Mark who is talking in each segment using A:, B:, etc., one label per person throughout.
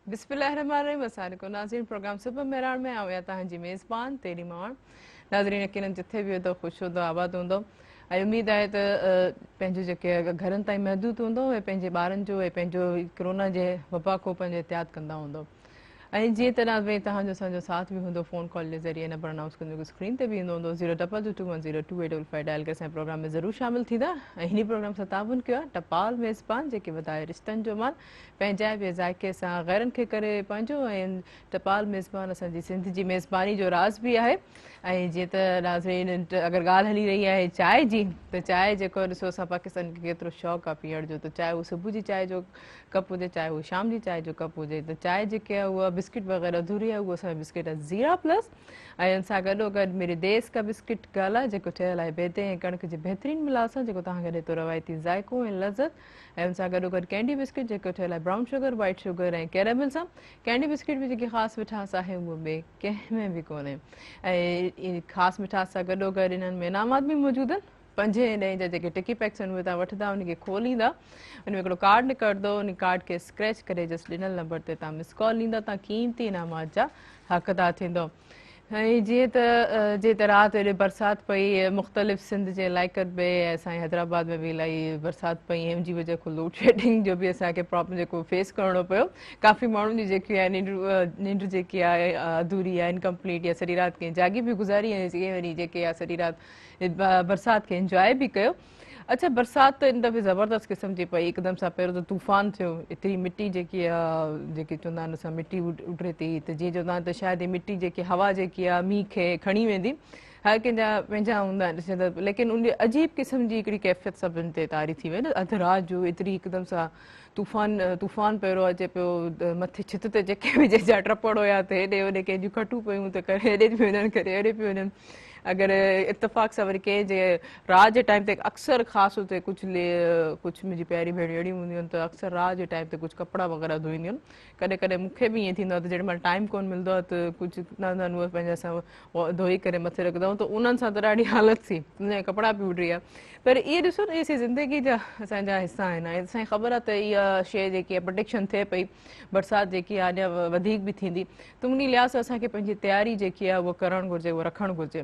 A: बिस्मिल्लाहिर्रहमानिर्रहीम। अस्सलाम वालेकुम नाज़रीन, प्रोग्राम सुबह मेरान में आया तव्हांजी मेज़बान तेरी माण। नाज़रीन यकीनन जिथे भी हूंदो ख़ुशि हूंदो आबाद हूंदो ऐं उमेद आहे त पंहिंजो जेके घरनि ताईं महदूद हूंदो ऐं पंहिंजे ॿारनि जो ऐं पंहिंजो कोरोना जे वबा खां पंहिंजो एहतियात कंदा हूंदो। ऐं जीअं त नाज़रीन तव्हांजो असांजो साथ बि हूंदो फ़ोन कॉल जे ज़रिए नंबर अनाउंस कंदो स्क्रीन ते बि ईंदो हूंदो 022210285 डायल करे असांजे प्रोग्राम में ज़रूरु शामिल थींदा। ऐं हिन प्रोग्राम सां ताबुन कयो आहे टपाल मेज़बान जेके वधाए रिश्तनि जो मान पंहिंजाइप जे ज़ाइक़े सां गैरनि खे करे पंहिंजो ऐं टपाल मेज़बान असांजी सिंध जी मेज़बानी जो राज़ बि आहे। ऐं जीअं त नाज़रीन अगरि ॻाल्हि हली रही आहे चांहि जी त चांहि जेको ॾिसो असां पाकिस्तान खे केतिरो शौक़ु आहे पीअण जो, त चाहे उहो सुबुह जी चांहि जो कप हुजे चाहे उहो शाम जी चांहि जो कप हुजे, त चांहि जेके आहे उहा बिस्किट वग़ैरह अधूरी आहे उहा असांजा बिस्किट आहे ज़ीरा प्लस। ऐं हुन सां गॾोगॾु मेरे देश का बिस्किट ॻाल्हि आहे जेको ठहियलु आहे बेदे ऐं कणिक जे बहितरीनु मिलाव सां जेको तव्हांखे ॾिए थो रवायती ज़ाइक़ो ऐं लज़त। ऐं हुन सां गॾोगॾु कैंडी बिस्किट जेको ठहियलु आहे ब्राउन शुगर वाइट शुगर ऐं कैरेमल सां। कैंडी बिस्किट में जेकी ख़ासि मिठास आहे उहा ॿिए कंहिंमें बि कोन्हे। ऐं ख़ासि मिठास सां गॾोगॾु इन्हनि में इनामात बि मौजूदु आहिनि। 5 ऐं 10 जा जेके टिकी पैक्स आहिनि उहे तव्हां वठंदा उनखे खोलींदा, उन में हिकिड़ो कार्ड निकिरंदो, उन कार्ड खे स्क्रैच करे जस्ट ॾिनल नंबर ते तव्हां मिस कॉल ॾींदा, तव्हां क़ीमती इनामात जा हक़दार थींदो। ऐं जीअं त राति हेॾे बरसाति पई मुख़्तलिफ़ सिंध जे इलाइक़नि में ऐं असांजे हैदराबाद में बि इलाही बरसाति पई ऐं हुनजी वजह खां लोड शेडिंग जो बि असांखे प्रॉब्लम जेको फेस करिणो पियो। काफ़ी माण्हुनि जी जेकी आहे निंड जेकी आहे अधूरी आहे इनकम्पलीट या सॼी राति कंहिं जागी बि गुज़ारी ऐं वरी जेके आहे सॼी राति बरसाति खे इंजॉय बि कयो। अच्छा, बरसाति त इन दफ़े ज़बरदस्त क़िस्म जी पई, हिकदमि सां पहिरियों त तूफ़ान थियो, एतिरी मिटी जेकी आहे जेकी चवंदा आहिनि असां मिटी उॾरे थी, त जीअं चवंदा आहिनि त शायदि मिटी जेकी हवा जेकी आहे मींहं खे खणी वेंदी। हर कंहिंजा पंहिंजा हूंदा आहिनि ॾिसंदा, लेकिन उन अजीब क़िस्म जी हिकिड़ी कैफ़ियत सभिनि ते तारी थी वई न अधु राति जो एतिरी हिकदमि सां तूफ़ान पहिरियों अचे पियो, मथे छित ते जेके बि जंहिंजा टपड़ हुया त हेॾे होॾे कंहिंजियूं खटूं पियूं त करे हेॾे पियूं वञनि करे हेॾे पियूं वञनि। अगरि इतफ़ाक़ सां वरी कंहिं जे राति जे टाइम ते अक्सर ख़ासि हुते कुझु मुंहिंजी पहिरीं भेणियूं अहिड़ियूं हूंदियूं आहिनि त अक्सर राति जे टाइम ते कुझु कपिड़ा वग़ैरह धोईंदियूं आहिनि। कॾहिं कॾहिं मूंखे बि ईअं थींदो आहे त जेॾी महिल टाइम कोन मिलंदो आहे त कुझु न उहे पंहिंजा असां धोई करे मथे रखंदा आहियूं, त उन्हनि सां त ॾाढी हालत थी, उनजा कपिड़ा बि उॾरी विया। पर इहे ॾिसो न इहे ज़िंदगी जा असांजा हिसा आहिनि ऐं असांखे ख़बर आहे त इहा शइ जेकी आहे प्रोटेक्शन थिए पई, बरसाति जेकी आहे अञा वधीक बि थींदी, त उन लिहाज़ सां असांखे पंहिंजी तयारी जेकी आहे उहा करणु घुरिजे, उहा रखणु घुरिजे।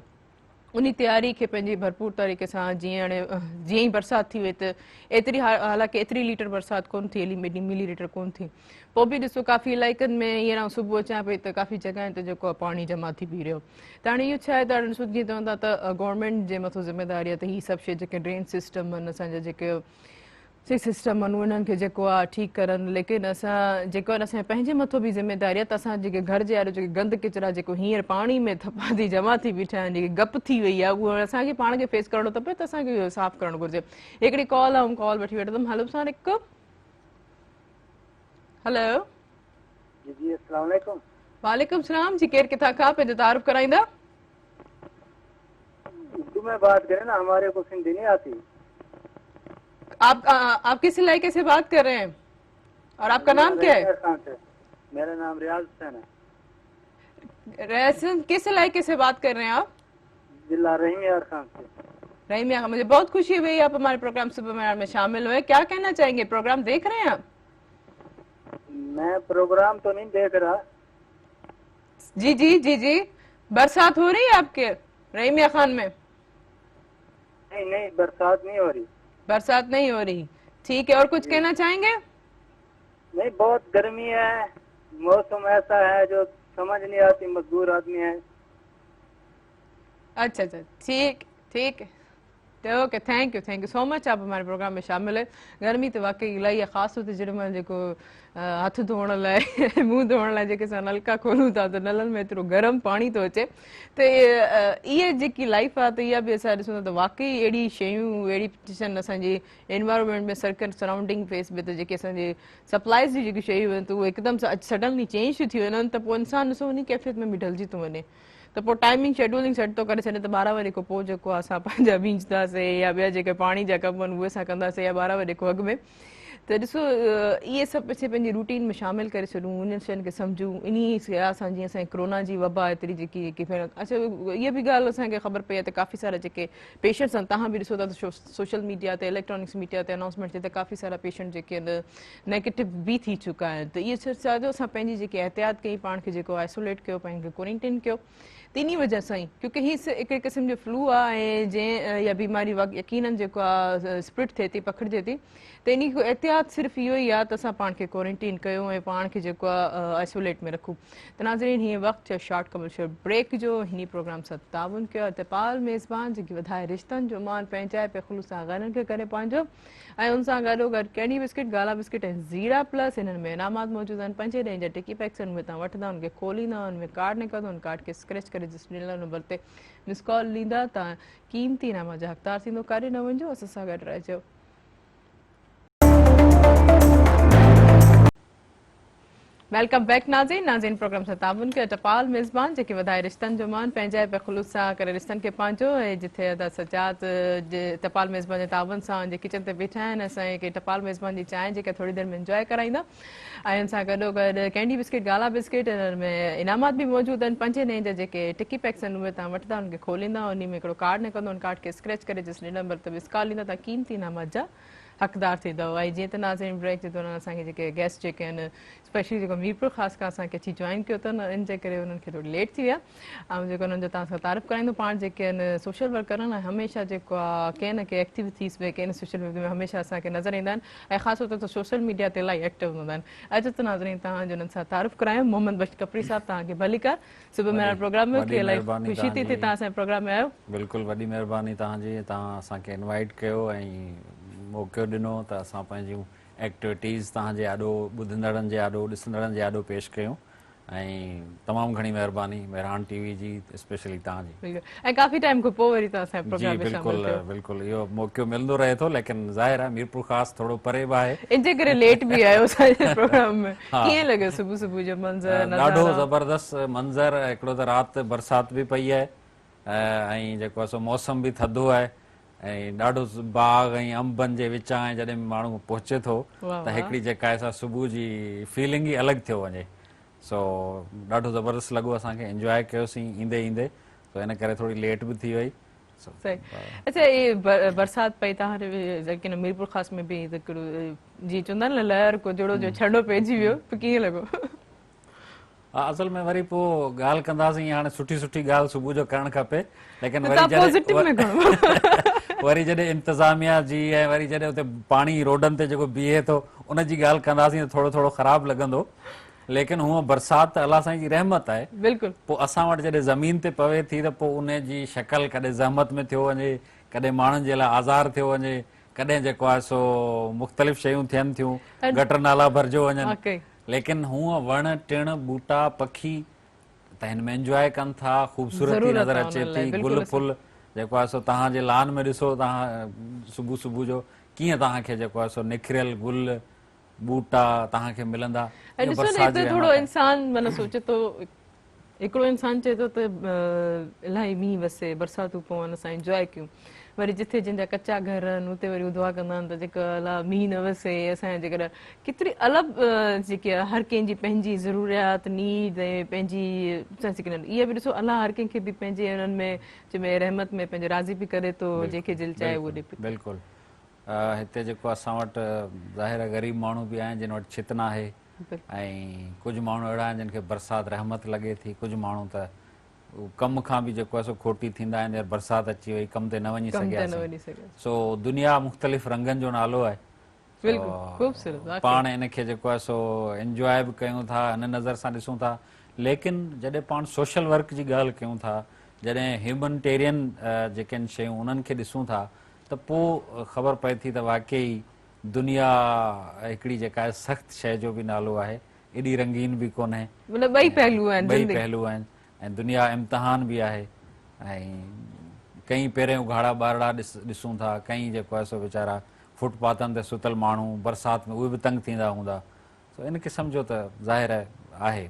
A: उन तयारी खे पंहिंजी भरपूर तरीक़े सां जीअं हाणे जीअं ई बरसाति थी वई त एतिरी हालांकि एतिरी लीटर बरसाति कोन थी, मिली लीटर कोन थी, पोइ बि ॾिसो काफ़ी इलाइक़नि में हींअर सुबुह अचां पई त काफ़ी जॻहियुनि ते जेको आहे पाणी जमा थी बीह रहियो। त हाणे इहो छा आहे त ॾिसो जीअं चवंदा त गवर्नमेंट जे मथां ज़िम्मेदारी आहे त हीअ सभु शइ जेके ड्रेन सिस्टम आहिनि असांजा जेके सिस्टम आहिनि उन्हनि खे जेको आहे ठीकु करनि, लेकिन असां जेको आहे असांजे पंहिंजे मथां बि ज़िम्मेदारी आहे त असां जेके घर जे आरो जेके गंद किचिरा जेको हींअर पाणी में थपा थी जमा थी बीठा आहिनि, जेकी गप थी वई आहे उहा असांखे पाण खे फेस करणो थो पए, त असांखे इहो साफ़ु करणु घुरिजे। हिकिड़ी कॉल आहे, कॉल वठी वठंदमि। हलो सां हिकु हलो
B: जी अस्सलाम वालेकुम।
A: वालेकुम सलाम जी, केरु किथां खां पंहिंजो तारुफ़ कराईंदा?
B: उर्दू में बात करें ना, हमारे को सिंधी नहीं आती।
A: आप किस इलाके से बात कर रहे हैं और आपका नाम क्या है?
B: मेरा नाम रियाज हुसैन है।
A: किस इलाके से बात कर रहे हैं आप?
B: जिला रहीम खान से।
A: रहीम खान, मुझे बहुत खुशी हुई आप हमारे प्रोग्राम सुबह में शामिल हुए। क्या कहना चाहेंगे, प्रोग्राम देख रहे हैं आप?
B: मैं प्रोग्राम तो नहीं देख रहा।
A: जी जी जी जी, बरसात हो रही है आपके रहीमिया खान में?
B: नहीं नहीं, बरसात नहीं हो रही।
A: बरसात नहीं हो रही, ठीक है। और कुछ कहना चाहेंगे?
B: नहीं, बहुत गर्मी है, मौसम ऐसा है जो समझ नहीं आती, मजदूर आदमी है।
A: अच्छा अच्छा, ठीक ठीक है, okay, thank you so much, आप हमारे प्रोग्राम में शामिल है। गर्मी तो वाकई इलाही आहे, ख़ासि तौर ते जेॾी महिल जेको हथ धोअण लाइ मुंहुं धोअण लाइ जेके असां नलका खोलूं था त नलनि में एतिरो गरम पाणी थो अचे, त इहा जेकी लाइफ आहे त इहा बि असां ॾिसूं था त वाकई अहिड़ी शयूं अहिड़ी आहिनि असांजी एनवायरमेंट में सडनली फेस में, त जेके असांजे सप्लाइज़ जी जेकी शयूं आहिनि त उहे हिकदमि सां सडनली चेंज थी वञनि, त पोइ इंसानु ॾिसो उन कैफ़ियत में बि ढलिजी थो वञे, त पोइ टाइमिंग शेड्यूलिंग सेट थो करे छॾे, त 12 वजे खां पोइ जेको आहे असां पंहिंजा बींजदासीं या ॿिया जेके पाणी जा कम आहिनि उहे असां कंदासीं या 12 वजे खां अॻु में। त त ॾिसो इहे सभु पंहिंजी रूटीन में शामिल करे छॾूं, उन्हनि शयुनि खे सम्झूं। इन सां जीअं असांजी कोरोना जी वबा एतिरी जेकी अच्छा इहा बि ॻाल्हि असांखे ख़बर पई आहे त काफ़ी सारा जेके पेशेंट्स आहिनि, तव्हां बि ॾिसो था त सोशल मीडिया ते, इलेक्ट्रॉनिक्स मीडिया ते अनाउंसमेंट ते काफ़ी सारा पेशेंट जेके आहिनि नेगेटिव बि थी चुका आहिनि। त इहे छा जो असां पंहिंजी जेकी एहतियात कई, पाण खे जेको आइसोलेट कयो, पाण खे क्वारंटीन कयो, त इन वजह सां ई क्योंकि हीअ हिकु क़िस्म जो फ्लू आहे ऐं जंहिं इहा बीमारी यकीननि जेको आहे स्प्रिड थिए थी, पखिड़िजे थी, त इन एहतियात सिर्फ़ु इहो ई आहे त असां पाण खे क्वारंटीन कयूं ऐं पाण खे जेको आहे आइसोलेट में रखूं। त नाज़रीन, हीअं वक़्तु आहे शॉर्ट कमर्शियल ब्रेक जो। हिन प्रोग्राम सां ताउन कयो आहे इतपाल मेज़बान, जेकी वधाए रिश्तनि जो मान पंहिंजाए पे ख़ुलूस सां गरनि खे करे पंहिंजो, ऐं उन सां गॾोगॾु कैंडी बिस्किट, गाला बिस्किट ऐं ज़ीरा प्लस, हिननि में इनामात मौजूदु आहिनि। 5 ॾींहं जा टिकी पैक्स आहिनि, उहे तव्हां वठंदा, उनखे खोलींदा, उनमें कार्ड निकिरंदो, उन कार्ड खे स्क्रैच करे डिस्प्ले नंबर ते मिस कॉल ॾींदा, तव्हां क़ीमती इनाम जा हक़दार थींदो। काॾे न वञिजो, असां सां गॾु रहिजो। वेलकम बैक नाज़रीन प्रोग्राम सां ताउन कयो टपाल मेज़बान, जेके वधाए रिश्तनि जो मान पंहिंजाए पे ख़ुलूस सां करे रिश्तनि खे पंहिंजो, ऐं जिथे अदा सजाद जे टपाल मेज़बान जे ताउन सां जे किचन ते बीठा आहिनि, असांखे टपाल मेज़बान जी चांहि जेका थोरी देरि में इंजॉय कराईंदा, ऐं उन सां गॾोगॾु कैंडी बिस्किट, गाला बिस्किट, हिन में इनामात बि मौजूदु आहिनि। 5 ॾींहं जा जेके टिकी पैक्स आहिनि, उहे तव्हां वठंदा, उनखे खोलींदा, उन में हिकिड़ो कार्ड निकिरंदो, उन कार्ड खे स्क्रैच करे डिस्प्ले नंबर ते मिस कॉल ॾींदा, तव्हां क़ीमती इनामात जा हक़दार थींदव। ऐं जीअं त नाज़रीन ब्रेक जे दौरान असांखे जेके गेस्ट जेके आहिनि स्पेशली जेको मीरपुर ख़ासि कर असांखे अची जॉइन कयो अथनि, इन जे करे उन्हनि खे थोरी लेट थी विया, ऐं जेको उन्हनि जो तव्हां सां तारीफ़ कराईंदो। पाण जेके आहिनि सोशल वर्कर आहिनि, हमेशह जेको आहे कंहिं न कंहिं एक्टिविटीज़ में, कंहिं न सोशल मीडिया में हमेशह असांखे नज़र ईंदा आहिनि, ऐं ख़ासि तौर ते सोशल मीडिया ते इलाही एक्टिव हूंदा आहिनि। अॼु त नाज़रीन तव्हांजो उन्हनि सां तारीफ़ करायूं। मोहम्मद बख्श कपरी साहब, तव्हांखे भलीकार सुबुह में प्रोग्राम में कि इलाही ख़ुशी थी थिए तव्हां असांजे प्रोग्राम में आयो।
C: बिल्कुलु, वॾी महिरबानी तव्हांजी, तव्हां असांखे इनवाइट कयो ऐं मौक़ो ॾिनो त असां पंहिंजूं एक्टिविटीज़ तव्हांजे आॾो, ॿुधंदड़नि जे आॾो, ॾिसंदड़नि जे आॾो पेश कयूं, ऐं तमामु घणी महिरबानी मेहरान टीवी जी, स्पेशली तव्हांजी।
A: ऐं काफ़ी टाइम खां पोइ वरी तव्हां असांजे प्रोग्राम में शामिल
C: बिल्कुलु बिल्कुुलु, इहो मौक़ो मिलंदो रहे थो, लेकिन ज़ाहिर आहे मीरपुर ख़ासि थोरो परे बि आहे,
A: इन जे करे लेट बि आयो असांजे प्रोग्राम में। कीअं लॻियो सुबुह सुबुह जो मंज़र?
C: ॾाढो ज़बरदस्त मंज़र। हिकिड़ो त राति बरसाति बि पई आहे, ऐं जेको आहे सो मौसम बि थधो आहे, ऐं ॾाढो बाग़ ऐं अंबनि जे विचां जॾहिं माण्हू पहुचे थो त हिकिड़ी जेका आहे सुबुह जी फीलिंग ई अलॻि थियो वञे। सो ॾाढो ज़बरदस्त लॻो, असांखे इंजॉय कयोसीं ईंदे ईंदे, सो इन करे थोरी लेट बि थी वई।
A: सही। अच्छा, ये बरसाति पई तव्हां जेके मीरपुर ख़ासि में बि हिकिड़ो जीअं चवंदा आहिनि न लहर को जहिड़ो जो छंडो पइजी वियो, कीअं लॻो?
C: हा, असल में वरी पोइ ॻाल्हि कंदासीं, हाणे सुठी सुठी ॻाल्हि सुबुह जो करणु खपे, लेकिन वरी जॾहिं इंतिज़ामिया जी ऐं वरी जॾहिं हुते पाणी रोडनि ते जेको बीहे थो उनजी ॻाल्हि कंदासीं त थोरो थोरो ख़राबु लॻंदो, लेकिन हूअं बरसाति त अलाह साईं जी रहमत आहे।
A: बिल्कुलु।
C: पोइ असां वटि जॾहिं ज़मीन ते पवे थी त पोइ उन जी शक्ल कॾहिं ज़हमत में थियो वञे, कॾहिं माण्हुनि जे लाइ आज़ार थियो वञे, कॾहिं जेको आहे सो मुख़्तलिफ़ शयूं थियनि थियूं, गटर नाला भरिजो वञनि, लेकिन हूअं वण टिण ॿूटा पखी त हिन में इंजॉय कनि था, ख़ूबसूरती नज़र अचे थी, गुल फुल जेको आहे सो तव्हांजे लान में ॾिसो तव्हां सुबुह सुबुह जो कीअं तव्हांखे जेको आहे सो निखरियल गुल ॿूटा तव्हांखे मिलंदा।
A: थोरो इंसान माना सोचे थो, हिकिड़ो इंसान चए थो त इलाही मींहुं वसे, बरसातूं पवनि, असां इंजॉय कयूं, वरी जिथे जिन जा कचा घर आहिनि उते वरी दुआ कंदा आहिनि त जेका अलाह मींहुं न वसे, असांजे जेकर केतिरी अलॻि जेकी आहे हर कंहिंजी पंहिंजी ज़रूरियात नीड ऐं पंहिंजी इहा बि ॾिसो, अलाह हर कंहिंखे बि पंहिंजे हुननि में जंहिंमें रहमत में पंहिंजो राज़ी बि करे थो, जंहिंखे दिलि चाहे उहो ॾे।
C: बिल्कुलु, हिते जेको असां वटि ज़ाहिर ग़रीब माण्हू बि आहिनि जिन वटि छित न आहे, ऐं कुझु माण्हू अहिड़ा आहिनि जिन खे बरसाति रहमत लॻे थी, कुझु माण्हू त कम खां बि जेको आहे सो खोटी थींदा आहिनि, यार बरसाति अची वई कम ते न वञी सघियासीं। सो दुनिया मुख़्तलिफ़ रंगनि जो नालो आहे, पाण इनखे जेको आहे सो इंजॉय बि कयूं था, हिन नज़र सां ॾिसूं था, लेकिन जॾहिं पाण सोशल वर्क जी ॻाल्हि कयूं था, जॾहिं ह्यूमनिटेरियन जेके आहिनि शयूं उन्हनि खे ॾिसूं था, त पोइ ख़बर पए थी त वाक़ई दुनिया हिकिड़ी जेका आहे सख़्तु शइ जो बि नालो आहे, एॾी रंगीन बि कोन्हे,
A: ॿई पहलू
C: आहिनि, ऐं दुनिया इम्तिहान बि आहे, ऐं कई पहिरियों उघाड़ा ॿारड़ा ॾिसूं था, कई जेको आहे सो वीचारा फुटपाथनि ते सुतल माण्हू बरसाति में उहे बि तंग थींदा हूंदा, सो इनखे सम्झो त ज़ाहिर आहे।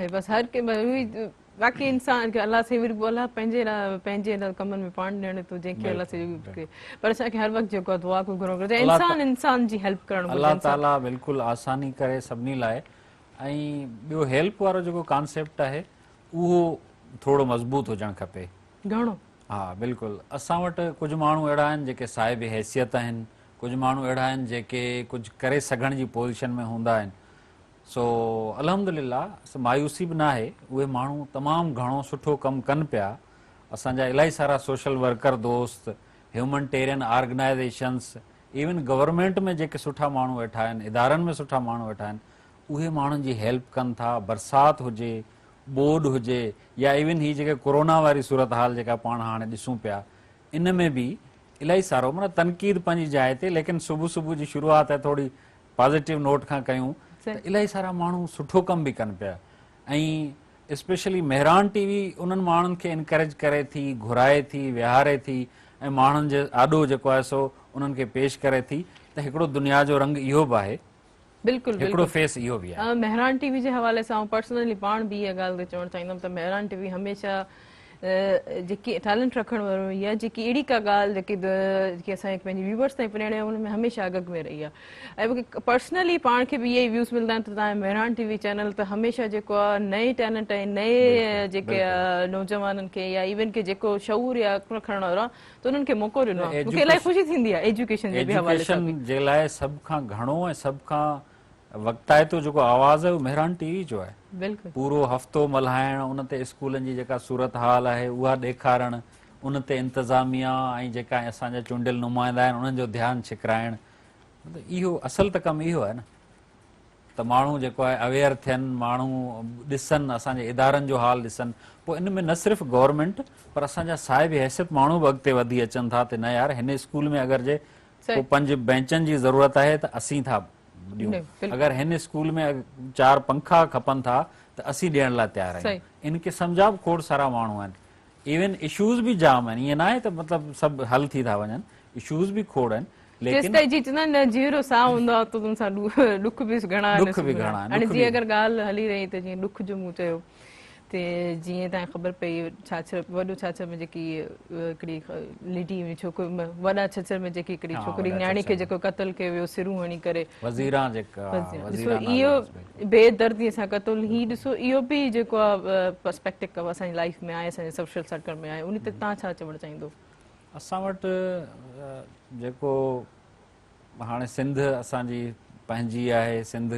A: बसि हर कंहिं बाक़ी इंसान खे अलाह से वरी अलाह पंहिंजे कमनि में पाण ॾियण थो जंहिंखे अलाह से पर असांखे हर वक़्तु जेको आहे दुआ घुरणो घुरिजे इंसान जी हेल्प करणु घुरिजे
C: अलाह ताला बिल्कुलु आसानी करे सभिनी लाइ ऐं ॿियो हेल्प वारो जेको कॉन्सेप्ट आहे उहो थोरो मज़बूत हुजणु खपे
A: घणो
C: हा बिल्कुलु असां वटि कुझु माण्हू अहिड़ा आहिनि जेके साहिब हैसियत आहिनि कुझु माण्हू अहिड़ा आहिनि जेके कुझु करे सघण जी पोज़ीशन में हूंदा आहिनि सो अल्हम्दुलिल्लाह मायूसी बि न आहे उहे माण्हू तमामु घणो सुठो कमु कनि पिया असांजा इलाही सारा सोशल वर्कर दोस्त ह्यूमनिटेरियन ऑर्गेनाइज़ेशन्स इवन गवर्नमेंट में जेके सुठा माण्हू वेठा आहिनि इदारनि में सुठा माण्हू वेठा आहिनि उहे माण्हुनि जी हेल्प कनि था बरसाति हुजे ॿोॾि हुजे या इवन ही जेके कोरोना वारी सूरत हाल जेका पाण हाणे ॾिसूं पिया इन में बि इलाही सारो माना तनक़ीद पंहिंजी जाइ ते लेकिन सुबुह जी शुरूआत आहे थोरी पॉज़िटिव नोट खां कयूं त इलाही सारा माण्हू सुठो कमु बि कनि पिया ऐं स्पेशली मेहरान टीवी उन्हनि माण्हुनि खे इनकरेज करे थी घुराए थी विहारे थी ऐं माण्हुनि जे आॾो जेको आहे सो उन्हनि खे पेश करे थी त हिकिड़ो दुनिया जो रंग इहो बि आहे
A: बिल्कुलु
C: हिकिड़ो फेस इहो बि आहे
A: मेहरान टीवी जे हवाले सां पर्सनली पाण बि इहा ॻाल्हि चवणु चाहींदमि त मेहरान टीवी हमेशह जेकी टैलेंट रखण वारो या जेकी अहिड़ी का ॻाल्हि जेकी असांखे पंहिंजी व्यूवर्स ताईं पुॼाइणी आहे हुन में हमेशह अॻु में रही आहे ऐं मूंखे पर्सनली पाण खे बि इहे ई व्यूज़ मिलंदा आहिनि त तव्हांजो मेहरान टीवी चैनल त हमेशह जेको आहे नए टैलेंट ऐं नए जेके नौजवाननि खे या इवन के जेको शऊर या खणण वारो आहे त उन्हनि खे मौक़ो ॾिनो आहे मूंखे इलाही ख़ुशी थींदी आहे एजुकेशन जे बि हवाले सां
C: जे लाइ सभ खां घणो ऐं सभ खां वक़्ताइतो जेको आवाज़ आहे उहो मेहरान टीवी जो आहे
A: बिल्कुलु
C: पूरो हफ़्तो मल्हाइण उन ते स्कूलनि जी जेका सूरत हाल आहे उहा ॾेखारणु उन ते इंतिज़ामिया ऐं जेका असांजा चूंडियल नुमाइंदा आहिनि उन्हनि जो ध्यानु छिकराइणु इहो असल त कमु इहो आहे न त माण्हू जेको आहे अवेयर थियनि माण्हू ॾिसनि असांजे इदारनि जो हाल ॾिसनि पोइ इन में न सिर्फ़ु गवर्नमेंट पर असांजा साहिब हैसियत माण्हू बि अॻिते वधी अचनि था त न यार हिन स्कूल में अगरि जे को 5 बेंचनि जी ज़रूरत आहे त असीं था अगर हिन स्कूल में 4 पंखा खपनि था त असीं ॾियण लाइ तयार आहियूं इनखे सम्झा बि खोड़ सारा माण्हू आहिनि इवन इशूज़ बि जाम आहिनि ईअं न आहे त मतिलबु सभु हल थी था वञनि इशूज़ बि खोड़ आहिनि
A: लेकिन जीरो साह हूंदो आहे त हुन सां ॾुख बि घणा हाणे जीअं अगरि ॻाल्हि हली रही त जीअं ॾुख जो मूं चयो त जीअं तव्हांखे ख़बर पई छाछर वॾो छाछर में जेकी हिकिड़ी लेडी छोकिरी वॾा छछर में जेकी हिकिड़ी छोकिरी न्याणी खे जेको क़तल कयो वियो सिरूं हणी करे इहो बेदर्दीअ सां क़तल हीउ ॾिसो इहो बि जेको आहे पर्सपेक्टिव असांजी लाइफ में आहे असांजे सोशल सर्कल में आहे उन ते तव्हां छा चवणु चाहींदो
C: असां वटि जेको हाणे सिंध असांजी पंहिंजी आहे सिंध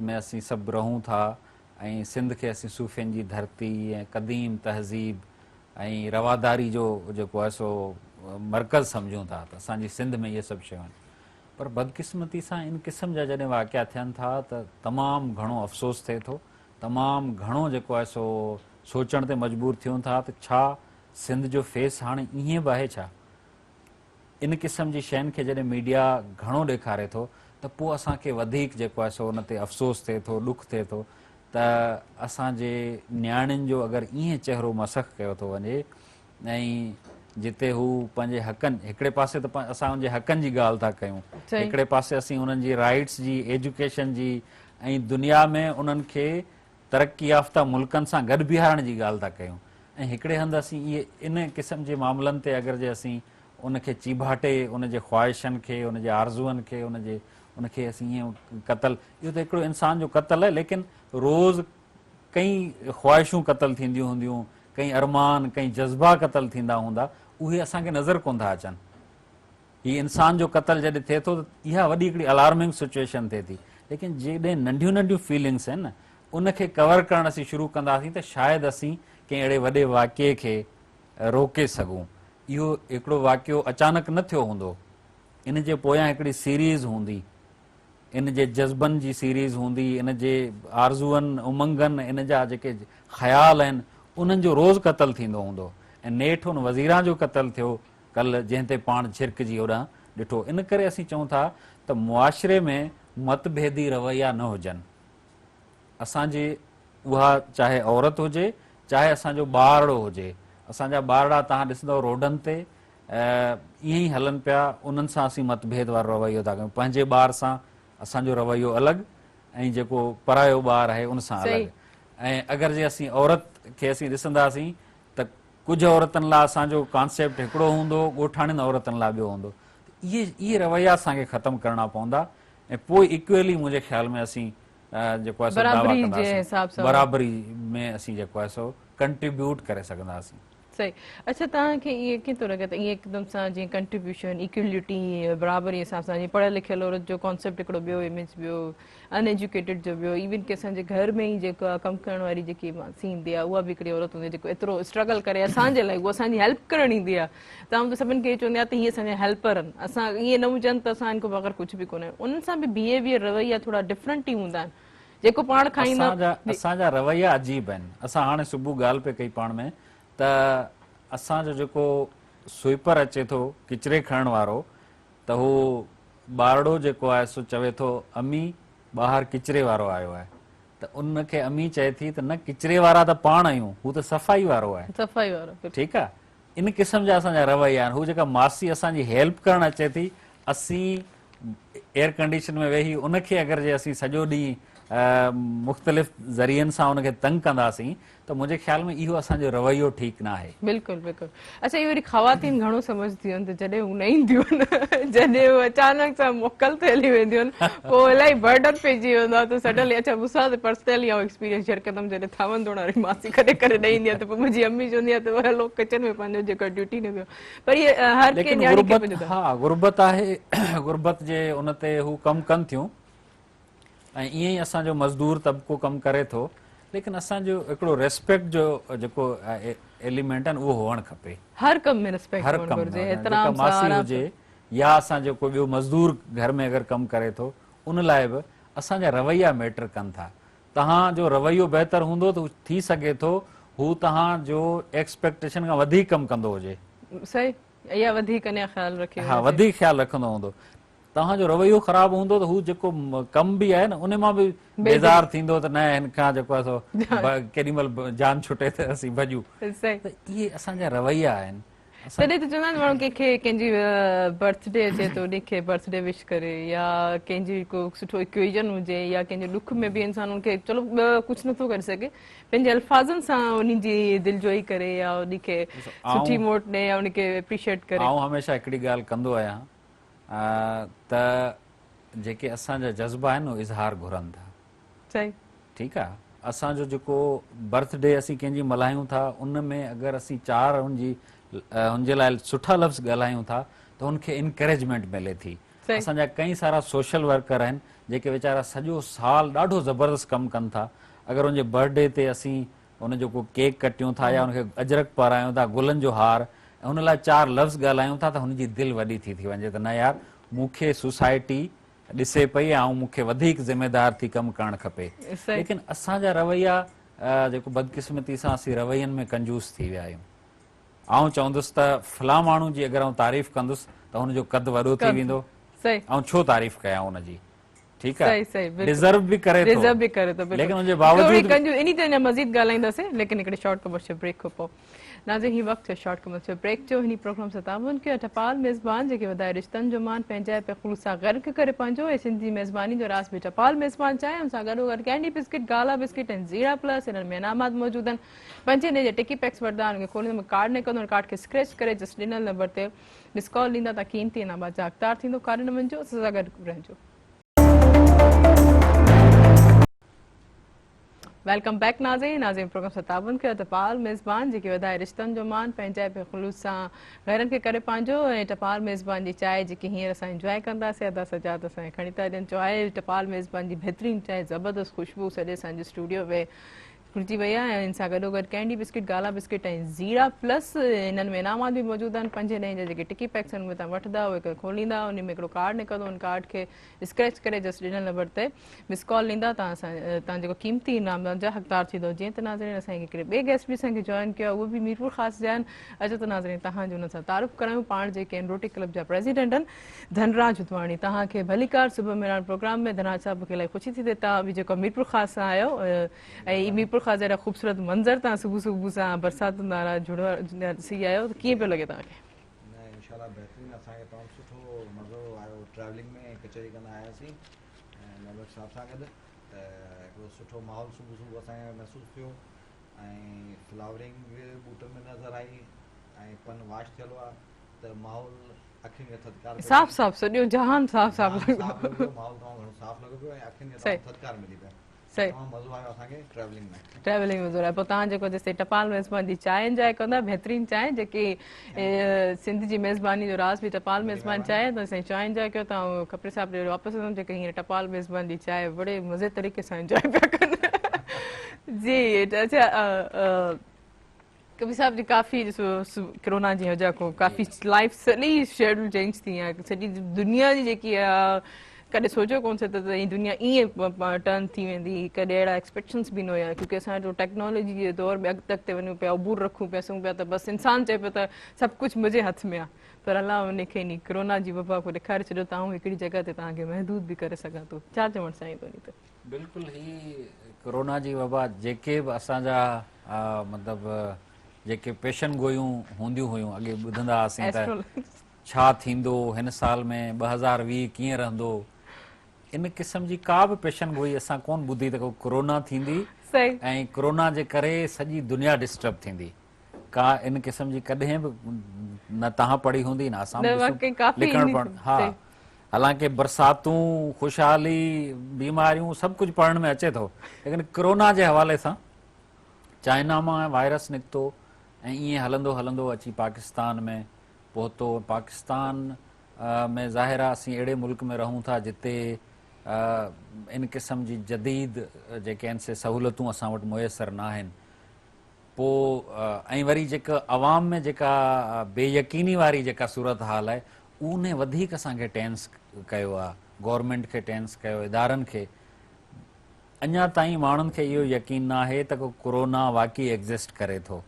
C: में असीं सभु रहूं था ऐं सिंध खे असीं सूफ़ियुनि जी धरती ऐं क़दीम तहज़ीब ऐं रवादारी जो जेको आहे सो मर्कज़ सम्झूं था त असांजी सिंध में इहे सभु शयूं आहिनि पर बदकिस्मती सां इन क़िस्म जा जॾहिं वाक़िया थियनि था त तमामु घणो अफ़सोस थिए थो तमामु घणो जेको आहे सो सोचण ते मजबूर थियूं था त छा सिंध जो फेस हाणे ईअं बि आहे छा इन क़िस्म जी शयुनि खे जॾहिं मीडिया घणो ॾेखारे थो त पोइ असांखे वधीक जेको आहे सो उन ते अफ़सोस थिए थो ॾुख थिए थो त असांजे नियाणियुनि जो अगरि ईअं चहिरो मसख़ कयो थो वञे ऐं जिते हू पंहिंजे हक़नि हिकिड़े पासे त असां उनजे हक़नि जी ॻाल्हि था कयूं हिकिड़े पासे असीं उन्हनि जी राइट्स जी एजुकेशन जी ऐं दुनिया में उन्हनि खे तरक़ी याफ़्ता मुल्कनि सां गॾु बीहारण जी ॻाल्हि था कयूं ऐं हिकिड़े हंधि असीं इहे इन क़िस्म जे मामलनि ते अगरि जे असीं उनखे चीभाटे उनजे ख़्वाहिशनि खे उनजे आरज़ूअनि खे उनखे असीं ईअं क़तल इहो त हिकिड़ो इंसान जो क़तल आहे लेकिन रोज़ कई ख़्वाहिशूं क़तल थींदियूं हूंदियूं कई अरमान कई जज़्बा क़तल थींदा हूंदा उहे असांखे नज़र कोन था अचनि हीउ इंसान जो क़तल जॾहिं थिए थो त इहा वॾी हिकिड़ी अलार्मिंग सिचुएशन थिए थी लेकिन जेॾे नंढियूं नंढियूं फीलिंग्स आहिनि न उनखे कवर करणु असीं शुरू कंदासीं त शायदि असीं कंहिं अहिड़े वॾे वाक़िए खे रोके सघूं इहो हिकिड़ो वाक़ियो अचानक न थियो हूंदो इन जे पोयां हिकिड़ी सीरीज़ हूंदी इन जे जज़्बनि जी सीरीज़ हूंदी इन जे आरज़ूअनि उमंगनि इन जा जेके ख़्याल आहिनि उन्हनि जो रोज़ क़तल थींदो हूंदो ऐं नेठि उन वज़ीरा जो क़तल थियो कल्ह जंहिं ते पाण छिरकजी होॾां ॾिठो इन करे असीं चऊं था त मुआशिरे में मतभेदी रवैया न हुजनि असांजे उहा चाहे औरत हुजे चाहे असांजो ॿारड़ो हुजे असांजा ॿारड़ा तव्हां ॾिसंदव रोडनि ते ईअं ई हलनि पिया उन्हनि सां असीं मतभेद वारो रवैयो था कयूं पंहिंजे ॿार सां असांजो रवैयो अलॻि ऐं जेको परायो ॿारु आहे उन सां अलॻि ऐं अगरि जे असीं औरत खे असीं ॾिसंदासीं त कुझु औरतुनि लाइ असांजो कॉन्सेप्ट हिकिड़ो हूंदो, ॻोठाणनि औरतुनि लाइ ॿियो हूंदो। इहे रवैया असांखे ख़तमु करणा पवंदा ऐं पोइ इक्वली मुंहिंजे ख़्याल में असीं जेको आहे सो दावा
A: बराबरी जे
C: कंदासीं,
A: हिसाब सां
C: बराबरी में असीं जेको आहे सो कंट्रीब्यूट करे सघंदासीं।
A: सही। अच्छा, तव्हांखे इहे कीअं थो लॻे त ईअं हिकदमि सां जीअं कंट्रीब्यूशन, इक्वलिटी, बराबरी हिसाब सां जीअं पढ़ियल लिखियल औरत जो कॉन्सेप्ट हिकिड़ो ॿियो, इमेज ॿियो, अनएजुकेटेड जो ॿियो, इवन की असांजे घर में ई जेको आहे कमु करण वारी जेकी मासी ईंदी आहे उहा बि हिकिड़ी औरत हूंदी आहे जेको एतिरो स्ट्रगल करे असांजे लाइ, उहा असांजी हेल्प करणु ईंदी आहे। तव्हां त सभिनि खे चवंदी आहे त हीअ असांजा हेल्पर आहिनि, असां ईअं न हुजनि त असां हिन खां बग़ैर कुझु बि कोन्हे। उन्हनि सां बि बिहेवियर, रवैया थोरा डिफरेंट ई हूंदा आहिनि। जेको पाण खाईंदा
C: असांजा रवैया अजीब आहिनि। असां हाणे सुबुह ॻाल्हि पिए कई पाण में त असांजो जेको स्वीपर अचे थो किचिरे खणण वारो, त हू ॿारड़ो जेको आहे सो चवे थो अमी ॿाहिरि किचिरे वारो आयो आहे, त उनखे अमी चए थी त न किचिरे वारा त पाण आहियूं, हू त सफ़ाई वारो आहे।
A: सफ़ाई वारो,
C: ठीकु आहे। इन क़िस्म जा असांजा रवैया आहिनि। हू जेका मासी असांजी हेल्प करणु अचे थी, असीं एयर कंडीशन में वेही उनखे अगरि जे असीं सॼो ॾींहुं मुख़्तलिफ़ ज़रियनि सां उनखे तंग कंदासीं त मुंहिंजे ख़्याल में इहो असांजो रवैयो ठीकु न आहे।
A: बिल्कुलु बिल्कुलु। अच्छा, इहे वरी ख़वातीन घणो सम्झंदियूं आहिनि त जॾहिं हू न ईंदियूं आहिनि, जॾहिं हू अचानक सां मोकल ते हली वेंदियूं आहिनि, पोइ इलाही बर्डन पइजी वेंदो आहे। त सडनली, अच्छा मूंसां त पर्सनली ऐं एक्सपीरियंस शेयर कंदमि, जॾहिं थावन धोइण वारी मासी कॾहिं कॾहिं न ईंदी आहे त पोइ मुंहिंजी अम्मी चवंदी आहे त हलो किचन में पंहिंजो जेको ड्यूटी निभायो। पर इहे हर कंहिं न्याणी खे पंहिंजो,
C: हा, गुरबत आहे। गुरबत जे उन ते हू कमु कनि थियूं ऐं ईअं ई असांजो मज़दूर तबिको कमु करे थो, लेकिन असांजो हिकिड़ो रेस्पेक्ट जो जेको एलिमेंट आहिनि उहो हुअणु खपे।
A: हर कम में रिस्पेक्ट
C: हर
A: हुअणु
C: कम
A: घुरिजे,
C: में, जेका
A: एतिराम सां,
C: मासी
A: आराम
C: हुजे
A: सां।
C: या असांजो कोई ॿियो मज़दूर घर में अगरि कमु करे थो, उन लाइ बि असांजा रवैया मैटर कनि था। तव्हांजो रवैयो बहितर हूंदो त थी सघे थो हू तव्हांजो एक्सपेक्टेशन खां वधीक कमु कंदो हुजे।
A: सही, इहा वधीक अञा ख़्यालु रखे,
C: हा, वधीक ख़्यालु रखंदो हूंदो। तव्हांजो रवैयो ख़राबु हूंदो त हू जेको कमु बि आहे न उन मां बि बेज़ार थींदो त न हिन खां जेको आहे सो केॾी महिल जान छुटे त असीं भॼूं।
A: सही।
C: त इहे असांजा रवैया आहिनि।
A: तॾहिं त चवंदा आहिनि माण्हू कंहिंखे कंहिंजी बर्थडे अचे थो उनखे बर्थडे विश करे, या कंहिंजी को सुठो इक्वेजन हुजे, या कंहिंजे ॾुख में बि इंसान उनखे, चलो कुझु नथो करे सघे, पंहिंजे अल्फाज़नि सां उनजी दिलजोई करे या उनखे सुठी मोट ॾे या उनखे एप्रिशिएट करे।
C: आउं हमेशह हिकिड़ी ॻाल्हि कंदो आहियां त जेके असांजा जज़्बा आहिनि उहे इज़हार घुरनि था।
A: सही।
C: ठीकु आहे। असांजो जेको बर्थडे असीं कंहिंजी मल्हायूं था, उन में अगरि असीं चारि हुनजे लाइ सुठा लफ़्ज़ ॻाल्हायूं था त हुनखे इनकरेजमेंट मिले थी। असांजा कई सारा सोशल वर्कर आहिनि जेके वीचारा सॼो साल ॾाढो ज़बरदस्त कमु कनि था। अगरि हुनजे बर्थडे ते असीं हुनजो को केक कटियूं था या हुनखे अजरक पारायूं था, गुलनि जो हार, ऐं हुन लाइ चारि लफ़्ज़ ॻाल्हायूं था त हुनजी दिलि वॾी थी वञे त न यार, मूंखे सोसाइटी ॾिसे पई ऐं मूंखे वधीक ज़िम्मेदार थी कमु करणु खपे। लेकिन असांजा रवैया जेको बदकिस्मती सां असीं रवैयनि में कंजूस थी विया आहियूं। आउं चवंदुसि त फलां माण्हू जी अगरि आउं तारीफ़ कंदुसि त हुनजो कदु वॾो थी वेंदो, ऐं छो तारीफ़ कयां हुनजी। ठीकु आहे, डिज़र्व बि करे थो, लेकिन हुनजे बावजूद
A: इन ते अञा मज़ीद ॻाल्हाईंदासीं, लेकिन हिकिड़े शॉर्ट कमर्शियल ब्रेक खां पोइ। नाज़रीन, ही वक़्तु है शॉर्ट कमर्शियल ब्रेक जो। हिन प्रोग्राम सां तामुन कयो टपाल मेज़बान जेके वधाए रिश्तनि जो मान पंहिंजा ख़ुलूस सां गर्क करे पंहिंजो ऐं सिंधी मेज़बानी जो रास बि टपाल मेज़बान चाहे हुन सां गॾोगॾु कैंडी बिस्किट, गाला बिस्किट ऐं ज़ीरा प्लस इन्हनि में इनामात मौजूदु आहिनि। 5 ॾींहं जे टिकी पैक्स वठंदा उनखे खोलींदो कार्ड निकिरंदो, कार्ड खे स्क्रैच करे जस्ट ॾिनल नंबर ते मिस कॉल ॾींदा त क़ीमती इनामात जा हक़दार थींदो। कार्ड न वञिजो, असां सां गॾु रहिजो। वेलकम बैक नाज़रीन प्रोग्राम सां ताबन कयो टपाल मेज़बान जेके वधाए रिश्तनि जो मान पंहिंजा ख़ुलूस सां घरनि खे करे पंहिंजो ऐं टपाल मेज़बान जी चांहि जेकी हींअर असां इंजॉय कंदासीं अदा सजाद असांखे खणी था ॾियनि। चांहि टपाल मेज़बान जी बहितरीनु चांहि, ज़बरदस्त ख़ुशबू सॼे असांजे स्टूडियो में खुलिजी वई आहे। ऐं हिन सां गॾोगॾु कैंडी बिस्किट, गाला बिस्किट ऐं ज़ीरा प्लस इन्हनि में इनामात बि मौजूदु आहिनि। 5 ॾींहं जा जेके टिकी पैक्स आहिनि उहे तव्हां वठंदा, उहे खोलींदा, उन में हिकिड़ो कार्ड निकिरंदो, उन कार्ड खे स्क्रैच करे जस्ट ॾिनल नंबर ते मिस कॉल ॾींदा तव्हां जेको क़ीमती इनाम जा हक़दार थींदो। जीअं त नाज़रीन असांखे हिकिड़े ॿिए गेस्ट बि असांखे जॉइन कयो आहे, उहे बि मीरपुर ख़ासि जा आहिनि। अचो त नाज़रीन तव्हांजो हुन सां तारुफ़ करायूं। पाण जेके आहिनि रोटी क्लब जा प्रेसिडेंट आहिनि धनराज उतवाणी। तव्हांखे भलीकार सुबुह में प्रोग्राम में धनराज साहिब मूंखे इलाही ख़ुशी थी थिए तव्हां बि जेको मीरपुर ख़ासि सां आहियो ऐं मीरपुर ख़ासि जहिड़ा ख़ूबसूरत मंज़र तव्हां सुबुह सां बरसाति वारा ॾिसी आहियो त कीअं पियो लॻे तव्हांखे?
D: न इंशाल्लाह बहितरीनु, असांखे तमामु सुठो मज़ो आयो ट्रैवलिंग में, कचहरी कंदा आयासीं ऐं नवलख साहब सां गॾु त हिकिड़ो सुठो माहौल सुबुह सुबुह असांखे महसूसु थियो ऐं फ्लावरिंग बि ॿूटनि में नज़र आई ऐं पन वाश थियल हुआ त माहौल अखियुनि खे थधिकार पियो
A: साफ़ साफ़ सॼो जहान साफ़ साफ़
D: जाम साफ़ लॻो पियो माहौल तमामु घणो साफ़ लॻो पियो ऐं अखियुनि खे
A: सही।
D: तमामु थधिकार मिली पियो
A: सही।
D: तमामु मज़ो आयो असांखे ट्रैवलिंग में
A: ट्रैवलिंग में ज़रूरु आहे। पोइ तव्हां जेको जेसिताईं टपाल मेज़बानी जी चांहि इंजॉय कंदा बहितरीनु चांहि जेकी सिंध जी मेज़बानी जो राज़ बि टपाल मेज़बानी चांहि त साईं चांहि इंजॉय कयो तव्हां खपरे साहिब ॾे वापसि वञो जेके हींअर टपाल मेज़बानी जी चांहि बड़े मज़े तरीक़े सां इंजॉय पिया कनि जी अच्छा कबीर साहिब जी काफ़ी ॾिसो कोरोना जी वजह खां काफ़ी लाइफ सॼी शेड्यूल चेंज थी आहे सॼी दुनिया जी जेकी आहे कॾहिं सोचियो कोन थियो त हीअ दुनिया ईअं टर्न थी वेंदी कॾहिं अहिड़ा एक्सपेक्शन्स बि न हुया क्योंकि असांजो टेक्नोलॉजी जे दौर में अॻिते वञूं पिया उबूर रखूं पिया सघूं पिया त बसि इंसानु चए पियो त सभु कुझु मुंहिंजे हथ में आहे पर अलाह उनखे नी कोरोना जी वबा को ॾेखारे छॾियो त आऊं हिकिड़ी जॻह ते तव्हांखे महदूद बि करे सघां थो छा चवणु चाहींदो नी त
C: बिल्कुलु ही कोरोना जी वबा जेके बि असांजा मतिलबु जेके पेशन गोयूं हूंदियूं हुयूं अॻे ॿुधंदा हुआसीं त छा थींदो हिन साल में 2020 कीअं रहंदो इन क़िस्म जी का बि पेशन गोई असां कोन ॿुधी त कोरोना थींदी
A: सही
C: ऐं कोरोना जे करे सॼी दुनिया डिस्टर्ब थींदी का इन क़िस्म जी कॾहिं बि न तव्हां पढ़ी हूंदी न असां लिखण पढ़ण हा हालांकि बरसातूं ख़ुशहाली बीमारियूं सभु कुझु पढ़ण में अचे थो लेकिन कोरोना जे हवाले सां चाइना मां वायरस निकितो ऐं ईअं हलंदो हलंदो अची पाकिस्तान में पहुतो पाकिस्तान में ज़ाहिर आहे असीं अहिड़े मुल्क में रहूं था जिते इन क़िस्म जी जदीद जेके आहिनि से सहूलियतूं असां वटि मुयसरु न आहिनि पोइ ऐं वरी जेका अवाम में जेका बेयकीनी वारी जेका सूरत हाल आहे उन वधीक असांखे टेंस कयो आहे गवर्नमेंट खे टेंस कयो इदारनि खे अञा ताईं माण्हुनि खे इहो यकीन न आहे त को कोरोना वाक़ई एग्ज़िस्ट करे थो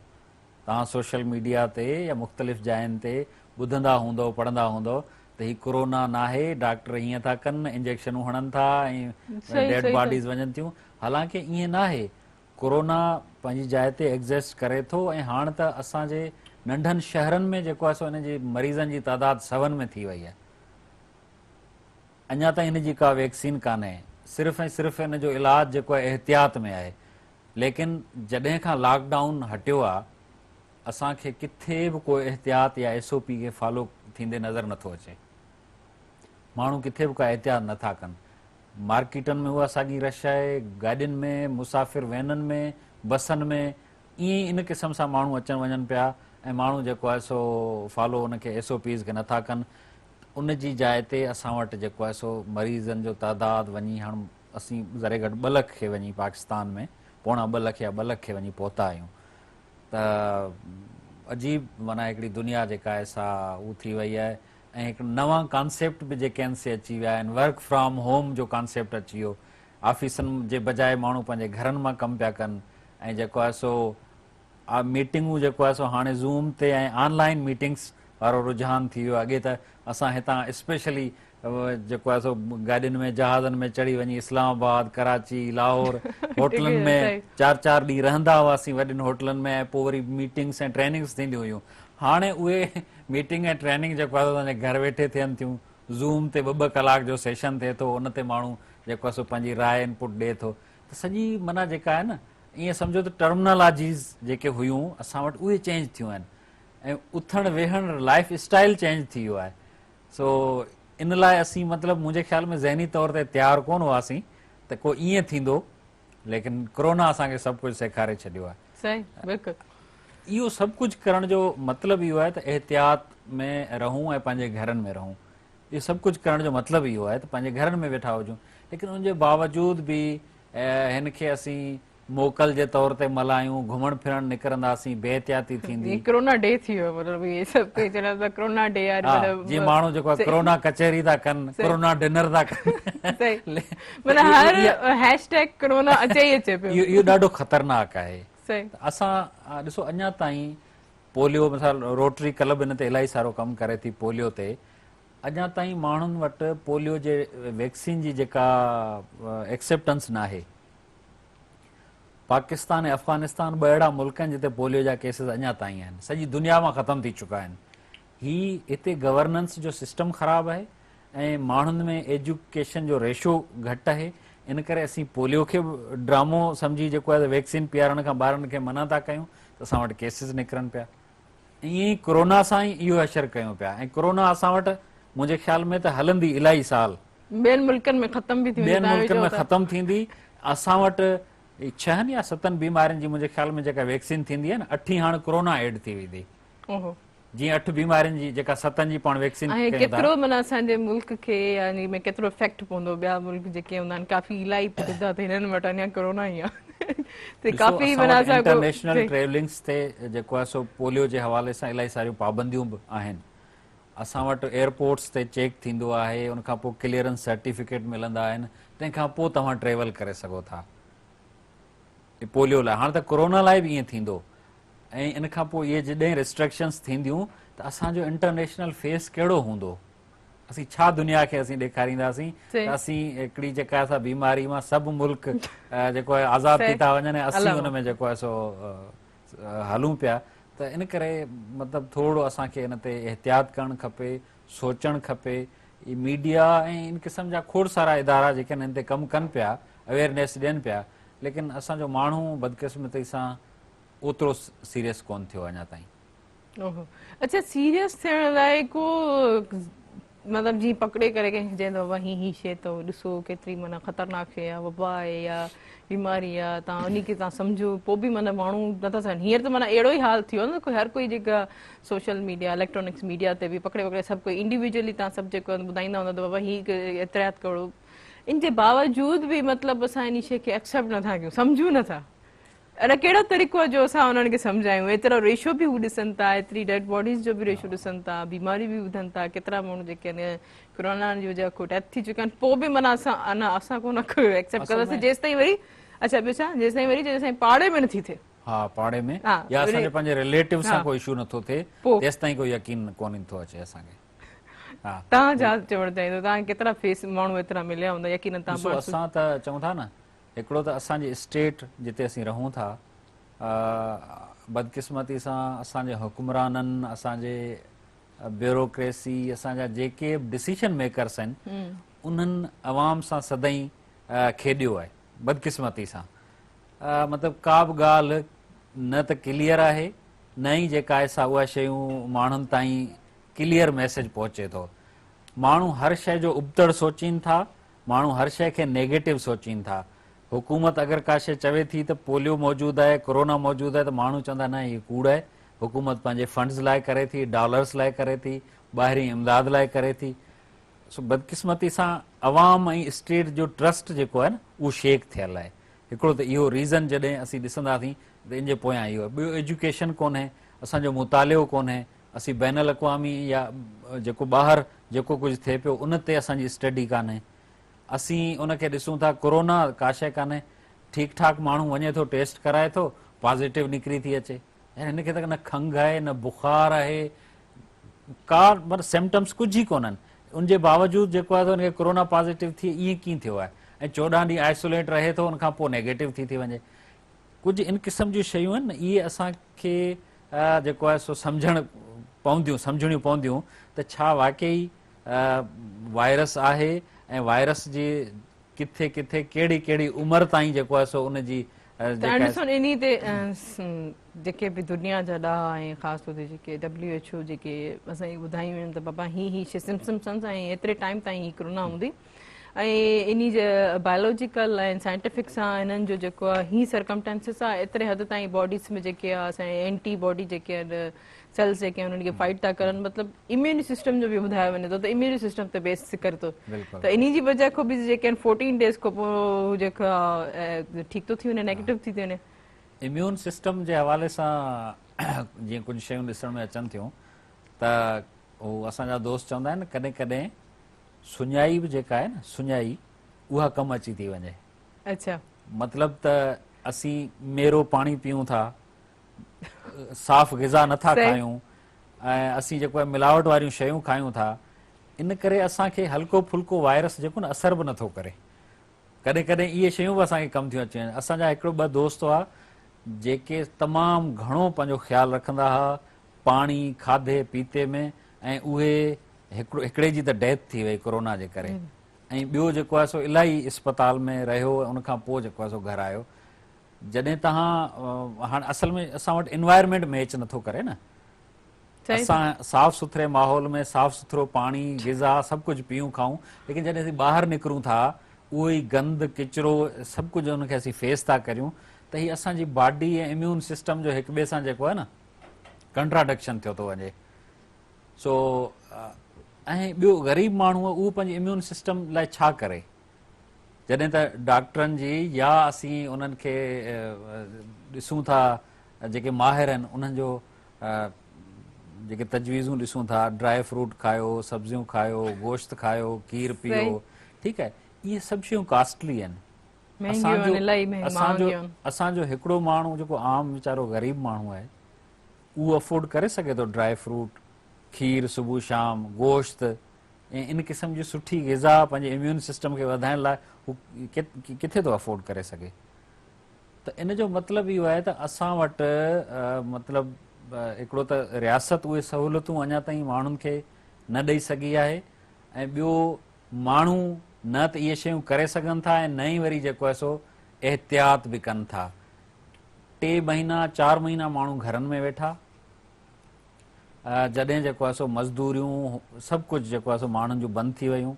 C: तव्हां सोशल मीडिया ते या मुख़्तलिफ़ जायुनि ते ॿुधंदा हूंदव पढ़ंदा हूंदव त हीउ कोरोना न आहे डॉक्टर हीअं था कनि इंजेक्शनूं हणनि था ऐं डेड बॉडीज़ वञनि थियूं हालांकि ईअं न आहे कोरोना पंहिंजी जाइ ते एग्ज़िस्ट करे थो ऐं हाणे त असांजे नंढनि शहरनि में जेको आहे सो हिन जी मरीज़नि जी तादाद 100 में थी वई आहे अञा ताईं हिन जी का वैक्सीन कान्हे सिर्फ़ु ऐं सिर्फ़ु हिन जो इलाजु जेको आहे एहतियात में आहे लेकिन जॾहिं खां लॉकडाउन हटियो आहे असांखे किथे बि को एहतियात या SOP खे फॉलो थींदे नज़र नथो अचे माण्हू किथे बि का एहतियात नथा कनि मार्केटनि में उहा साॻी रश आहे गाॾियुनि में मुसाफ़िर वैननि में बसनि में ईअं इन क़िस्म सां माण्हू अचनि वञनि पिया ऐं माण्हू जेको आहे सो फॉलो उनखे SOPs खे नथा कनि उन जी जाइ ते असां वटि जेको आहे सो मरीज़नि जो तादाद वञी हाणे असीं ज़रे घटि 2 लख खे वञी पाकिस्तान में 1.25 लख या 2 लख खे वञी पहुता आहियूं त अजीब माना हिकिड़ी दुनिया जेका आहे सा उहा थी वई आहे ऐं हिकु नवां कॉन्सेप्ट बि जेके आहिनि से अची विया आहिनि वर्क फ्रॉम होम जो कॉन्सेप्ट अची वियो ऑफिसनि जे बजाए माण्हू पंहिंजे घरनि मां कमु पिया कनि ऐं जेको आहे सो मीटिंगूं जेको आहे सो हाणे ज़ूम ते ऐं ऑनलाइन मीटिंग्स वारो रुझान थी वियो अॻे त असां हितां स्पेशली जेको आहे सो गाॾियुनि में जहाज़नि में चढ़ी वञी इस्लामाबाद कराची लाहौर होटलनि में 4-4 ॾींहं रहंदा हुआसीं वॾियुनि होटलनि में ऐं पोइ वरी मीटिंग्स ऐं ट्रेनिंग्स थींदियूं हुयूं हाणे उहे मीटिंग ऐं ट्रेनिंग जेको आहे तव्हांजे घर वेठे थियनि थियूं ज़ूम ते 2-2 कलाक जो सेशन थिए थो उन ते माण्हू जेको आहे सो पंहिंजी राय इनपुट ॾिए थो त सॼी माना जेका आहे न ईअं सम्झो त टर्मिनोलॉजीज़ जेके हुयूं असां वटि उहे चेंज थियूं आहिनि ऐं उथण वेहण लाइफ स्टाइल चेंज थी वियो आहे सो इन लाइ असीं मतिलबु मुंहिंजे ख़्याल में ज़हनी तौर ते तयारु कोन हुआसीं त को ईअं थींदो लेकिन कोरोना असांखे सभु कुझु सेखारे छॾियो आहे
A: सही बिल्कुलु
C: इहो सभु कुझु करण जो मतिलबु इहो आहे त एहतियात में रहूं ऐं पंहिंजे घरनि में रहूं इहो सभु कुझु करण जो मतिलबु इहो आहे त पंहिंजे घरनि में वेठा हुजूं लेकिन उनजे बावजूद बि हिन खे असीं मोकल जे तौर ते मल्हायूं घुमण फिरण निकिरंदासीं बेहतियाती थींदी
A: कोरोना डे थी वियो मतिलबु इहे सभु चवंदा कोरोना डे
C: जीअं माण्हू जेको आहे कोरोना कचहरी था कनि कोरोना डिनर था कनि
A: कोरोना अचे ई अचे पियो
C: इहो ॾाढो ख़तरनाक आहे
A: सही
C: असां ॾिसो अञा ताईं पोलियो मिसाल रोटरी क्लब हिन ते इलाही सारो कमु करे थी पोलियो ते अञा ताईं माण्हुनि वटि पोलियो जे वैक्सीन जी जेका एक्सेप्टेंस न आहे पाकिस्तान ऐं अफ़गानिस्तान 2 अहिड़ा मुल्क आहिनि जिते पोलियो जा केसिस अञा ताईं आहिनि सॼी दुनिया मां ख़तमु थी चुका आहिनि ही हिते गवर्नेंस जो सिस्टम ख़राबु आहे ऐं माण्हुनि में एजुकेशन जो रेशो घटि आहे इन करे असीं पोलियो खे ड्रामो सम्झी जेको आहे वैक्सीन पीआरण खां ॿारनि खे मना था कयूं त असां वटि केसिस निकिरनि पिया। ईअं ई कोरोना सां ई इहो असरु कयूं पिया ऐं कोरोना असां वटि मुंहिंजे ख़्याल में त हलंदी इलाही साल,
A: ॿियनि मुल्कनि में ख़तम बि थी वेंदी,
C: ॿियनि मुल्कनि में ख़तम थींदी। असां वटि 6 या 7 बीमारियुनि जी मुंहिंजे ख़्याल में जेका वैक्सीन थींदी आहे न, 8 हाणे कोरोना एड थी वेंदी,
A: ओहो
C: जीअं 8 बीमारियुनि जी जेका 7 जी पाण वैक्सीन
A: ऐं
C: कयूं था।
A: केतिरो माना असांजे मुल्क खे यानी में केतिरो इफेक्ट पवंदो, ॿिया मुल्क जेके हूंदा आहिनि काफ़ी इलाही ॿुधा त हिननि वटि अञा कोरोना ई आहे त काफ़ी माना
C: इंटरनेशनल ट्रेवलिंग्स ते जेको आहे सो पोलियो जे हवाले सां इलाही सारियूं पाबंदियूं बि आहिनि। असां वटि एयरपोर्ट्स ते चेक थींदो आहे, उनखां पोइ क्लियरेंस सर्टिफिकेट मिलंदा आहिनि, तंहिंखां पोइ तव्हां ट्रेवल करे सघो था पोलियो लाइ। हाणे त कोरोना लाइ बि ईअं थींदो ऐं इन खां पोइ इहे जॾहिं रिस्ट्रिक्शन्स थींदियूं त असांजो इंटरनेशनल फेस कहिड़ो हूंदो, असीं छा दुनिया खे असीं ॾेखारींदासीं त असीं हिकिड़ी जेका असां बीमारी मां सभु मुल्क जेको आहे आज़ादु थी था वञनि, असीं हुन में जेको आहे सो हलूं पिया। त इन करे मतिलबु थोरो असांखे इन ते एहतियात करणु खपे, सोचणु खपे। मीडिया ऐं इन क़िस्म जा खोड़ सारा इदारा जेके आहिनि इन ते कमु कनि पिया, अवेयरनेस ॾियनि पिया, लेकिन असांजो माण्हू बदकिस्मती सां ओतिरो सीरियस कोन थियो अञा ताईं।
A: ओहो, अच्छा सीरियस थियण लाइ को मतिलबु जीअं पकिड़े करे कंहिंखे चवंदो आहे हीअ शइ अथव, ॾिसो केतिरी माना ख़तरनाक शइ आहे, वबा आहे या बीमारी आहे, तव्हां उन खे तव्हां सम्झो, पोइ बि माना माण्हू नथा सम्झनि। हींअर त माना अहिड़ो ई हाल थियो न, हर कोई जेका सोशल मीडिया इलेक्ट्रॉनिक्स मीडिया ते बि पकिड़े सभु कोई इंडिविजुअली तव्हां सभु जेको ॿुधाईंदा हूंदा त बाबा हीअ एतिरात करो, इन जे बावजूद बि मतिलबु असां इन शइ खे एक्सेप्ट नथा कयूं, सम्झूं नथा। अरे कहिड़ो तरीक़ो आहे जो असां उन्हनि खे सम्झायूं? एतिरो रेशो बि हू ॾिसनि था, एतिरी डेड बॉडीज़ जो बि रेशो ॾिसनि था, बीमारी बि ॿुधनि था, केतिरा माण्हू जेके आहिनि कोरोना जी वजह खां डेथ थी चुका आहिनि, पोइ बि माना असां कोन एक्सेप्ट कंदासीं जेसि ताईं वरी, अच्छा ॿियो छा, जेसि ताईं वरी जेसि पाड़े में नथी थिए,
C: हा पाड़े में या असांजे पंहिंजे रिलेटिव सां कोई इशू नथो थिए, तेसि ताईं कोई यकीन कोन थो अचे असांखे।
A: तव्हां छा चवणु चाहींदो, तव्हां केतिरा फेस माण्हू एतिरा मिलिया हूंदा यकीन तव्हां?
C: असां त चऊं था न, हिकिड़ो त असांजी स्टेट जिते असीं रहूं था, बदकिस्मती सां असांजे हुकुमराननि, असांजे ब्यूरोक्रेसी, असांजा जेके डिसीजन मेकर्स आहिनि, उन्हनि अवाम सां सदाईं खेॾियो आहे बदकिस्मती सां। मतिलबु का बि ॻाल्हि न त क्लियर आहे, न ई जेका आहे सा उहा शयूं माण्हुनि ताईं क्लियर मैसेज पहुचे थो। माण्हू हर शइ जो उबतड़ सोचीनि था, माण्हू हर शइ खे नेगेटिव सोचीनि था। हुकूमत अगरि का शइ चवे थी त पोलियो मौजूदु आहे, कोरोना मौजूदु आहे, त माण्हू चवंदा न हीअ कूड़ आहे, हुकूमत पंहिंजे फंड्स लाइ करे थी, डॉलर्स लाइ करे थी, ॿाहिरीं इमदाद लाइ करे थी। सो बदकिस्मती सां अवाम ऐं स्टेट जो ट्रस्ट जेको आहे न, उहो शेक थियल आहे। हिकिड़ो त इहो रीज़न जॾहिं असीं ॾिसंदासीं त इन जे पोयां इहो आहे। ॿियो एजुकेशन कोन्हे, असांजो मुतालियो कोन्हे, असीं बैन अक़वामी या जेको ॿाहिरि जेको कुझु थिए पियो उन ते असांजी स्टडी कान्हे। असीं उनखे ॾिसूं था, कोरोना का शइ कान्हे, ठीकु ठाक माण्हू वञे थो, टेस्ट कराए थो, पॉज़िटिव निकिरी थी अचे। ऐं हिनखे त न खंघि आहे, न बुखार आहे, का मतिलबु सिम्टम्स कुझु ई कोन्हनि, उनजे बावजूदि जेको आहे त हुनखे कोरोना पॉज़िटिव थिए, ईअं कीअं थियो आहे? ऐं 14 ॾींहं आइसोलेट रहे थो, उनखां पोइ नेगेटिव थी वञे। कुझु इन क़िस्म जूं शयूं आहिनि न, इहे असांखे जेको आहे सो सम्झणियूं पवंदियूं त छा वाकई वायरस आहे ऐं वायरस जी किथे किथे कहिड़ी कहिड़ी उमिरि ताईं जेको आहे सो उनजी
A: इन ते जेके बि दुनिया जा ॾांहुं ऐं ख़ासि तौर ते जेके WHO जेके असांखे ॿुधायूं आहिनि त बाबा हीअ सिम्पटम्स ऐं एतिरे टाइम ताईं ही कोरोना हूंदी, ऐं इन जे बायोलॉजिकल ऐं साइंटिफिक सां हिननि जो जेको आहे ही सर्कमटेंसिस आहे, एतिरे हद ताईं बॉडीज़ में जेके आहे असांजे एंटीबॉडी जेके आहिनि सेल्स जेके आहिनि उन्हनि खे फाइट था करनि, मतिलबु इम्यून सिस्टम जो बि ॿुधायो वञे थो त इम्यून सिस्टम ते बेस करे थो, त इन जी वजह खां बि जेके आहिनि 14 डेज़ खां पोइ जेका ठीकु थो थी वञे, नेगेटिव थी वञे।
C: इम्यून सिस्टम जे हवाले सां जीअं कुझु शयूं ॾिसण में अचनि थियूं त हू असांजा दोस्त चवंदा आहिनि कॾहिं कॾहिं सुञाई बि जेका आहे न, सुञाई उहा कमु अची थी वञे।
A: अच्छा,
C: मतिलबु त असीं मेरो पाणी पीऊं था, साफ़ ग़िज़ा नथा खायूं, ऐं असीं जेको आहे मिलावट वारियूं शयूं खायूं था, इन करे असांखे हल्को फुल्को वायरस जेको न असर बि नथो करे। कॾहिं कॾहिं इहे शयूं बि असांखे कमु थियूं अची वञनि। असांजा हिकिड़ो 2 दोस्त हुआ जेके तमामु घणो पंहिंजो ख़्यालु रखंदा हुआ पाणी खाधे पीते में, ऐं उहे हिकिड़े जी त डेथ थी वई कोरोना जे करे। ऐं ॿियो जेको आहे सो इलाही अस्पताल में रहियो, उनखां पोइ जेको आहे सो घरु आयो। जॾहिं तव्हां हाणे असल में असां वटि इन्वायरमेंट मैच नथो करे न।
A: सही
C: असां साफ़ सुथरे माहौल में साफ़ सुथरो पाणी, ग़िज़ा सभु कुझु पीयूं खाऊं, लेकिन जॾहिं असीं ॿाहिरि निकिरूं था उहो ई गंद किचिरो सभु कुझु उनखे असीं फेस था करियूं, त हीअ असांजी बॉडी ऐं इम्यून सिस्टम जो हिक ॿिए सां जेको आहे न कंट्राडक्शन थियो थो वञे। सो ऐं ॿियो ग़रीब माण्हू उहो पंहिंजे इम्यून सिस्टम लाइ छा करे, जॾहिं त डॉक्टरनि जी या असीं उन्हनि खे ॾिसूं था जेके माहिर आहिनि उन्हनि जो जेके तजवीज़ूं ॾिसूं था, ड्राई फ्रूट खायो, सब्जियूं खायो, गोश्त खायो, खीर पीओ, ठीकु आहे, इहे सभु शयूं कॉस्टली आहिनि। असांजो हिकिड़ो माण्हू जेको आम वीचारो ग़रीब माण्हू आहे उहो अफोर्ड करे सघे थो ड्राई फ्रूट, खीर सुबुह शाम, गोश्त ऐं इन क़िस्म जी सुठी ग़िज़ा पंहिंजे इम्यून सिस्टम खे वधाइण लाइ हू किथे थो अफोर्ड करे सघे। त इन जो मतिलबु इहो आहे त असां वटि मतिलबु हिकिड़ो त रियासत उहे सहूलियतूं अञा ताईं माण्हुनि खे न ॾेई सघी आहे, ऐं ॿियो माण्हू न त इहे शयूं करे सघनि था ऐं न ई वरी जेको आहे सो एहतियात बि कनि था। 3 महीना 4 महीना माण्हू घरनि में वेठा, जॾहिं जेको आहे सो मज़दूरियूं सभु कुझु जेको आहे सो माण्हुनि जूं बंदि थी वियूं।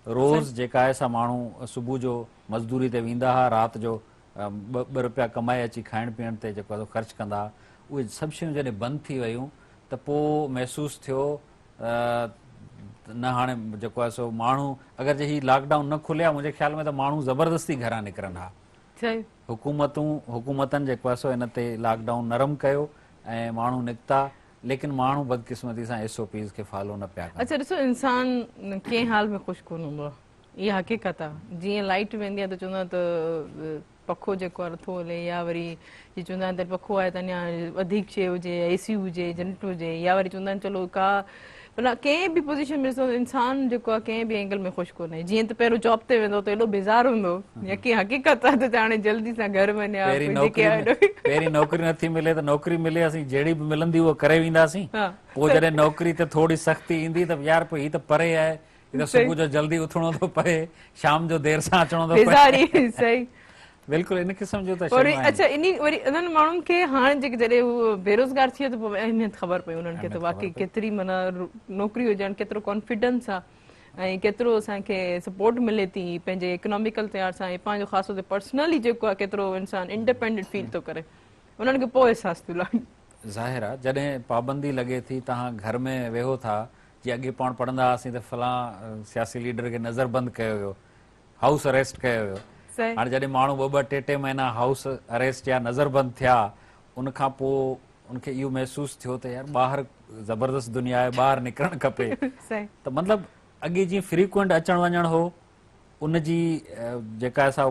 C: रोज़ जेका आहे सा माण्हू सुबुह जो मज़दूरी ते वेंदा हुआ, राति जो ॿ रुपया कमाए अची खाइण पीअण ते जेको आहे सो ख़र्च कंदा, उहे सभु शयूं जॾहिं बंदि थी वियूं त पोइ महसूसु थियो न हाणे जेको आहे सो माण्हू अगरि जे हीउ लॉकडाउन न खुलिया मुंहिंजे ख़्याल में त माण्हू ज़बरदस्ती घरां निकिरनि हा। हुकूमतनि जेको आहे सो इन ते लॉकडाउन नरम कयो ऐं माण्हू निकिता, लेकिन माण्हू बदकिस्मती सां SOPs खे फॉलो न पिया कनि।
A: अच्छा ॾिसो, इंसान कंहिं हाल में ख़ुशि कोन हूंदो आहे, इहा हक़ीक़त आहे। जीअं लाइट वेंदी आहे त चवंदा त पखो जेको आहे नथो हले, या वरी जीअं चवंदा आहिनि त पखो आहे त अञा वधीक शइ हुजे, AC हुजे, जनरेटर हुजे, या वरी चवंदा आहिनि चलो का भला कंहिं बि पोज़ीशन में ॾिसो इंसान जेको आहे कंहिं बि एंगल में ख़ुशि कोन्हे। जीअं त पहिरियों जॉब ते वेंदो त एॾो बेज़ार हूंदो, यकी हक़ीक़त आहे त हाणे जल्दी सां घर वञा।
C: पहिरीं नौकिरी नथी मिले त नौकिरी मिले, असीं जहिड़ी बि मिलंदी उहा करे वेंदासीं। पोइ जॾहिं नौकिरी ते थोरी सख़्ती ईंदी त यार पोइ हीअ त परे आहे, हीअ त सुबुह जो जल्दी उथणो थो पए, शाम जो देरि सां अचणो थो पए। बिल्कुलु इन क़िस्म जो त शयूं आहिनि।
A: अच्छा इन वरी इन्हनि माण्हुनि खे हाणे जेके जॾहिं उहो बेरोज़गार थी वियो त पोइ अहमियत ख़बर पई उन्हनि खे त वाकई केतिरी माना नौकिरी हुजनि, केतिरो कॉन्फिडेंस आहे ऐं केतिरो असांखे सपोर्ट मिले थी पंहिंजे इकोनॉमिकल तयार सां, ऐं पंहिंजो ख़ासि तौर ते पर्सनली जेको आहे केतिरो इंसानु इंडिपेंडेंट फील थो करे, उन्हनि खे पोइ अहसासु थी लॻे।
C: ज़ाहिर आहे जॾहिं पाबंदी लॻे थी, तव्हां घर में वेहो था, जीअं अॻे पाण पढ़ंदा हुआसीं त फलां सियासी लीडर खे नज़रबंदि कयो वियो, हाउस अरेस्ट कयो वियो। हाणे जॾहिं माण्हू 2-2 टे महीना हाउस अरेस्ट या नज़रबंदि थिया, उनखां पोइ उनखे इहो महसूसु थियो त यार ॿाहिरि ज़बरदस्त दुनिया आहे, ॿाहिरि निकिरणु खपे। त मतिलबु अॻे जीअं फ्रीक्वेंट अचणु वञणु हो, उनजी जेका असां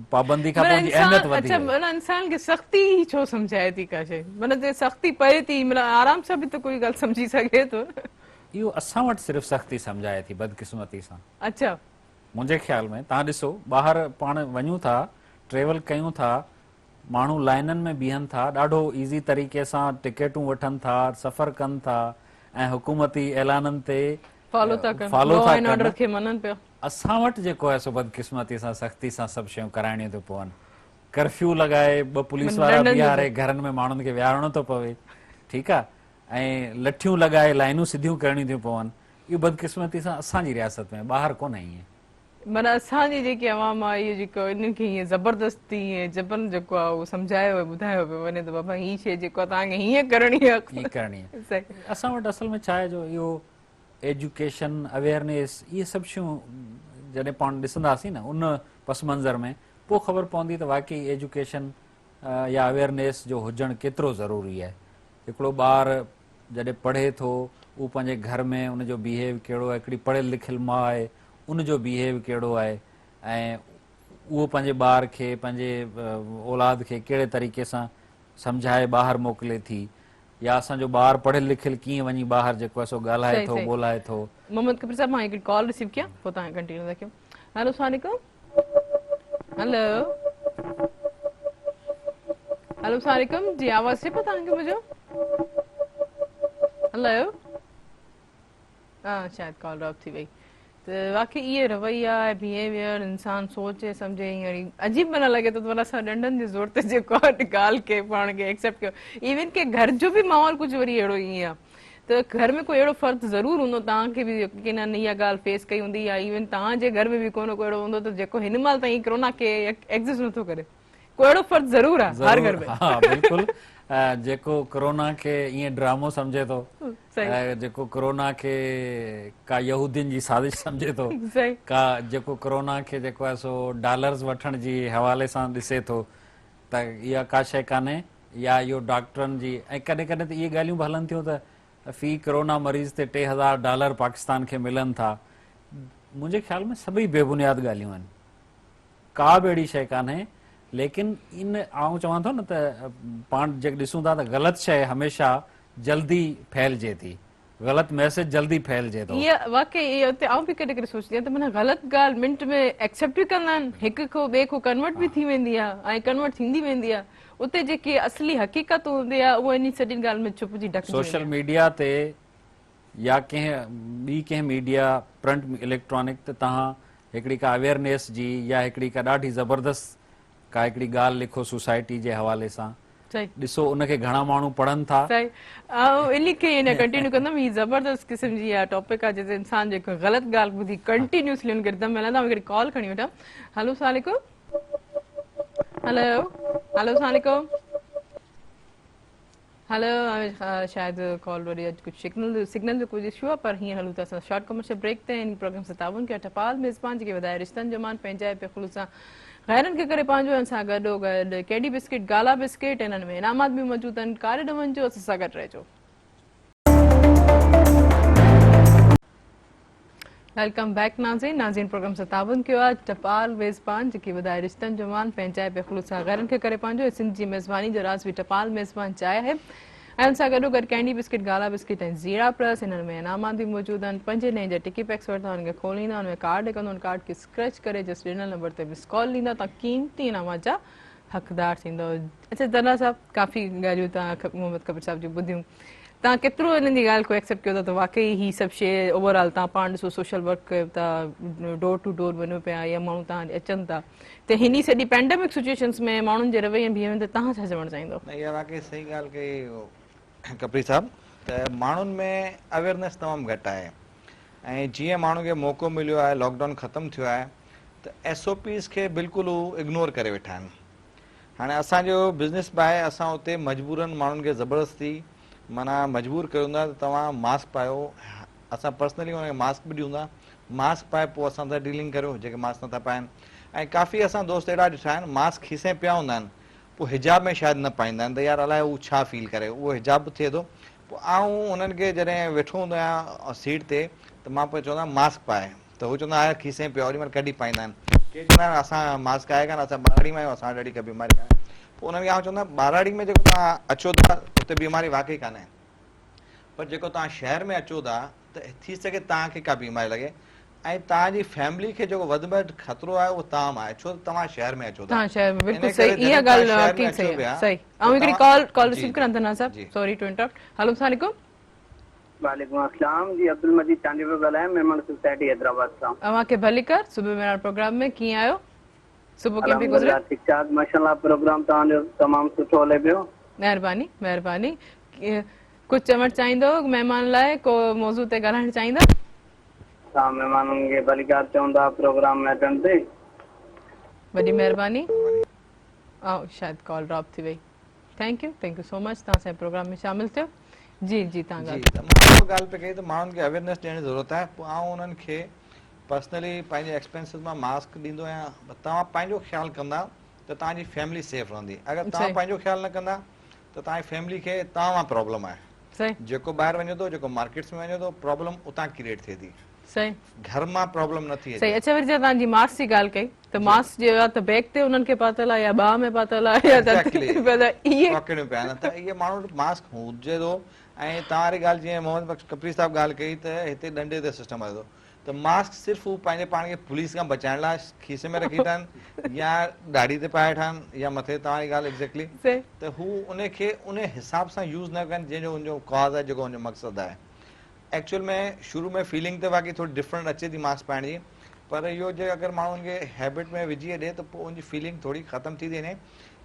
C: पाबंदी खां पोइ अहमियत वधी।
A: इंसान खे सख़्ती छो सम्झाए थी का शइ, माना सख़्ती पए थी, आराम सां बि त कोई ॻाल्हि सम्झी सघे थो।
C: इहो असां वटि सिर्फ़ु सख़्ती सम्झाए थी बदकिस्मती सां।
A: अच्छा,
C: मुंहिंजे ख़्याल में तव्हां ॾिसो, ॿाहिरि पाण वञूं था, ट्रेवल कयूं था, माण्हू लाइननि में बीहनि था, ॾाढो ईज़ी तरीक़े सां टिकेटूं वठनि था, सफ़र कनि था ऐं हुकूमती ऐलाननि ते फॉलो था कनि। असां वटि जेको आहे सो बदकिस्मती सां सख़्ती सां सभु शयूं कराइणियूं थियूं पवनि। कर्फ्यू लॻाए 2 पुलिस वारा बीहारे घरनि में माण्हुनि खे विहारणो थो पवे, ठीकु आहे, ऐं लठियूं लॻाए लाइनूं सिधियूं करणियूं थियूं पवनि। इहो बदकिस्मती सां असांजी रियासत में, ॿाहिरि कोन्हे ईअं।
A: माना असांजी जेकी अवाम आहे इहो जेको इनखे हीअं ज़बरदस्ती ऐं जबरन जेको आहे उहो सम्झायो ॿुधायो पियो वञे त बाबा हीअ शइ जेको आहे तव्हांखे हीअं करणी आहे।
C: असां वटि असल में छा आहे जो इहो एजुकेशन, अवेयरनेस, इहे सभु शयूं जॾहिं पाण ॾिसंदासीं न उन पस मंज़र में, पोइ ख़बर पवंदी त वाकई एजुकेशन या अवेयरनेस जो हुजणु केतिरो ज़रूरी आहे। हिकिड़ो ॿार जॾहिं पढ़े थो, उहो पंहिंजे घर में उनजो बिहेव कहिड़ो आहे, हिकिड़ी पढ़ियल लिखियल माउ आहे उनजो बिहेव कहिड़ो आहे, ऐं उहो पंहिंजे ॿार खे, पंहिंजे औलाद खे कहिड़े तरीक़े सां सम्झाए ॿाहिरि मोकिले थी, या असांजो ॿारु पढ़ियल लिखियल कीअं वञी ॿाहिरि जेको आहे सो ॻाल्हाए थो, ॻोल्हाए थो।
A: मोहम्मद कबीर साहब, मां हिकिड़ी कॉल रिसीव कयां, पोइ तव्हां कंटिन्यू था कयो। हेलो, अस्सलाम वालेकुम। हेलो हेलो, अस्सलाम वालेकुम जी, आवाज़ अचे पियो तव्हांखे मुंहिंजो? हेलो, शायदि कॉल ड्रॉप थी वई। त वाकई इहे रवैया ऐं बिहेवियर इंसान सोचे सम्झे हींअर अजीब मन लॻे थो त भला असां ॾंडनि जे ज़ोर ते जेको आहे ॻाल्हि खे पाण खे एक्सेप्ट कयो इवन के घर जो बि माहौल कुझु वरी अहिड़ो ईअं आहे त घर में कोई अहिड़ो फ़र्क़ु ज़रूरु हूंदो तव्हांखे बि की न इहा ॻाल्हि फेस कई हूंदी या इवन तव्हांजे घर में बि को न को अहिड़ो हूंदो त जेको हिन महिल ताईं कोरोना खे एग्ज़िस्ट नथो करे कोई अहिड़ो फ़र्क़ु ज़रूरु आहे हर घर में
C: हाँ बिल्कुलु जेको कोरोना खे ईअं ड्रामो सम्झे थो जेको कोरोना खे का यहूदियुनि जी साज़िश सम्झे थो
A: सही
C: का जेको कोरोना खे जेको आहे सो डॉलर्स वठण जी हवाले सां ॾिसे थो त इहा का शइ कान्हे या इहो डॉक्टरनि जी ऐं कॾहिं कॾहिं त इहे ॻाल्हियूं बि हलनि थियूं त फ़ी कोरोना मरीज़ ते $3000 पाकिस्तान खे मिलनि था मुंहिंजे ख़्याल में सभई बेबुनियाद ॻाल्हियूं आहिनि का बि अहिड़ी शइ कान्हे लेकिन इन आउं चवां थो न त पाण जेके ॾिसूं था त ग़लति शइ हमेशह जल्दी फैलिजे थी ग़लति मैसेज जल्दी फैलिजे थो
A: इहा वाकई इहा उते आउं बि कॾहिं कॾहिं सोचंदी आहियां त माना ग़लति ॻाल्हि मिंट में एक्सेप्ट बि कंदा आहिनि हिक खां ॿिए खां कन्वर्ट बि थी वेंदी आहे ऐं कन्वर्ट थींदी वेंदी आहे उते जेकी असली हक़ीक़त हूंदी आहे उहा इन सॼी ॻाल्हि में छुपजी ढकिजी
C: सोशल मीडिया ते या ॿी कंहिं मीडिया प्रिंट इलेक्ट्रॉनिक त तव्हां हिकिड़ी का अवेयरनेस जी या हिकिड़ी का ॾाढी ज़बरदस्त का हिकिड़ी ॻाल्हि लिखो सोसाइटी जे हवाले सां
A: सही
C: ॾिसो उनखे घणा माण्हू पढ़नि था
A: सही इन खे इन कंटिन्यू कंदमि हीअ ज़बरदस्त क़िस्म जी आहे टॉपिक आहे जिते इंसान जेको ग़लति ॻाल्हि ॿुधी कंटिन्यूसली हुनखे दम मिलंदा हिकिड़ी कॉल खणी वठां हलो सलाम हेलो हेलो सलाम हेलो शायदि कॉल वरी अॼु कुझु सिग्नल जो कुझु इशू आहे पर हीअं हलूं था असां शॉर्ट कमर्शियल ब्रेक ते इन प्रोग्राम सां ताबन कयो टपाल मेज़बान जेके वधाए रिश्तनि जो मान पंहिंजाए पे ख़ुलूस सां गैरनि खे करे पंहिंजो हिन सां गॾोगॾु कैडी बिस्किट गाला बिस्किट इन्हनि में इनामात बि मौजूदु आहिनि कारे न वञिजो असां सां गॾु रहिजो वेलकम बैक नाज़रीन प्रोग्राम सां ताबन कयो आहे टपाल मेज़बान जेकी वधाए रिश्तनि जो मान पंहिंजाए पे ख़ुलूस सां गैरनि खे करे पंहिंजो सिंध जी मेज़बानी जो राज़ बि टपाल मेज़बान चाहे आहे ऐं हुन सां गॾोगॾु कैंडी बिस्किट गाला बिस्किट ऐं ज़ीरा प्लस हिननि में इनामात बि मौजूदु आहिनि 5 ॾींहं जा टिकी पैक्स वठंदा हुनखे खोलींदा हुन में कार्ड कंदो हुन कार्ड खे स्क्रैच करे जस्ट ॾिनल नंबर ते मिस कॉल ॾींदा तव्हां क़ीमती इनामात जा हक़दार थींदो अच्छा दना साहब काफ़ी ॻाल्हियूं तव्हां मोहम्मद कबीर साहब जूं ॿुधियूं तव्हां केतिरो हिननि जी ॻाल्हि को एक्सेप्ट कयो था त वाकई ही सभु शइ ओवरऑल तव्हां पाण ॾिसो सोशल वर्क कयो था डोर टू डोर वञो पिया या माण्हू तव्हां अचनि था त हिन सॼी पैंडेमिक सिचुएशन्स में माण्हुनि जे रवैये बिहेवियर ते तव्हां छा चवणु चाहींदो
D: इहा वाकई सही ॻाल्हि कई कपरी साहब त माण्हुनि में अवेयरनेस तमामु घटि आहे ऐं जीअं माण्हू खे मौक़ो मिलियो आहे लॉकडाउन ख़तमु थियो आहे त SOPs खे बिल्कुलु हू इग्नोर करे वेठा आहिनि हाणे असांजो बिज़नेस बि आहे असां उते मजबूरनि माण्हुनि खे ज़बरदस्ती माना मजबूर कयूं था त तव्हां मास्क पायो असां पर्सनली हुनखे मास्क बि ॾियूं था मास्क पाए पोइ असां सां डीलिंग करियो जेके मास्क नथा पाइनि ऐं काफ़ी असां दोस्त अहिड़ा ॾिठा आहिनि मास्क खीसे पिया हूंदा आहिनि पोइ हिजाब में शायदि न पाईंदा आहिनि त यार अलाए हू छा फील करे उहो हिजाब थिए थो पोइ आऊं उन्हनि खे जॾहिं वेठो हूंदो आहियां सीट ते त मां पोइ चवंदो आहियां मास्क पाए त हू चवंदा आहिनि खीसे पियो ओॾी महिल कॾहिं पाईंदा आहिनि केरु चवंदा आहिनि असां मास्क आहे कान असां ॿारड़ी में आहियूं असां ॾाढी का बीमारी कान्हे पोइ उन्हनि खे आउं चवंदो आहियां ॿारड़ी में जेको तव्हां अचो था उते बीमारी वाकई कान्हे पर जेको तव्हां शहर में अचो था त थी सघे तव्हांखे का बीमारी लॻे ऐं तव्हांजी फैमिली खे जेको वधि में वधि ख़तरो आहे उहो तव्हां आहे छो त तव्हां शहर में अचो था
A: तव्हां शहर में बिल्कुलु
D: इन करे
A: सही इहा
D: जॾहिं तव्हां
A: ॻाल्हि
D: शहर में
A: वाकई
D: अचो
A: सही
D: पिया,
A: आहे सही
D: त
A: ऐं हिकिड़ी
D: तव्हां-
A: कॉल
D: जी,
A: रिसीव करां धना साहब
D: जी।
A: सॉरी टू इंटरप्ट हेलो सलाम
B: वालेकुम अस्सलाम जी अब्दुल मजीद चांदी पियो ॻाल्हायां मेमन सोसाइटी हैदराबाद सां
A: अव्हांखे भली कर सुबुह में प्रोग्राम में कीअं आहियो सुबुह कीअं पई गुज़रे
B: अल्हम्दुलिल्लाह ठीक ठाक माशाल्लाह प्रोग्राम तव्हांजो तमामु सुठो हले पियो
A: महिरबानी महिरबानी कुझु चवणु चाहींदो महिमान लाइ को मौज़ू ते ॻाल्हाइणु चाहींदा
B: तव्हां महिमाननि खे भली कार चवंदा प्रोग्राम में अचण ते
A: वॾी महिरबानी ऐं शायदि कॉल ड्रॉप थी वई थैंक यू सो मच तव्हां असांजे प्रोग्राम में शामिल थियो जी जी तव्हां
D: जी
A: ॻाल्हि
D: त मां उहो ॻाल्हि पई कई त माण्हुनि खे अवेयरनेस ॾियण जी ज़रूरत आहे पोइ आउं उन्हनि खे पर्सनली पंहिंजे एक्सपेंसिस मां मास्क ॾींदो आहियां तव्हां पंहिंजो ख़्यालु कंदा त तव्हांजी फैमिली सेफ रहंदी अगरि तव्हां
A: सही।
D: पंहिंजो ख़्यालु न कंदा त तव्हांजी फैमिली खे तव्हां प्रॉब्लम आहे
A: सही
D: जेको ॿाहिरि वञे थो जेको मार्केट्स में वञे थो प्रॉब्लम उतां क्रिएट थिए थी
A: सही
D: घर मां प्रॉब्लम न थी
A: सही
D: अचे
A: अच्छा वरी जीअं तव्हांजी मास्क जी ॻाल्हि कई त मास्क जो आहे त बैग ते उन्हनि खे पातल आहे या ॿाह में पातल आहे या
D: Exactly.
A: इहे
D: पकड़ियूं पिया आहिनि त इहे माण्हू वटि मास्क हुजे थो ऐं तव्हां वारी ॻाल्हि जीअं मोहम्मद बख्श कपरी साहब ॻाल्हि कई त हिते डंडे ते सिस्टम हले थो त मास्क सिर्फ़ु हू पंहिंजे पाण खे पुलिस खां बचाइण लाइ खीसे में रखी था आहिनि या ॾाढी ते पाए वेठा आहिनि या मथे तव्हांजी ॻाल्हि एग्ज़ैक्टली
A: सही
D: त हू उनखे उन हिसाब सां यूज़ न कनि जंहिंजो हुनजो कॉज़ आहे जेको हुनजो मक़सदु आहे एक्चुअल में शुरू में फीलिंग तो वाकई थोड़ी डिफरेंट अचे थी मास्क पाइण जी, पर इहो जे अगरि माण्हुनि खे हैबिट में विझी ॾिए त पोइ उनजी फीलिंग थोड़ी ख़तम थी थी वञे।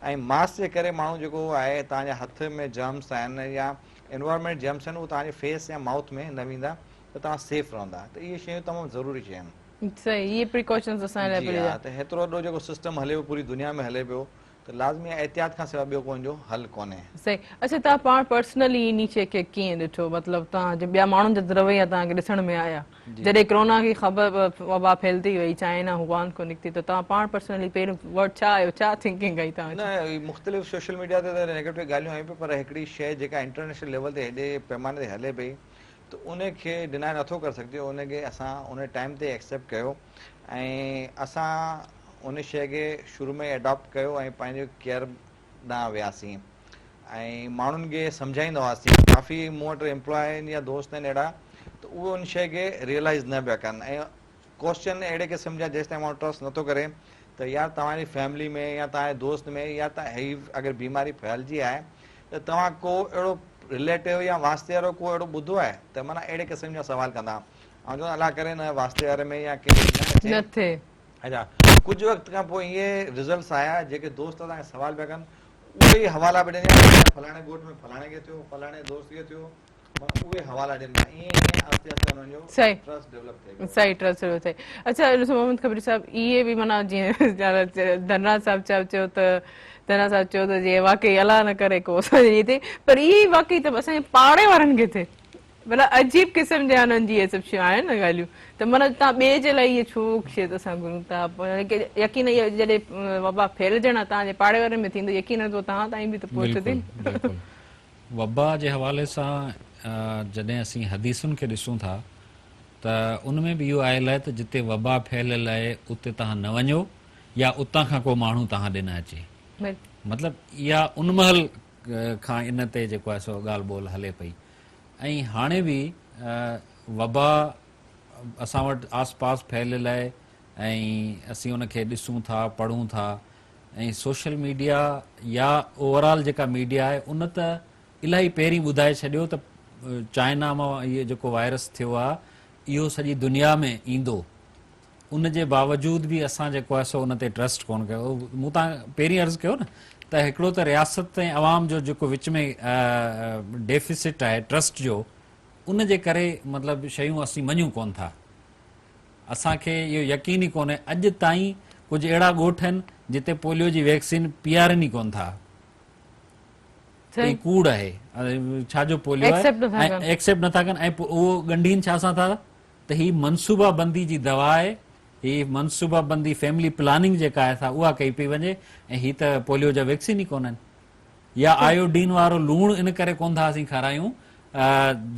D: ऐं मास्क जे करे माण्हू जेको आहे तव्हांजे हथ में जर्म्स आहिनि या एनवायरमेंट जर्म्स आहिनि उहे तव्हांजे फेस या माउथ में न वेंदा त तव्हां सेफ रहंदा। त इहे शयूं तमामु ज़रूरी शयूं आहिनि।
A: सही, इहे प्रिकॉशन्स असां लाइ
D: जी
A: पड़ी
D: हा, त हेतिरो वॾो जेको सिस्टम हले पियो पूरी दुनिया में हले पियो त लाज़मी एहतियात खां सवाइ ॿियो कोन जो हल कोन्हे।
A: सही। अच्छा, तव्हां पाण पर्सनली इन शइ खे कीअं ॾिठो, मतिलबु तव्हां जे ॿिया माण्हुनि जा रवैया तव्हांखे ॾिसण में आया जॾहिं कोरोना की ख़बर वबा फैलती वई, चाइना हुआन को निकिती, त तव्हां पाण पर्सनली पहिरियों वर्ड छा आयो, छा थिंकिंग आई तव्हां?
D: न मुख़्तलिफ़ सोशल मीडिया ते त नेगेटिव ॻाल्हियूं आयूं पियूं, पर हिकिड़ी शइ जेका इंटरनेशनल लेवल ते हेॾे पैमाने ते हले पई त उनखे डिनाए नथो करे सघिजे। उनखे असां उन टाइम ते एक्सेप्ट कयो ऐं असां उन शइ खे शुरू में एडॉप्ट कयो ऐं पंहिंजो केयर ॾांहुं वियासीं ऐं माण्हुनि खे सम्झाईंदा हुआसीं। काफ़ी मूं वटि एम्प्लॉय आहिनि या दोस्त आहिनि अहिड़ा त उहे उन शइ खे रियलाइज़ न पिया कनि ऐं क्वेश्चन अहिड़े क़िस्म जा जेसिताईं माण्हू ट्रस्ट नथो करे त यार तव्हांजी फैमिली में या तव्हांजे दोस्त में या ही अगरि बीमारी फैलिजी आहे त तव्हां को अहिड़ो रिलेटिव या वास्ते वारो को अहिड़ो ॿुधो आहे त माना अहिड़े क़िस्म जा सवाल कंदा। ऐं चवंदा अलाह करे न वास्ते वारे में या कंहिं
A: न थिए।
D: अच्छा, कुझु वक़्त खां पोइ इहे रिज़ल्ट्स आया जेके दोस्त तव्हांखे सवाल पिया कनि उहे ई हवाला बि ॾिना, फलाणे ॻोठ में फलाणे खे थियो, फलाणे दोस्त खे थियो, उहे हवाला ॾिना। ईअं ईअं आहिस्ते आहिस्ते हुननि जो
A: सही
D: ट्रस्ट डेवलप थिए।
A: सही, ट्रस्ट सही। अच्छा, ॾिसो मोहम्मद खबरी साहब, इहे बि माना जीअं धनराज साहब चयो त धनराज साहब चयो त जीअं वाकई अलाह न करे को असांजे हिते, पर इहे वाकई त असांजे पाड़े वारनि खे थिए, मतिलबु अजीब क़िस्म जा हुननि जी इहे सभु शयूं आहिनि न ॻाल्हियूं। त माना तव्हां ॿिए जे लाइ इहे छो शइ असां घुरूं था? यकीन इहो जॾहिं वबा फैलजण तव्हांजे पाड़े वारे में थींदो, यकीन नथो तव्हां ताईं बि त पहुचंदी।
C: वबा जे हवाले सां जॾहिं असीं हदीसुनि खे ॾिसूं था त उन में बि इहो आयल आहे त जिते वबा फैलियल आहे उते तव्हां न वञो या उतां खां को माण्हू तव्हां ॾे न अचे। मतिलबु इहा उन महिल खां इन ते जेको आहे सो ॻाल्हि ॿोल हले पई। ऐं हाणे बि वबा असां वटि आस पास फैलियल आहे ऐं असीं उनखे ॾिसूं था, पढ़ूं था। ऐं सोशल मीडिया या ओवरऑल जेका मीडिया आहे उन त इलाही पहिरीं ॿुधाए छॾियो त चाइना मां इहो जेको वायरस थियो आहे इहो सॼी दुनिया में ईंदो। उन जे बावजूद बि असां जेको आहे सो उन ते ट्रस्ट कोन कयो। मूं तव्हां पहिरीं अर्ज़ु कयो न त हिकिड़ो त रियासत ऐं अवाम जो जेको विच में डेफिसिट आहे ट्रस्ट जो, उन जे करे मतिलबु शयूं असीं मञूं कोन था। असांखे इहो यकीन ई कोन्हे, अॼु ताईं कुझु अहिड़ा ॻोठ आहिनि जिते पोलियो जी वैक्सीन पीआरनि ई कोन था। कूड़ आहे, छाजो पोलियो आहे एक्सेप्ट नथा कनि। ऐं उहो ॻंढीनि छा सां था त ही मनसूबा बंदी जी दवा आहे, ही मनसूबा बंदी फैमिली प्लानिंग जेका आहे था उहा कई पई वञे ऐं ही त पोलियो जा वैक्सीन ई कोन आहिनि। या आयोडीन वारो लूणु इन करे कोन था असीं खारायूं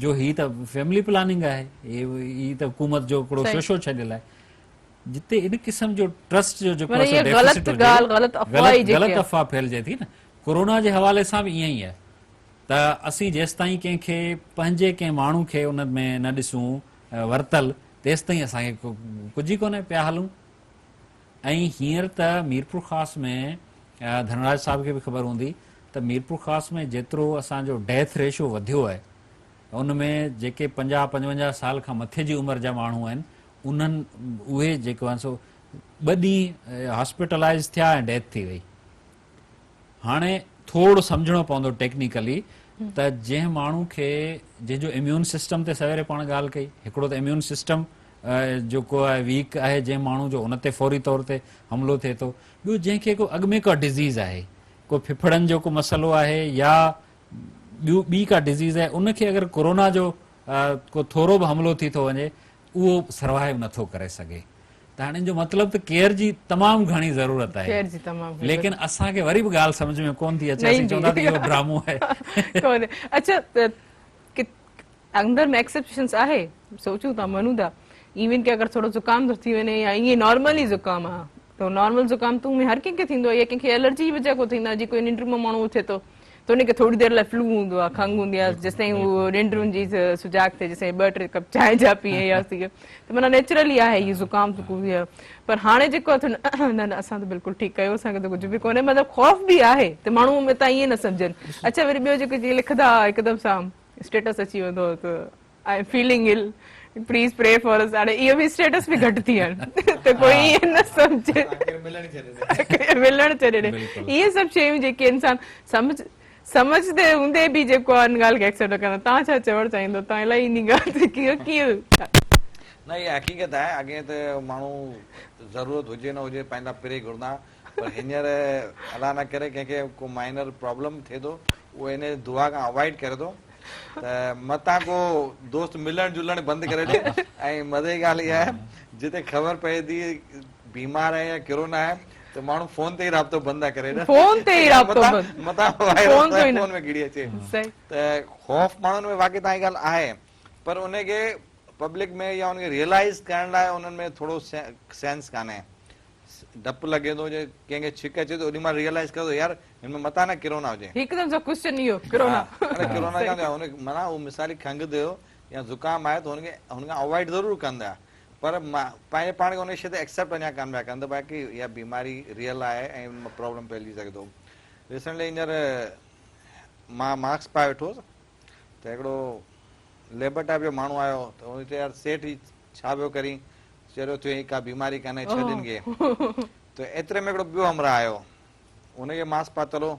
C: जो ही त फैमिली प्लानिंग आहे, ही त हुकूमत जो हिकिड़ो शोशो छॾियल आहे। जिते इन क़िस्म जो ट्रस्ट जो जेको ग़लति अफ़वाह फैलिजे थी न, कोरोना जे हवाले सां बि ईअं ई आहे त असीं जेसि ताईं कंहिंखे पंहिंजे कंहिं माण्हू खे उन में न ॾिसूं वरतल, तेसि ताईं असांखे कुझु ई कोन्हे पिया हलूं। ऐं हींअर त मीरपुर ख़ासि में धनराज साहब खे बि ख़बर हूंदी त मीरपुर ख़ासि में जेतिरो असांजो डेथ रेशो वधियो आहे उन में जेके 50-55 साल खां मथे जी उमिरि जा माण्हू आहिनि उन्हनि उहे जेको आहे सो 2 ॾींहं हॉस्पिटलाइज़ थिया ऐं डेथ थी वई। हाणे थोरो सम्झणो पवंदो टेक्निकली त जंहिं माण्हू खे जंहिंजो इम्यून सिस्टम ते सवेरे पाण ॻाल्हि कई, हिकिड़ो त इम्यून सिस्टम जेको आहे वीक आहे जंहिं माण्हू जो उन ते फौरी तौर ते हमिलो थिए थो। ॿियो जंहिंखे को अॻु में का डिज़ीज़ आहे, को फिफड़नि जो को मसइलो आहे या ॿी का डिज़ीज़ आहे, उनखे अगरि कोरोना जो को थोरो बि हमिलो थी थो वञे उहो सर्वाइव नथो करे सघे। त हाणे जो मतिलबु त केयर जी तमामु घणी ज़रूरत आहे, लेकिन असांखे वरी बि ॻाल्हि सम्झ में कोन थी अचे, असीं चवंदा त इहो ड्रामो आहे।
A: अच्छा, अंदर में एक्सेप्शंस आहे, सोचूं था, मञूं था, इवन की अगरि थोरो ज़ुकाम थो थी वञे या ईअं नॉर्मली ज़ुकाम आहे त नॉर्मल ज़ुकाम त हर कंहिंखे थींदो आहे या कंहिंखे एलर्जी जी वजह को थींदो आहे, जेको निंड में माण्हू उथे थो त उनखे थोरी देरि लाइ फ्लू हूंदो आहे, खंघि हूंदी आहे, जेसिताईं उहो निंडुनि जी सुजाग थिए, जेसिताईं 2-3 कप चांहि जा पीए या त माना नेचुरली आहे इहो ज़ुकाम त कोई आहे। पर हाणे जेको आहे न न असां त बिल्कुलु ठीकु कयो, असांखे त कुझु बि कोन्हे, मतिलबु ख़ौफ़ बि आहे त माण्हू में तव्हां ईअं न सम्झनि। अच्छा, वरी ॿियो जेको जीअं लिखंदा हिकदमि सां स्टेटस अची वेंदो त I am feeling ill, please pray for us. हाणे इहो बि स्टेटस बि घटि थी विया आहिनि त कोई ईअं न सम्झे मिलण छॾे ॾे। इहे सभु शयूं जेके इंसान समझदे हूंदे बि जेको आहे इन ॻाल्हि खे एक्सेप्ट कंदा। तव्हां छा चवणु चाहींदो? तव्हां इलाही इन ॻाल्हि ते कीअं
D: न, ये हक़ीक़त आहे। अॻे त माण्हू ज़रूरत हुजे न हुजे पंहिंजा प्रे घुरंदा, पर हींअर अलाह न करे कंहिंखे को माइनर प्रॉब्लम थिए थो, उहो इन दुआ खां अवॉइड करे थो त मतां को दोस्त मिलण जुलण बंदि करे ॾे। ऐं मज़े जी ॻाल्हि इहा आहे, जिते ख़बर पए थी बीमार आहे या कोरोना आहे त माण्हू फोन ते ई राब्तो बंदि आहे करे
A: फोन ते ई राब्तो
D: मतां फोन में गिड़ी अचे। त ख़ौफ़ माण्हुनि में वाक़ई तव्हांजी ॻाल्हि आहे, पर उनखे पब्लिक में या उनखे रियलाइज़ करण लाइ उन्हनि में थोरो सेंस कान्हे। डपु लॻे थो जे कंहिंखे छिक अचे थो, ओॾी महिल रियलाइज़ करे थो यार हिन में मथां न किरोना हुजे।
A: हिकदमि सां क्वेश्चन इहो किरोना
D: किरोना माना उहो मिसाली खंघि थियो या ज़ुकाम आहे त हुनखां अवॉइड ज़रूरु कंदा, पर पंहिंजे पाण खे उन शइ ते एक्सेप्ट अञा कान पिया कनि त बाक़ी इहा बीमारी रियल आहे ऐं हुन में प्रॉब्लम फैलिजी सघे थो। रिसेंटली हींअर मां मास्क पाए वेठोसि त हिकिड़ो लेबर टाइप जो माण्हू आयो त उन ते यार सेठ ई छा पियो करी, चयो थियो का बीमारी कान्हे छॾनि खे। त एतिरे में हिकिड़ो ॿियो हमरा आयो, उनखे मास्क पातलो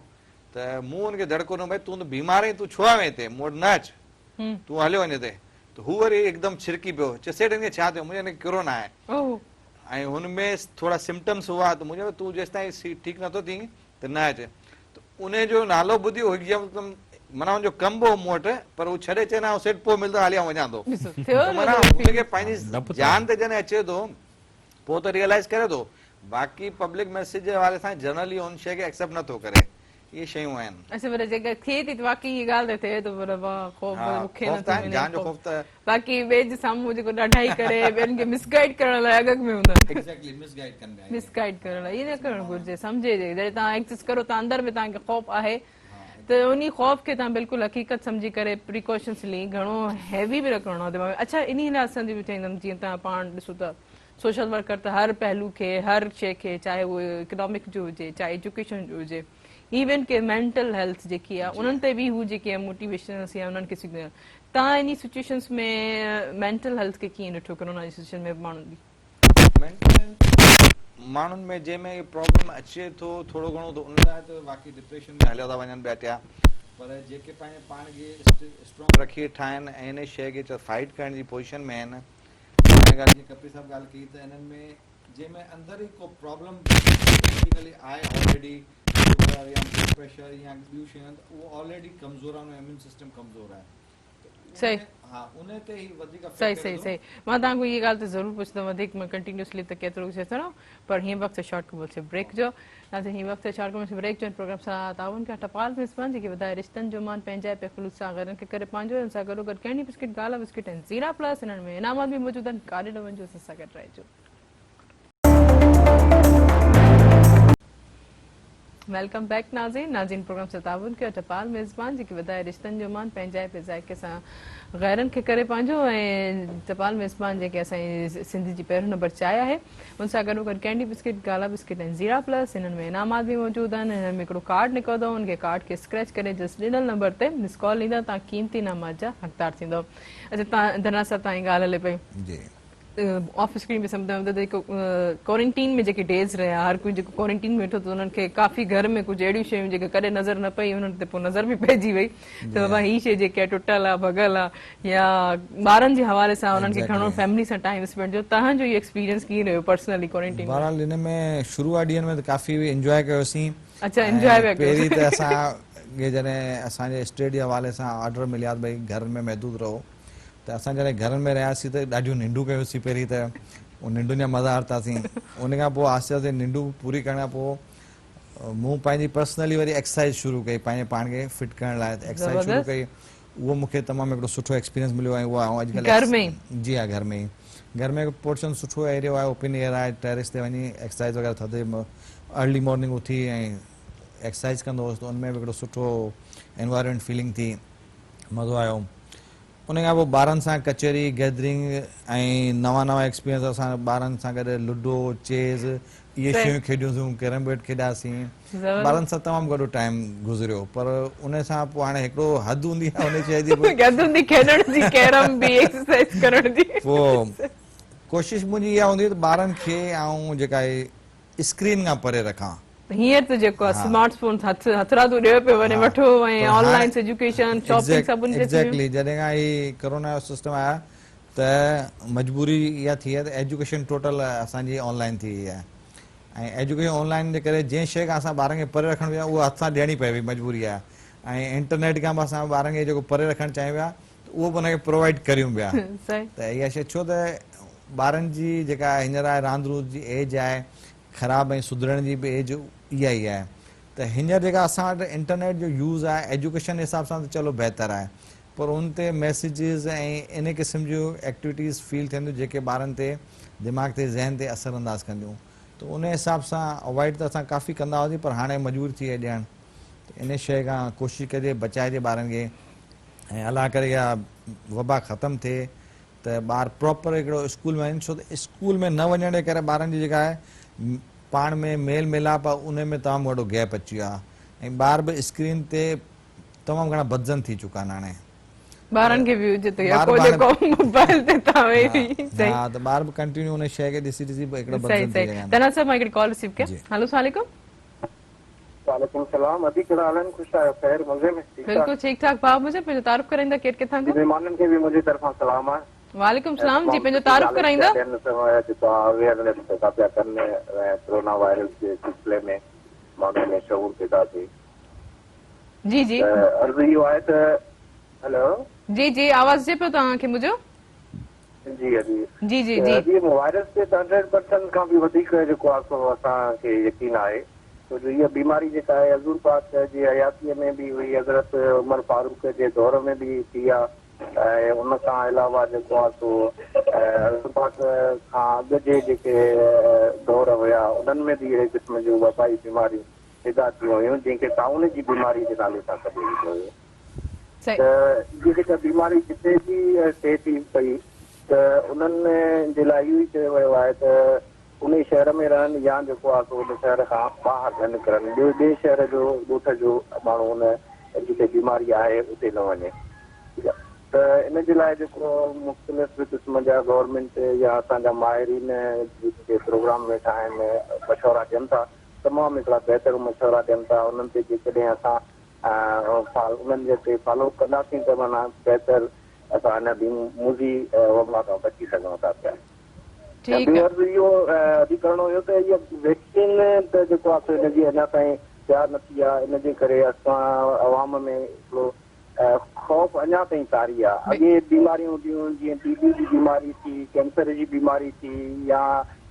D: त मूं हुनखे दड़को ॾिनो, भई तूं त बीमार आहीं, तूं छो आहीं हिते, मूं वटि न अचु, तूं हलियो वञ हिते। त हू वरी हिकदमि छिरकी पियो, चए सेठ हिनखे छा थियो? मुंहिंजे हिनखे किरोना आहे ऐं हुनमें थोरा सिम्टम्स हुआ त मुंहिंजो तूं जेसि ताईं ठीकु नथो थी त न अचे। त उनजो नालो ॿुधी हिकदमि माना हुनजो कमु बि हो मूं वटि, पर हू छॾे चए न सेठ पोइ मिलंदो हलिया वञा थो। माना हुनखे पंहिंजी जान ते जॾहिं अचे थो पोइ त रियलाइज़ करे थो, बाक़ी पब्लिक मैसेज जे हवाले सां जनरली हुन शइ खे एक्सेप्ट नथो करे। इहे शयूं आहिनि।
A: अच्छा, पर जेका थिए थी त वाकई इहा ॻाल्हि त थिए थो, पर ख़ौफ़ मूंखे न थो मिले।
D: जान जो ख़ौफ़ त
A: बाक़ी ॿिए जे साम्हूं जेको ॾाढाई करे ॿियनि खे मिसगाइड करण लाइ अॻ में हूंदा, मिसगाइड करण लाइ इहे न करणु घुरिजे। सम्झे जॾहिं तव्हां एक्सेस करो त अंदरि में तव्हांखे ख़ौफ़ आहे त उन ख़ौफ़ खे तव्हां बिल्कुलु हक़ीक़त सम्झी करे प्रिकॉशन्सली घणो हैवी बि रखणो आहे दिमाग़ में। अच्छा, इन लाइ असांजी बि चईंदमि, जीअं तव्हां पाण ॾिसो त सोशल वर्कर त हर पहलू खे, हर शइ खे, चाहे उहो इकोनॉमिक जो हुजे, चाहे एजुकेशन जो हुजे, इवन के मेंटल हेल्थ जेकी आहे उन्हनि ते बि हू जेकी आहे मोटिवेशन या उन्हनि खे तव्हां इन सिचुएशन्स में मेंटल हेल्थ खे कीअं ॾिठो कोरोना जी सिचुएशन में माण्हुनि
D: माण्हुनि में जंहिंमें प्रॉब्लम अचे थो थोरो घणो त उन लाइ त वाक़ई डिप्रेशन में हलिया था वञनि पिया थिया, पर जेके पंहिंजे पाण खे स्ट्रॉन्ग रखी ठाहिनि ऐं इन शइ खे फाइट करण जी पोजीशन में आहिनि। ॻाल्हि जीअं कपिल साहब ॻाल्हि कई त इन्हनि में जंहिंमें अंदरि ई को प्रॉब्लम बेसिकली आहे ऑलरेडी, शुगर या ब्लड प्रेशर या ॿियूं शयूं, उहो ऑलरेडी कमज़ोर आहे, इम्यून सिस्टम कमज़ोर आहे।
A: सही,
D: हा, उन ते ई वधीक
A: सही सही सही। मां तव्हांखां इहा ॻाल्हि त ज़रूरु पुछंदमि वधीक, मां कंटिन्यूसली त केतिरो कुझु चवंदो, पर हीअं वक़्तु शॉर्ट कबल છે ब्रेक जो। हीअं वक़्तु शॉर्ट कबल છે ब्रेक जो। प्रोग्राम सां ताउन कया टपाल मेज़बान जेके वधाए रिश्तनि जो मान पंहिंजा पे ख़ुलूस सां घरनि खे करे पंहिंजो, हिन सां गॾोगॾु कैंडी बिस्किट, गाला बिस्किट ऐं ज़ीरा प्लस, हिननि में इनामात बि मौजूदु आहिनि। काॾे न वञिजो, असां सां गॾु रहिजो। वेलकम बैक नाज़रीन प्रोग्राम से ताउन कयो टपाल मेज़बान जेके वधाए रिश्तनि जो मान पंहिंजा पे ज़ाइक़े सां गैरनि खे करे पंहिंजो, ऐं टपाल मेज़बान जेके असांजी सिंधी जी पहिरियों नंबर चांहि आहे, उन सां गॾोगॾु कैंडी बिस्किट, गाला बिस्किट ऐं ज़ीरा प्लस, हिननि में इनामात बि मौजूदु आहिनि। हिन में हिकिड़ो कार्ड निकिरंदो, उनखे कार्ड खे स्क्रैच करे जस्ट ॾिनल नंबर ते मिस कॉल ईंदा, तव्हां क़ीमती इनामात जा हक़दार थींदव। अच्छा, तव्हां धना साहब तव्हांजी ॻाल्हि हले पई ऑफ स्क्रीन बि सम्झां त जेको क्वारंटीन में जेके डेज़ रहिया, हर कोई जेको क्वारंटीन में वेठो त उन्हनि खे काफ़ी घर में कुझु अहिड़ियूं शयूं जेके कॾहिं नज़र न पई, उन्हनि ते पोइ नज़र बि पइजी वई त बाबा हीअ शइ जेकी आहे टुटल आहे, भॻल आहे, या ॿारनि जे हवाले सां उन्हनि खे घणो फैमिली सां टाइम स्पेंड जो। तव्हांजो इहो एक्सपीरियंस कीअं रहियो पर्सनली क्वारंटीन?
E: बहरहाल हिन में शुरूआत ॾींहंनि में त काफ़ी इंजॉय कयोसीं।
A: अच्छा, इंजॉय पिया कयो।
E: पहिरीं त असांखे जॾहिं असांजे स्टेट जे हवाले सां ऑर्डर मिलिया भई घर में महदूद रहो, त असां जॾहिं घरनि में रहियासीं त ॾाढियूं निंडूं कयोसीं। पहिरीं त उन निंडुनि जा मज़ा वरितासीं, उन खां पोइ आहिस्ते आहिस्ते निंडूं पूरी करण खां पोइ मूं पंहिंजी पर्सनली वरी एक्सरसाइज शुरू कई पंहिंजे पाण खे फिट करण लाइ। एक्सरसाइज शुरू कई, उहो मूंखे तमामु हिकिड़ो सुठो एक्सपीरियंस मिलियो आहे। उहा अॼुकल्ह
A: घर में?
E: जी हा, घर में ई। घर में पोर्शन सुठो एरियो आहे, ओपन एयर आहे, टेरिस ते वञी एक्सरसाइज वग़ैरह थधि अर्ली मॉर्निंग उथी ऐं एक्सरसाइज कंदो हुउसि, त उन में बि हिकिड़ो सुठो एनवायरमेंट फीलिंग थी, मज़ो आयो। उन खां पोइ ॿारनि सां कचहरी गैदरिंग ऐं नवां नवां एक्सपीरियंस, असां ॿारनि सां गॾु लूडो, चेज़, इहे
A: सही।
E: शयूं खेॾियूंसीं, कैरम बोर्ड खेॾासीं,
A: ज़बरदस्त।
E: ॿारनि सां तमामु घणो टाइम गुज़रियो। पर उन सां पोइ हाणे हिकिड़ो हदि हूंदी आहे उन शइ जी,
A: गदुंदी खेॾण जी, कैरम बि, एक्सरसाइज करण जी।
E: पोइ कोशिशि मुंहिंजी इहा हूंदी त ॿारनि खे आऊं जेका आहे स्क्रीन खां परे रखां।
A: हींअर त जेको आहे स्मार्टफोन हथरादो ॾियो पियो वञे, वठो ऐं ऑनलाइन एजुकेशन, शॉपिंग सभिनी ते थी वियो।
E: एग्जैक्टली जॾहिं खां ही कोरोना जो सिस्टम आया त मजबूरी इहा थी आहे त एजुकेशन टोटल असांजी ऑनलाइन थी वई आहे। ऐं एजुकेशन ऑनलाइन जे करे जंहिं शइ खां असां ॿारनि खे परे रखणु विया उहा हथ सां ॾियणी पए हुई, मजबूरी आहे। ऐं इंटरनेट खां बि असां ॿारनि खे जेको परे रखणु चाहियूं पिया उहो बि हुनखे प्रोवाइड करियूं पिया।
A: सही।
E: त इहा शइ छो त ॿारनि जी जेका हींअर आहे रांदि रूंद जी एज आहे, ख़राबु ऐं सुधरण जी बि एज इहा ई आहे। त हींअर जेका असां वटि इंटरनेट जो यूज़ आहे एजुकेशन जे हिसाब सां त चलो बहितरु आहे, पर उन ते मैसेजिस ऐं इन क़िस्म जूं एक्टिविटीज़ फील थियनि थियूं जेके ॿारनि ते दिमाग़ ते ज़हन ते असरु अंदाज़ कंदियूं। त उन हिसाब सां अवॉइड त असां काफ़ी कंदा हुआसीं, पर हाणे मजबूर थी विया ॾियणु। त इन शइ खां कोशिशि कजे बचाइजे ॿारनि खे, ऐं अलाह करे इहा वबा ख़तमु थिए त ॿार प्रॉपर हिकिड़ो स्कूल में वञनि। छो त स्कूल में न वञण जे करे ॿारनि जी जेका आहे पाण में मेल मिलाप आहे उन में तमामु वॾो गैप अची वियो आहे, ऐं ॿार बि स्क्रीन ते तमामु घणा बदिजन थी चुका आहिनि हाणे।
A: ॿारनि खे बि हुजे त
E: ॿार
A: यको जेको मोबाइल ते तव्हां वेही। सही
E: हा, त ॿार बि कंटिन्यू उन शइ खे ॾिसी ॾिसी हिकिड़ो
A: सही
E: बदिजन थी
A: सही।
E: रहिया आहिनि।
A: तना साहब, मां हिकिड़ी कॉल रिसीव कयां।
E: जी।
A: हेलो, अस्सलाम वालेकुम।
B: वालेकुम सलाम। अभी कहिड़ा हाल आहिनि? ख़ुशि आहियो? ख़ैर मज़े में? ठीकु
A: बिल्कुलु ठीक ठाक। भाउ मुंहिंजो पंहिंजो तारीफ़ कराईंदा, केरु किथां
B: जी,
A: खां?
B: महिमाननि खे बि मुंहिंजी तरफ़ां सलाम आहे।
A: वालेकुम सलाम जी, पंहिंजो तारीफ़ कराईंदा।
B: अवेयरनेस पैदा पिया कनि कोरोना वायरस जे सिलसिले में, माण्हुनि में शऊर पैदा थिए।
A: जी जी
B: अर्ज़ु इहो आहे त हेलो
A: जी जी, आवाज़ अचे पियो तव्हांखे मुंहिंजो?
B: जी अजी
A: जी जी जी।
B: अॼु वायरस ते 100% खां बि वधीक जेको आहे सो असांखे यकीन आहे, छो जो इहा बीमारी जेका आहे हज़ूर पाक जी हयातीअ में बि हुई, हज़रत उमर फारूक जे दौर में बि थी आहे, ऐं उन खां अलावा जेको आहे सो हज़ूर पाक खां अॻु जे जेके दौर हुया उन्हनि में बि अहिड़े क़िस्म जूं वबाई बीमारियूं पैदा थियूं हुयूं जंहिंखे ताउन जी बीमारी जे नाले सां सॾियो वेंदो हुयो।
A: सही।
B: त इहा जेका बीमारी जिते बि थिए थी पई त उन्हनि जे लाइ इहो ई चयो वियो आहे त उन शहर में रहनि या जेको आहे सो उन शहर खां ॿाहिरि न निकिरनि, ॿिए शहर जो ॻोठ जो माण्हू उन जिते बीमारी आहे उते न वञे। ठीकु आहे, त इन जे लाइ जेको मुख़्तलिफ़ क़िस्म जा गवर्नमेंट या असांजा माहिरीन जेके प्रोग्राम वेठा आहिनि मशवरा ॾियनि था, तमामु हिकिड़ा बहितरु मशवरा ॾियनि था। उन्हनि ते जेकॾहिं असां उन्हनि जे ते फॉलो कंदासीं त माना बहितरु असां हिन मुज़ी वबा खां बची सघूं था पिया।
A: ठीकु आहे।
B: ॿियो इहो अॼु करिणो हुयो त इहा वैक्सीन त जेको आहे सो हिनजी अञा ताईं तयारु न थी आहे, इन जे करे असां अवाम में हिकिड़ो ख़ौफ़ अञा ताईं तारी आहे। अॻे बीमारियूं हूंदियूं जीअं टीबी जी बीमारी थी, कैंसर जी बीमारी थी, या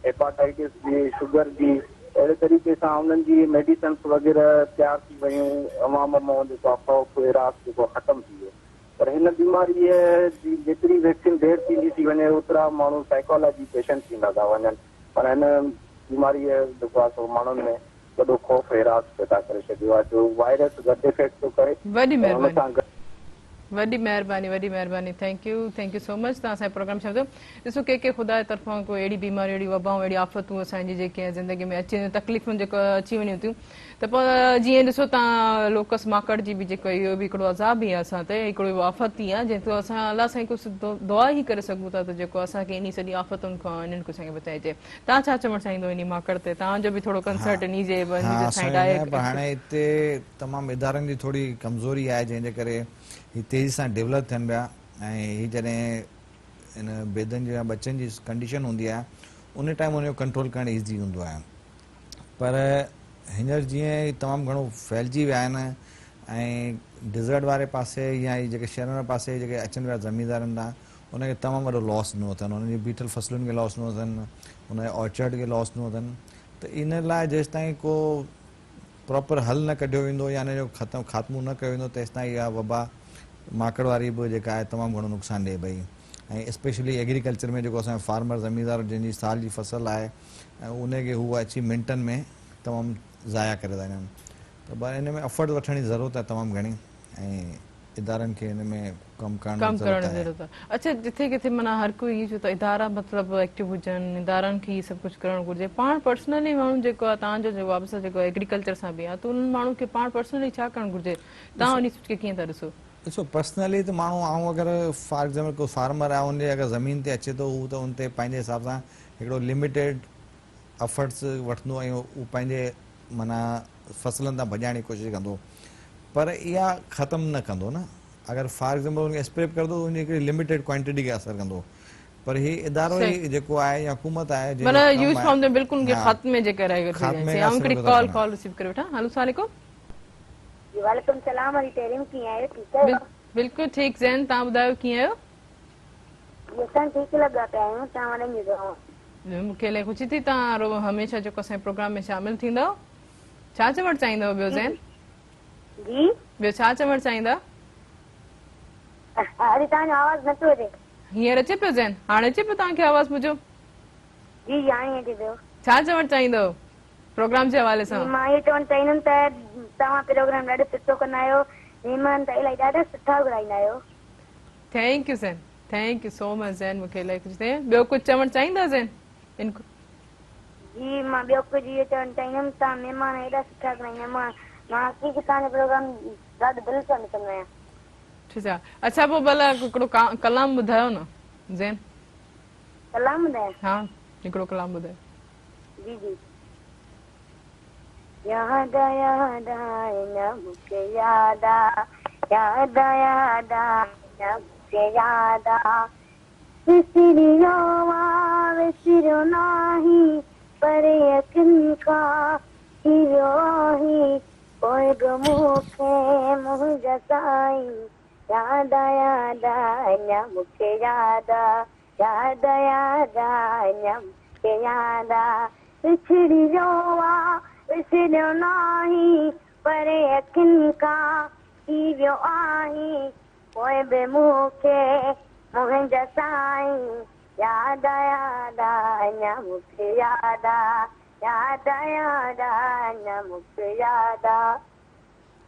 B: हेपाटाइटिस जी, शुगर जी, अहिड़े तरीक़े सां उन्हनि जी मेडिसिन्स वग़ैरह तयारु थी वियूं, अवाम मां जेको आहे ख़ौफ़ इराक़ जेको ख़तमु थी वियो। पर हिन बीमारीअ जी जेतिरी वैक्सीन देरि थींदी थी वञे ओतिरा माण्हू साइकोलॉजी पेशेंट थींदा था वञनि, पर हिन बीमारीअ जेको आहे सो माण्हुनि में वॾो ख़ौफ़ इराक़ पैदा करे छॾियो आहे, जो वायरस घटि इफेक्ट थो करे।
A: वॾी महिरबानी, वॾी महिरबानी, वॾी महिरबानी। Thank you so much. तव्हां असांजो प्रोग्राम छॾियो। ॾिसो के ख़ुदा जे तरफ़ां कोई अहिड़ी बीमारी, अहिड़ी वबाऊं, अहिड़ी आफ़तूं असांजी जेके ज़िंदगी में अची वञनि, तकलीफ़ूं जेको अची वञूं थियूं, त पोइ जीअं ॾिसो तव्हां लोकस माकड़ जी बि जेको इहो बि हिकिड़ो अज़ाब ई आहे असां ते, हिकिड़ो आफ़त ई आहे जंहिंतो असां अलाह साईं कुझु दुआ ई करे सघूं था त जेको असांखे इन सॼी आफ़तुनि खां इन्हनि खे असांखे बचाइजे। तव्हां छा चवणु चाहींदो इन माकड़ ते? तव्हांजो बि थोरो कंसर्ट इन जे
E: हाणे हिते तमामु इदारनि जी थोरी कमज़ोरी आहे जंहिंजे करे ही तेज़ी सां डेवलप थियनि पिया, ऐं ही जॾहिं इन बेदनि जी या बचनि जी कंडीशन हूंदी आहे उन टाइम उनजो कंट्रोल करणु ईज़ी हूंदो आहे। पर हींअर जीअं तमामु घणो फैलिजी विया आहिनि, ऐं डिज़र्ट वारे पासे या जेके शहरनि वारे पासे जेके अचनि पिया ज़मींदारनि ॾांहुं, उनखे तमामु वॾो लॉस ॾिनो अथनि, उन्हनि जी बीठल फसलुनि खे लॉस ॾिनो अथनि, उनजे ऑर्चर्ड खे लॉस ॾिनो अथनि। त इन लाइ जेसि ताईं को प्रॉपर हल न कढियो वेंदो या हिन जो ख़ात्मो न कयो वेंदो तेसि ताईं इहा वबा माकड़ वारी बि जेका आहे तमामु घणो नुक़सानु ॾिए पई। ऐं स्पेशली एग्रीकल्चर में जेको असांजो फार्मर ज़मीनदार जंहिंजी साल जी फसल आहे ऐं उनखे हू अची मिंटनि में तमामु ज़ाया करे था वञनि। त इन में एफर्ट वठण जी ज़रूरत आहे तमामु घणी, ऐं इदारनि खे हिन में कमु करण
A: कम
E: जी
A: करण
E: ज़रूरत
A: जी
E: आहे।
A: ज़रूरत आहे। अच्छा जिथे किथे माना हर कोई इहो चओ त इदारा मतिलबु एक्टिव हुजनि, इदारनि खे इहे सभु कुझु करणु घुरिजे। पाण पर्सनली माण्हू जेको आहे तव्हांजो जेको आहे जेको एग्रीकल्चर सां बि आहे त उन्हनि माण्हू खे पाण पर्सनली छा करणु घुरिजे, तव्हां उन खे कीअं था ॾिसो?
E: ॾिसो पर्सनली त माण्हू ऐं अगरि फॉर एग्ज़ाम्पल को फार्मर आहे उनजे अगरि ज़मीन ते अचे थो हू त उन ते पंहिंजे हिसाब सां हिकिड़ो लिमिटेड एफर्ट्स वठंदो ऐं उहो पंहिंजे माना फसलनि तां भॼाइण जी कोशिशि कंदो, पर इहा ख़तमु न कंदो न। अगरि फॉर एग्ज़ाम्पल उनखे स्प्रे कंदो त उनजी हिकिड़ी लिमिटेड क्वांटिटी खे असरु कंदो, पर ही इदारो ई जेको आहे या हुकूमत आहे
A: माना यूज फ्रॉम द बिल्कुलु उनखे
E: हाँ,
A: ख़ात्मे जे करे
E: ख़ात्मे
A: ऐं
E: खां
A: हिकिड़ी
E: शुरू था
A: कॉल रिसीव करे वठां। हेलो अस्सलाम वालेकुम।
F: जी वालेकुम सलाम। हरी तहरीम कीअं आहियो? ठीकु आहियो?
A: बिल्कुलु ठीकु ज़ैन, तव्हां ॿुधायो कीअं आहियो?
F: जी असां ठीकु लॻा पिया आहियूं, तव्हां वॾनि जी दुआऊं।
A: मूंखे इलाही ख़ुशी थी, तव्हां हमेशह जेको असांजे प्रोग्राम में शामिल थींदव। छा चवणु चाहींदव ॿियो ज़ैन?
F: जी
A: ॿियो छा चवणु चाहींदा?
F: अरे तव्हांजो आवाज़ नथो अचे।
A: हींअर अचे पियो ज़ैन? हाणे अचे पियो तव्हांखे आवाज़ मुंहिंजो?
F: जी हाणे अचे पियो।
A: छा चवणु चाहींदव प्रोग्राम जे हवाले सां?
F: मां इहो चवणु चाहींदमि त तव्हां प्रोग्राम ॾाढो सुठो कंदा आहियो, महिमान त इलाही ॾाढा सुठा घुराईंदा आहियो।
A: Thank you Zain, thank you so much Zain, मूंखे इलाही ख़ुशी थिए। ॿियो कुझु चवणु चाहींदा ज़ैन?
F: जी मां ॿियो कुझु इहो चवणु चाहींदमि, तव्हां महिमान एॾा सुठा घुराईंदा आहियो। मां हक़ीक़त तव्हांजो प्रोग्राम ॾाढो दिलि सां ॾिसंदो आहियां।
A: ठीकु आहे। अच्छा पोइ भला हिकिड़ो कलाम ॿुधायो न ज़ैन।
F: सलाम ॿुधायो?
A: हा हिकिड़ो कलाम ॿुधायो।
F: जी जी। याद याद आए न मुझे याद आ, याद याद आए न मुझे याद आ, विसरियो आ विसरियो नाही, पर यकीन का हियो ही कोई मूंखे मुंहुं जसाई। याद याद आए न मुझे याद आ, याद याद आए न मुझे याद आ, विसरियो आ विसरियो नाही, पर यकीन का थी वियो आहीं, पोइ बि मूंखे मुंहुं जसाई। याद याद अञा मूंखे याद आ, याद याद अञा मूंखे याद आ।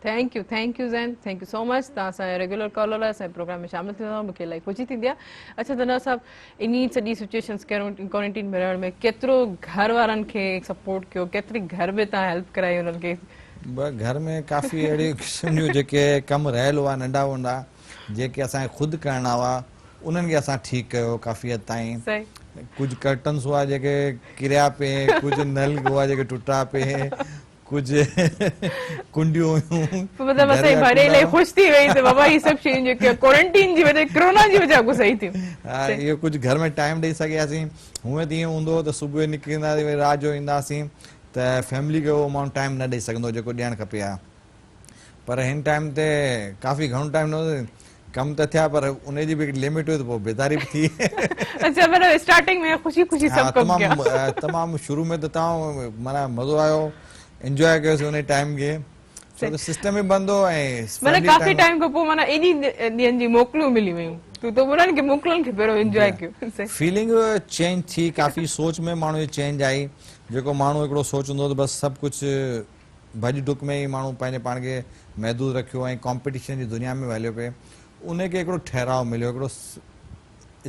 A: Thank you Zain, thank you so much. तव्हां असांजो रेगुलर कॉलर आहे, असांजे प्रोग्राम में शामिल थींदो, मूंखे इलाही ख़ुशी थींदी आहे। अच्छा तनर साहिबु इन सॼी सिचुएशन्स क्वारंटीन में रहण में केतिरो घर वारनि खे सपोर्ट कयो, केतिरी घर में तव्हां हेल्प कराई उन्हनि खे?
E: घर में काफ़ी अहिड़ी क़िस्म जूं जेके कमु रहियल हुआ नंढा वंढा जेके असांखे ख़ुदि करणा हुआ उन्हनि खे असां ठीकु कयो काफ़ी हद ताईं।
A: सही।
E: कुझु कर्टन्स हुआ जेके किरिया पिए, कुझु नल हुआ जेके टुटा पिए, कुझु कुंडियूं हुयूं।
A: मतिलबु असांजी भाॼी इलाही ख़ुशि थी वई त बाबा ही सभु शयूं जेके क्वारंटीन जी वजह कोरोना जी वजह खां सही थियूं।
E: हा इहो कुझु घर में टाइम ॾेई सघियासीं। हूअं त ईअं हूंदो हो त सुबुह निकिरंदासीं वरी राति जो ईंदासीं त फैमिली खे उहो माण्हू टाइम न ॾेई सघंदो जेको ॾियणु खपे हा। पर हिन टाइम ते काफ़ी घणो टाइम न कम त थिया पर उनजी बि लिमिट हुई त पोइ बेदारी बि थी।
A: अच्छा मतलब स्टार्टिंग में ख़ुशी ख़ुशी
E: हा
A: सब कम किया।
E: तमामु शुरू में त तव्हां माना मज़ो आयो, एंजॉय कयोसीं उन टाइम खे, छो त सिस्टम बि बंदि हो ऐं
A: मतलब काफ़ी टाइम खां पोइ माना एॾी ॾींहंनि जी मोकलूं मिली वियूं, तूं त उन्हनि खे मोकलनि खे पहिरियों एंजॉय कयो।
E: फीलिंग चेंज थी, काफ़ी सोच में माण्हू जी चेंज आई। जेको माण्हू हिकिड़ो सोचंदो त बसि सभु कुझु भॼ डुक में ई माण्हू पंहिंजे पाण खे महदूद रखियो ऐं कॉम्पिटिशन जी दुनिया में हलियो पिए, उनखे हिकिड़ो ठहराव मिलियो, हिकिड़ो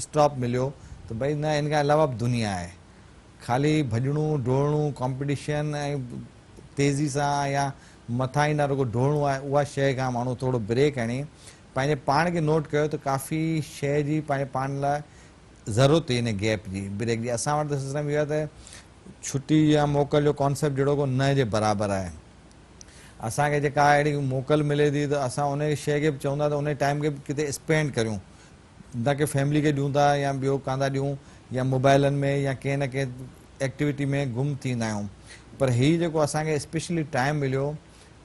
E: स्टॉप मिलियो त भई न इन खां अलावा बि दुनिया आहे। ख़ाली भॼणो डोड़णो कॉम्पिटिशन ऐं तेज़ी सां या मथां ई न रुगो डोड़णो आहे, उहा शइ खां माण्हू थोरो ब्रेक हणी पंहिंजे पाण खे नोट कयो त काफ़ी शइ जी पंहिंजे पाण लाइ ज़रूरत हुई इन गैप जी ब्रेक जी। असां वटि त सिस्टम इहो आहे त छुटी या मोकल जो कॉन्सेप्ट जहिड़ो को न जे बराबरि आहे। असांखे जेका अहिड़ी मोकल मिले थी त असां उन शइ खे बि चवंदा त उन टाइम खे बि किथे स्पेंड करियूं, न की फैमिली खे ॾियूं था या ॿियो कान था ॾियूं या मोबाइलनि में या कंहिं न कंहिं एक्टिविटी में गुम थींदा आहियूं। पर हीउ जेको असांखे स्पेशली टाइम मिलियो,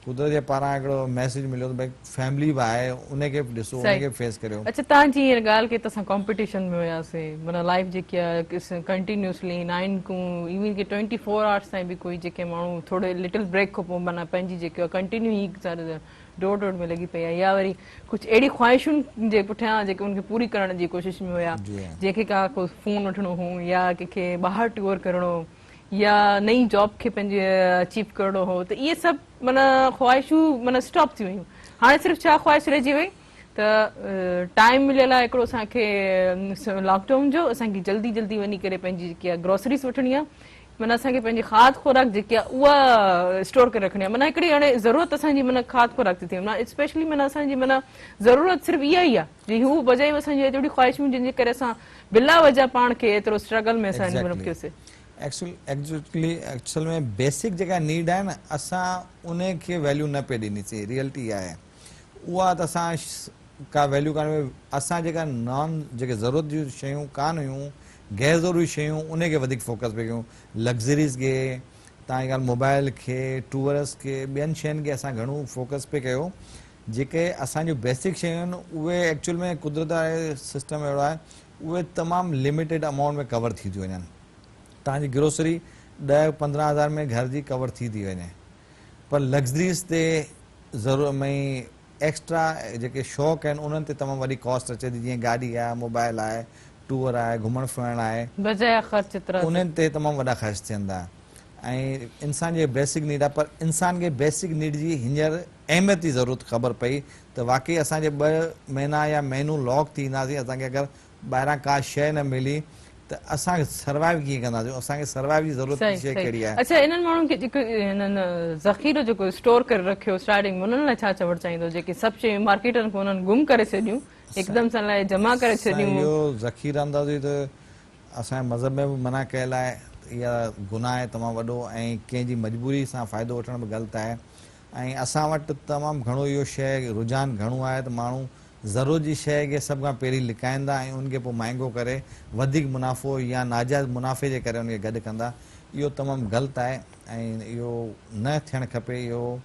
E: कुदरत जे पारां हिकिड़ो मैसेज मिलियो त भई फैमिली बि आहे, उनखे बि ॾिसो, उनखे बि फेस करियो।
A: अच्छा तव्हांजी हींअर ॻाल्हि कई त असां कॉम्पिटिशन में हुयासीं, माना लाइफ जेकी आहे कंटिन्यूसली 9 खां इवन की 24 आवर्स ताईं बि कोई जेके माण्हू थोरे लिटिल ब्रेक खां पोइ माना पंहिंजी जेके कंटिन्यू ही डोड़ में लॻी पई आहे, या वरी कुझु अहिड़ी ख्वाहिशुनि जे पुठियां जेके उनखे पूरी करण जी कोशिशि में हुया, जंहिंखे का को फ़ोन वठिणो हो या कंहिंखे ॿाहिरि टूर करिणो या नई जॉब खे पंहिंजे अचीव करिणो हो, त इहे सभु माना ख्वाहिशूं माना स्टॉप थी वियूं। हाणे सिर्फ़ु छा ख्वाहिश रहिजी वई त टाइम मिलियल आहे हिकिड़ो असांखे लॉकडाउन जो, असांखे जल्दी जल्दी वञी करे पंहिंजी जेकी आहे ग्रोसरीज़ वठणी आहे, माना असांखे पंहिंजी खाद खुराक जेकी आहे उहा स्टोर करे रखणी आहे। माना हिकिड़ी हाणे ज़रूरत असांजी माना खाद खुराक थी थिए, माना स्पेशली माना असांजी माना ज़रूरत सिर्फ़ु इहा ई आहे, जी हू बजाय असांजी एतिरी ख़्वाहिशूं जंहिंजे करे असां बिला वजह पाण खे एतिरो स्ट्रगल में असां इन्वॉल्व कयोसीं।
E: एक्चुअल में बेसिक जेका नीड आहे न, असां उन खे वैल्यू न पे ॾिनीसीं। रियलिटी इहा आहे, उहा त असां का वैल्यू कान, असां जेका नॉन जेके ज़रूरत जूं शयूं कान हुयूं, गैर ज़रूरी शयूं, उन खे वधीक फोकस पे कयूं। लग्ज़रीज़ खे, तव्हांजी ॻाल्हि मोबाइल खे, टूअर्स खे, ॿियनि शयुनि खे असां घणो फोकस पे कयो। जेके असांजूं बेसिक शयूं आहिनि उहे एक्चुअल में कुदरत आहे, सिस्टम अहिड़ो आहे, उहे तमामु लिमिटेड अमाउंट में कवर थी थियूं वञनि। तव्हांजी ग्रोसरी 10-15 हज़ार में घर जी कवर थी वञे, पर लग्ज़रीज़ ते ज़रूरत में एक्स्ट्रा जेके शौक़ु आहिनि उन्हनि ते तमामु वॾी कॉस्ट अचे थी, जीअं गाॾी आहे, मोबाइल आहे, टूर आहे, घुमणु फिरणु आहे,
A: बजाय ख़र्च
E: उन्हनि ते तमामु वॾा ख़र्च थियनि था। ऐं इंसान जी बेसिक नीड आहे, पर इंसान खे बेसिक नीड जी हींअर अहमियत जी ज़रूरत ख़बर पई त वाक़ई असांजे 2 महीना या महीनो लॉक थी ईंदासीं, असांखे अगरि ॿाहिरां का शइ न मिली त असांखे सर्वाइव कीअं कंदासीं, असांखे सर्वाइव जी ज़रूरत शइ कहिड़ी आहे।
A: अच्छा, इन्हनि माण्हुनि खे जेको हिननि ज़ख़ीरो जेको स्टोर करे रखियो स्टार्टिंग, उन्हनि लाइ छा चवणु चाहींदो, जेके सभु शयूं मार्केटनि खां उन्हनि गुम करे छॾियूं, हिकदमि सां लाइ जमा करे छॾियूं?
E: इहो ज़ख़ीरा अंदाज़ी त असांजे मज़हब में बि मना कयल आहे, इहा गुनाह आहे तमामु वॾो, ऐं कंहिंजी मजबूरी सां फ़ाइदो वठण बि ग़लति आहे। ऐं असां वटि तमामु घणो इहो शइ रुझान घणो आहे त माण्हू ज़रूरत जी शइ खे सभ खां पहिरीं लिकाईंदा ऐं उनखे पोइ महांगो करे वधीक मुनाफ़ो या नाजाइज़ मुनाफ़े जे करे उनखे गॾु कंदा। इहो तमामु ग़लति आहे ऐं इहो न थियणु खपे। इहो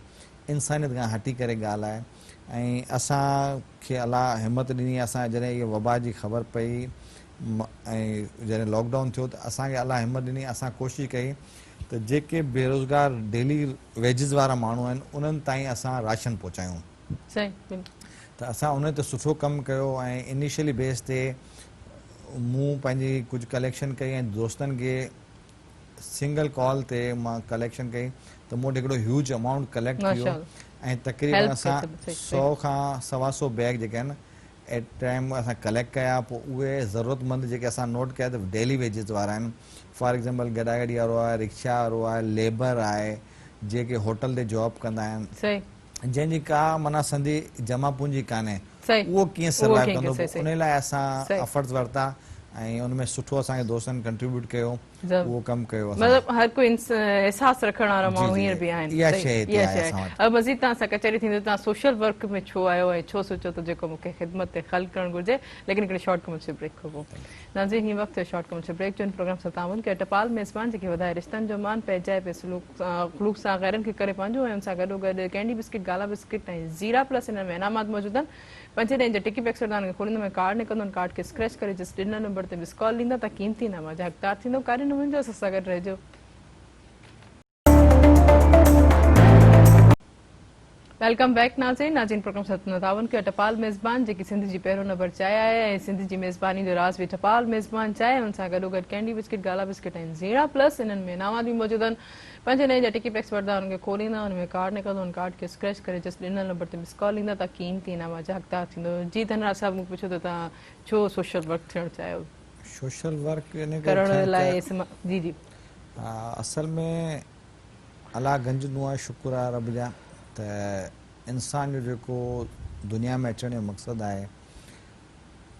E: इंसानियत खां हटी करे ॻाल्हि आहे। ऐं असांखे अलाह हिमत ॾिनी, असां जॾहिं इहा वबा जी ख़बर पई ऐं जॾहिं लॉकडाउन थियो त असांखे अलाह हिमत ॾिनी, असां कोशिशि कई त जेके बेरोज़गार डेली वेजिस वारा माण्हू आहिनि उन्हनि ताईं असां राशन पहुचायूं। त असां उन ते सुठो कमु कयो ऐं इनिशियली बेस ते मूं पंहिंजी कुझु कलेक्शन कई ऐं दोस्तनि खे सिंगल कॉल ते मां कलेक्शन कई त मूं वटि हिकिड़ो ह्यूज अमाउंट कलेक्ट कयो ऐं तक़रीबन असां 100 खां 125 बैग जेके आहिनि एट टाइम असां कलेक्ट कया। पोइ उहे ज़रूरतमंद जेके असां नोट कया त डेली वेजिस वारा आहिनि, फॉर एग्ज़ाम्पल गॾा गॾी वारो आहे, रिक्शा वारो आहे, लेबर आहे, जेके होटल ते जॉब कंदा आहिनि, जंहिंजी का माना संधी जमा पूंजी कान्हे, उहो कीअं सर्वाइव कंदो, उन लाइ असां एफर्ट्स वरिता ऐं उनमें सुठो असांखे दोस्तनि कंट्रीब्यूट कयो, उहो कमु कयो।
A: मतिलबु हर कोई एहसास रखण वारा माण्हू हींअर बि आहिनि।
E: इहा शइ
A: आहे। मज़ीद तव्हां सां कचहरी थींदो, तव्हां सोशल वर्क में छो आयो ऐं छो सोचियो त जेको मूंखे ख़िदमत ते ख़ल्क़ करणु घुरिजे, लेकिन हिकिड़े शॉर्ट कमर्शियल ब्रेक खां पोइ। नाज़रीन, हीअं वक़्तु शॉर्ट कमर्शियल ब्रेक जो प्रोग्राम सां ताउन कयो टपाल मेज़बान जेके वधाए रिश्तनि जो मान पंहिंजाए पे ख़ुलूक़ सां गैरनि खे करे पंहिंजो, ऐं उन सां गॾोगॾु कैंडी बिस्किट, गाला बिस्किट ऐं ज़ीरा प्लस हिन में इनामात मौजूदु आहिनि। 5 ॾींहं जा टिकी पैक्स तव्हांखे खोलींदो, में कार्ड निकिरंदो, कार्ड खे स्क्रैच करे जस्ट डिनर नंबर ते मिस कॉल ॾींदा त क़ीमती इनाम जा हक़दार थींदो। कार्य न वञिजो, असां सां गॾु रहिजो। वेलकम बैक नाज़रीन प्रोग्राम सां ताउन कयो टपाल मेज़बान जेकी सिंध जी पहिरों नंबर चांहि आहे ऐं सिंध जी मेज़बानी जो राज़ बि टपाल मेज़बान चांहि, हुन सां गॾोगॾु कैंडी बिस्किट, गाला बिस्किट ऐं ज़ीरा प्लस हिननि में इनामात बि मौजूदु आहिनि। 5 ॾींहं जा टिकी पैक्स वठंदा, हुनखे खोलींदा, हुन में कार्ड निकिरंदो, हुन कार्ड खे स्क्रैच करे जस्ट डिनर नंबर ते मिस कॉल ॾींदा त क़ीमती इनाम जा हक़दार थींदो। जी धनराज साहिब मूंखे पुछो त तव्हां छो सोशल वर्क थियणु चाहियो?
E: सोशल वर्क
A: करण लाइ जी जी
E: असल में अलाह गंज नुआ शुक्र आहे रब जा त इंसान जो जेको दुनिया में अचण जो मक़सदु आहे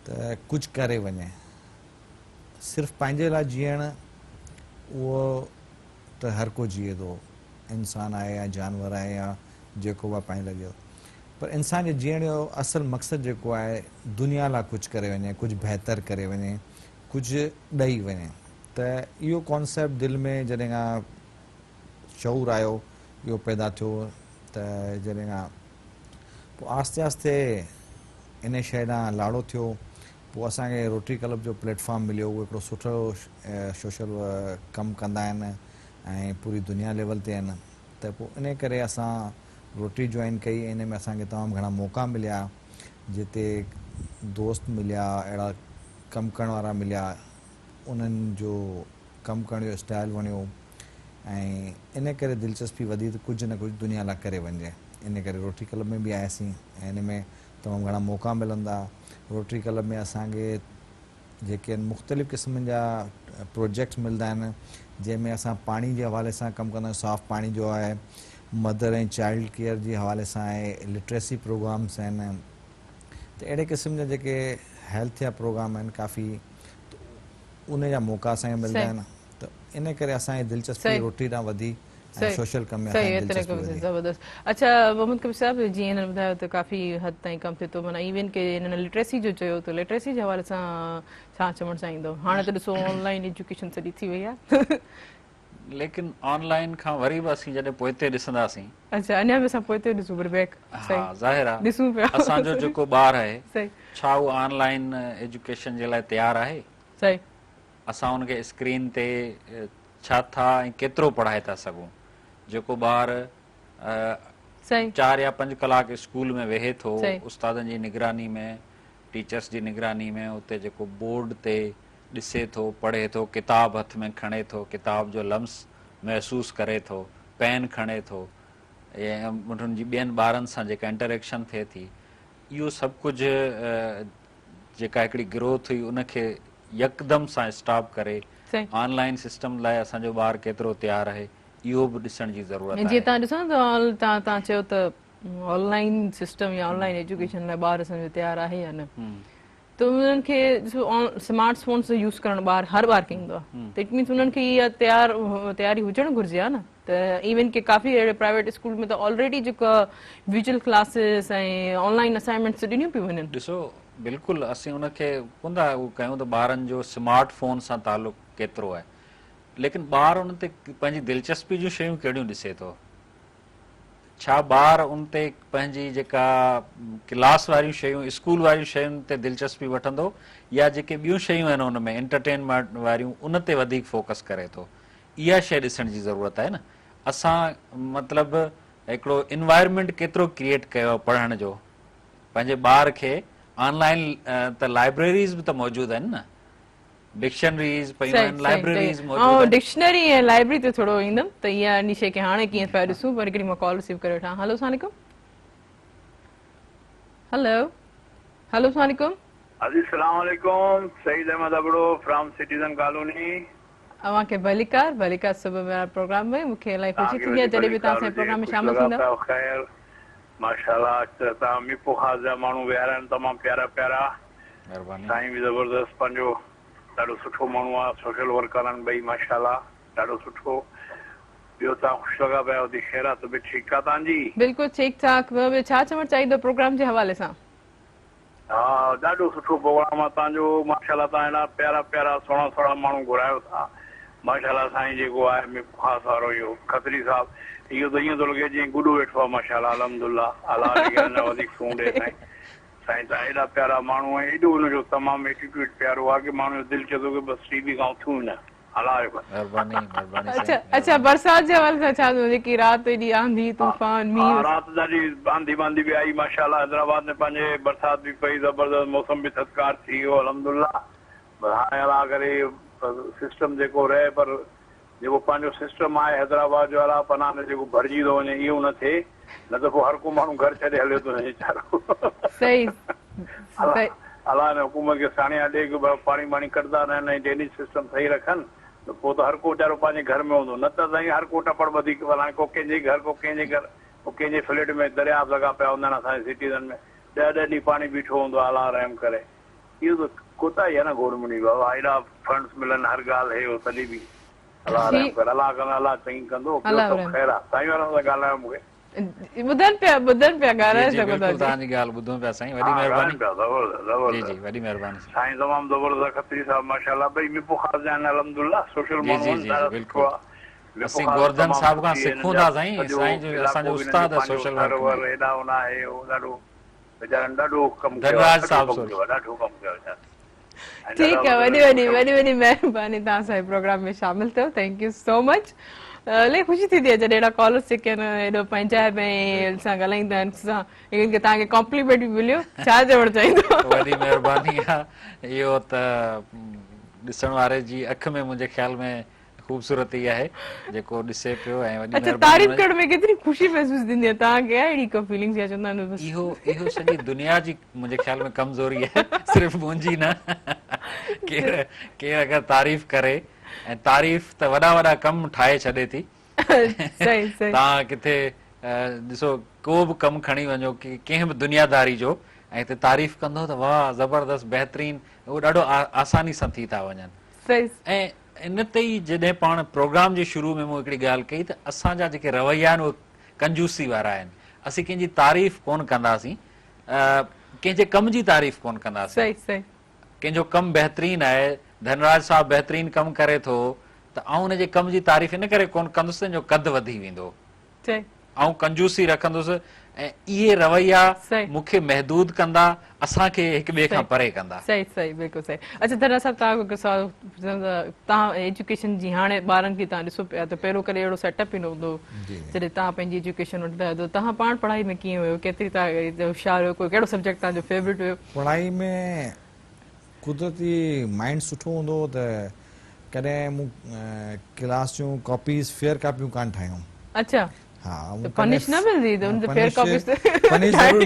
E: त कुझु करे वञे, सिर्फ़ु पंहिंजे लाइ जीअणु उहो त हर को जिए थो, इंसान आहे या जानवर आहे या जेको बि पंहिंजे लाइ जिए, पर इंसान जे जीअण जो असल मक़सदु जेको आहे दुनिया लाइ कुझु करे वञे, कुझु बहितर करे वञे, कुझु ॾेई वञे। त इहो कॉन्सेप्ट दिलि में जॾहिं खां शऊर आयो, इहो पैदा थियो त जॾहिं खां पोइ आस्ते आस्ते इन शइ ॾांहुं लाड़ो थियो। पोइ असांखे रोटरी क्लब जो प्लेटफॉर्म मिलियो, उहो हिकिड़ो सुठो सोशल कमु कंदा आहिनि ऐं पूरी दुनिया लेवल ते आहिनि। त पोइ इन करे असां रोटरी जॉइन कई, इन में असांखे तमामु घणा मौक़ा मिलिया, जिते दोस्त मिलिया, अहिड़ा कमु करण वारा मिलिया, उन्हनि जो कमु करण जो स्टाइल वणियो ऐं इन करे दिलचस्पी वधी त कुझु न कुझु दुनिया लाइ करे वञे। इन करे रोटरी क्लब में बि आयासीं ऐं इन में तमामु घणा मौक़ा मिलंदा। रोटरी क्लब में असांखे जेके आहिनि मुख़्तलिफ़ क़िस्मनि जा प्रोजेक्ट्स मिलंदा आहिनि, जंहिंमें असां पाणी जे हवाले सां कमु कंदा आहियूं। साफ़ पाणी जो आहे, मदर ऐं चाइल्ड केयर जे हवाले सां आहे, लिटरेसी प्रोग्राम्स आहिनि, त अहिड़े क़िस्म जा जेके हेल्थ जा प्रोग्राम आहिनि काफ़ी, उन जा मौक़ा असांखे मिलंदा आहिनि। त इन करे असांजी दिलचस्पी रोटरी ॾांहुं वधी ऐं सोशल कम में
A: सही
E: असांजी
A: एतिरे
E: दिलचस्पी वधी।
A: ज़बरदस्त। अच्छा मोहम्मद कबीर साहब, जीअं हिननि ॿुधायो त काफ़ी हद ताईं कमु थिए थो, माना इवन के हिननि लिटरेसी जो चयो त लिटरेसी जे हवाले सां छा चवणु चाहींदो? हाणे त ॾिसो ऑनलाइन एजुकेशन सॼी थी वई आहे।
C: लेकिन ऑनलाइन खां वरी बि असीं जॾहिं पोइते ॾिसंदासीं,
A: अच्छा अञा बि असां पोइते ॾिसूं पर बैक।
C: हा ज़ाहिर आहे
A: ॾिसूं पिया
C: असांजो जेको ॿारु आहे
A: सही
C: छा उहो ऑनलाइन एजुकेशन जे लाइ तयारु आहे?
A: सही
C: असां हुनखे स्क्रीन ते छा था ऐं केतिरो पढ़ाए था सघूं? जेको ॿारु
A: सही
C: 4 या 5 कलाक स्कूल में वेहे थो,
A: सही।
C: उस्तादनि जी निगरानी में, टीचर्स जी निगरानी में, उते जेको बोर्ड ते ॾिसे थो, पढ़े थो, किताब हथ में खणे थो, किताब जो लम्स महसूसु करे थो, पेन खणे थो, ऐं उन्हनि जी ॿियनि ॿारनि सां जेका इंटरेक्शन थिए थी, इहो सभु कुझु जेका हिकिड़ी ग्रोथ हुई उनखे यकदम सां स्टॉप करे
A: सही।
C: ऑनलाइन सिस्टम लाइ असांजो ॿारु केतिरो तयारु आहे इहो बि ॾिसण जी ज़रूरत
A: जीअं
C: आहे।
A: तव्हां ॾिसो न तव्हां चयो त ऑनलाइन सिस्टम या ऑनलाइन एजुकेशन लाइ ॿार असांजो तयारु आहे या न, त उन्हनि खे ॾिसो स्मार्ट फ़ोन्स जो यूज़ करणु हर ॿार खे ईंदो आहे, त इट मीन्स उन्हनि खे इहा तयारी हुजणु घुरिजे आहे न। त इवन के काफ़ी अहिड़े प्राइवेट स्कूल में त ऑलरेडी जेका विजुअल क्लासिस ऐं ऑनलाइन असाइनमेंट्स ॾिनियूं पियूं वञनि।
C: ॾिसो बिल्कुलु असीं उनखे कोन था उहो कयूं त ॿारनि जो स्मार्ट फ़ोन सां तालुक़ु केतिरो आहे, लेकिन ॿारु उन ते पंहिंजी दिलचस्पी जूं शयूं कहिड़ियूं ॾिसे थो? छा ॿारु उन ते पंहिंजी जेका क्लास वारियूं शयूं, स्कूल वारियूं शयुनि ते दिलचस्पी वठंदो, या जेके ॿियूं शयूं आहिनि उन में एंटरटेनमेंट वारियूं उन ते वधीक फोकस करे थो? इहा शइ ॾिसण जी ज़रूरत आहे न। असां मतिलबु हिकिड़ो इन्वायरमेंट केतिरो क्रिएट कयो आहे पढ़ण जो पंहिंजे ॿार खे। ऑनलाइन त लाइब्रेरीज़ बि त मौजूदु आहिनि न, डिक्शनरीज़ पयूं आहिनि, लाइब्रेरीज़ मौजूदु आहिनि।
A: डिक्शनरी ऐं लाइब्रेरी ते थोरो ईंदमि त इहा इन शइ खे हाणे कीअं पिया ॾिसूं, पर हिकिड़ी मां कॉल रिसीव करे वठां। हलो सलामु हलो हलो सलामु
G: अस्सलाम वालेकुम, Saeed Ahmed Abro from citizen colony.
A: अव्हांखे भलीकार सुबह प्रोग्राम में मूंखे इलाही ख़ुशी थींदी आहे जॾहिं बि तव्हां असांजे प्रोग्राम में शामिल थींदा।
G: ख़ैर माशाल्लाह, तव्हां मिपो ख़ास जा माण्हू विहारिया आहिनि, तमामु प्यारा प्यारा।
C: महिरबानी।
G: साईं बि ज़बरदस्त पंहिंजो ॾाढो सुठो माण्हू आहे, सोशल वर्कर आहिनि ॿई माशाल्लाह, ॾाढो सुठो। ॿियो तव्हां ख़ुशि लॻा पिया, वधी ख़ैर तबियत ठीकु आहे तव्हांजी?
A: बिल्कुलु ठीकु ठाक। छा चवणु चाहींदो प्रोग्राम जे हवाले सां?
G: हा ॾाढो सुठो प्रोग्राम आहे तव्हांजो माशाल्लाह। तव्हां हेॾा प्यारा प्यारा सुहिणा सुहिणा माण्हू घुरायो था माशाल्लाह। साईं जेको आहे मिपो ख़ासि वारो इहो खत्री साहिबु, इहो त ईअं थो लॻे जीअं गुॾो वेठो आहे माशाल्लाह। अल्हम्दुलिल्लाह, अलाह वधीक सूंड ॾे साईं। साईं तव्हां हेॾा प्यारा माण्हू ऐं एॾो हुनजो तमामु एटीट्यूड प्यारो आहे कि माण्हू जो दिलि चए थो की बसि टीवी खां उथूं न।
A: अच्छा बरसात जे हवाले सां छा जेकी राति एॾी आंधी तूफ़ान मींहुं?
G: राति ॾाढी आंधी बांधी बि आई माशाल्लाह। हैदराबाद में पंहिंजे बरसाति बि पई ज़बरदस्त, मौसम बि थधिकार थी वियो अल्हम्दुलिल्लाह। हाणे अलाह करे सिस्टम जेको रहे, पर जेको पंहिंजो सिस्टम आहे हैदराबाद जो अलाह पनाह में जेको भरिजी थो वञे इहो न थिए, न त पोइ हर को माण्हू घर छॾे हलियो थो वञे
A: सही।
G: अलाह ने हुकूमत खे साणिया ॾे की पाणी वाणी कढंदा रहनि ऐं ड्रेनेज सिस्टम सही रखनि, त पोइ त हर को वीचारो पंहिंजे घर में हूंदो। न त साईं हर को टपड़ वधीक हाणे को कंहिंजे घर, को कंहिंजे घर, को कंहिंजे फ्लैट में दरिया लॻा पिया हूंदा आहिनि असांजे सिटीज़न में, 10 ॾींहं पाणी बीठो हूंदो आहे। अलाह रहम करे। इहो त कोताही आहे न गौरमेंट जी बाबा, हेॾा फंड्स मिलनि हर ॻाल्हि हे हो, तॾहिं बि अलाह रहम करे। अलाह कंदो, अलाह चङी कंदो। ॿियो सभु ख़ैर आहे। साईं वारनि सां ॻाल्हायो मूंखे
A: ॿुधनि पिया ॻाल्हाए सघो था।
C: तव्हांजी ॻाल्हि ॿुधूं पिया साईं, वॾी महिरबानी। जी जी वॾी महिरबानी
G: साईं, तमामु ज़बरदस्त खत्री साहिबु माशाल्लाह। ॿई मिपो ख़ास आहिनि अल्हम्दुलिल्लाह, सोशल माण्हू आहिनि, ॾाढा सुठो आहे।
C: असीं गोवर्धन साहिब खां सिखूं था साईं, साईं जो असांजो उस्ताद आहे सोशल वर्क में।
G: हेॾा होॾा हे हो, ॾाढो वीचारनि ॾाढो कमु कयो,
C: धनराज साहिब
G: ॾाढो कमु कयो वीचारनि।
A: ठीकु आहे, वॾी महिरबानी तव्हां असांजे प्रोग्राम में शामिल थियो। Thank you so much. इलाही ख़ुशी थींदी आहे जॾहिं अहिड़ा कॉलर्स जेके आहिनि हेॾो पंहिंजाइप ऐं सां ॻाल्हाईंदा आहिनि, इन्हनि खे तव्हांखे कॉम्प्लीमेंट बि मिलियो। छा चवणु चाहींदो?
C: वॾी महिरबानी आहे। इहो त ॾिसण वारे जी अखि में मुंहिंजे ख़्याल में ख़ूबसूरती आहे जेको ॾिसे पियो ऐं वॾी
A: अच्छा,
C: महिरबानी
A: तारीफ़
C: हुनजी।
A: करण में केतिरी ख़ुशी महसूस थींदी आहे तव्हांखे? आहे अहिड़ी को फीलिंग्स या चवंदा आहिनि बसि
C: इहो सॼी दुनिया जी मुंहिंजे ख़्याल में कमज़ोरी आहे, सिर्फ़ु मुंहिंजी न। केरु अगरि तारीफ़ करे ऐं तारीफ़ त वॾा वॾा कम ठाहे छॾे थी।
A: सही सही
C: तव्हां किथे ॾिसो को बि कमु खणी वञो की कंहिं बि दुनियादारी जो ऐं हिते तारीफ़ कंदो त वाह ज़बरदस्त बहितरीन, उहो ॾाढो आसानी सां थी था वञनि।
A: सही
C: ऐं इन ते ई जॾहिं पाण प्रोग्राम जे शुरू में मूं हिकिड़ी ॻाल्हि कई त असांजा जेके रवैया आहिनि उहे कंजूसी वारा आहिनि। असीं कंहिंजी तारीफ़ कोन कंदासीं, कंहिंजे कम जी तारीफ़ कोन कंदासीं।
A: सही सही
C: कंहिंजो कमु बहितरीन आहे, धनराज साहब बहितरीन कमु करे थो त आउं हुनजे कम जी तारीफ़ इन करे कोन कंदुसि जो कद वधी वेंदो,
A: सही
C: ऐं कंजूसी रखंदुसि ऐं इहे रवैया
A: सही।
C: मूंखे महदूद कंदा, असांखे हिक ॿिए खां परे कंदा।
A: सही सही बिल्कुलु सही। अच्छा धनराज साहब, तव्हां सवाल तव्हां एजुकेशन जी हाणे ॿारनि खे तव्हां ॾिसो पिया त पहिरियों करे अहिड़ो सेटअप ई न हूंदो जॾहिं तव्हां पंहिंजी एजुकेशन वठंदा आहियो। तव्हां पाण पढ़ाई में कीअं हुयो, केतिरी तव्हां होशियार हुयो, कोई कहिड़ो सब्जेक्ट तव्हांजो फेवरेट हुयो?
E: पढ़ाई में कुदरती माइंड सुठो हूंदो त कॾहिं मूं क्लास जूं कॉपीज़ फेयर कापियूं कान ठाहियूं।
A: अच्छा,
E: हा,
A: तो पनिश न मिलदी तो उनते फेयर कॉपीज
E: पनिश ज़रूर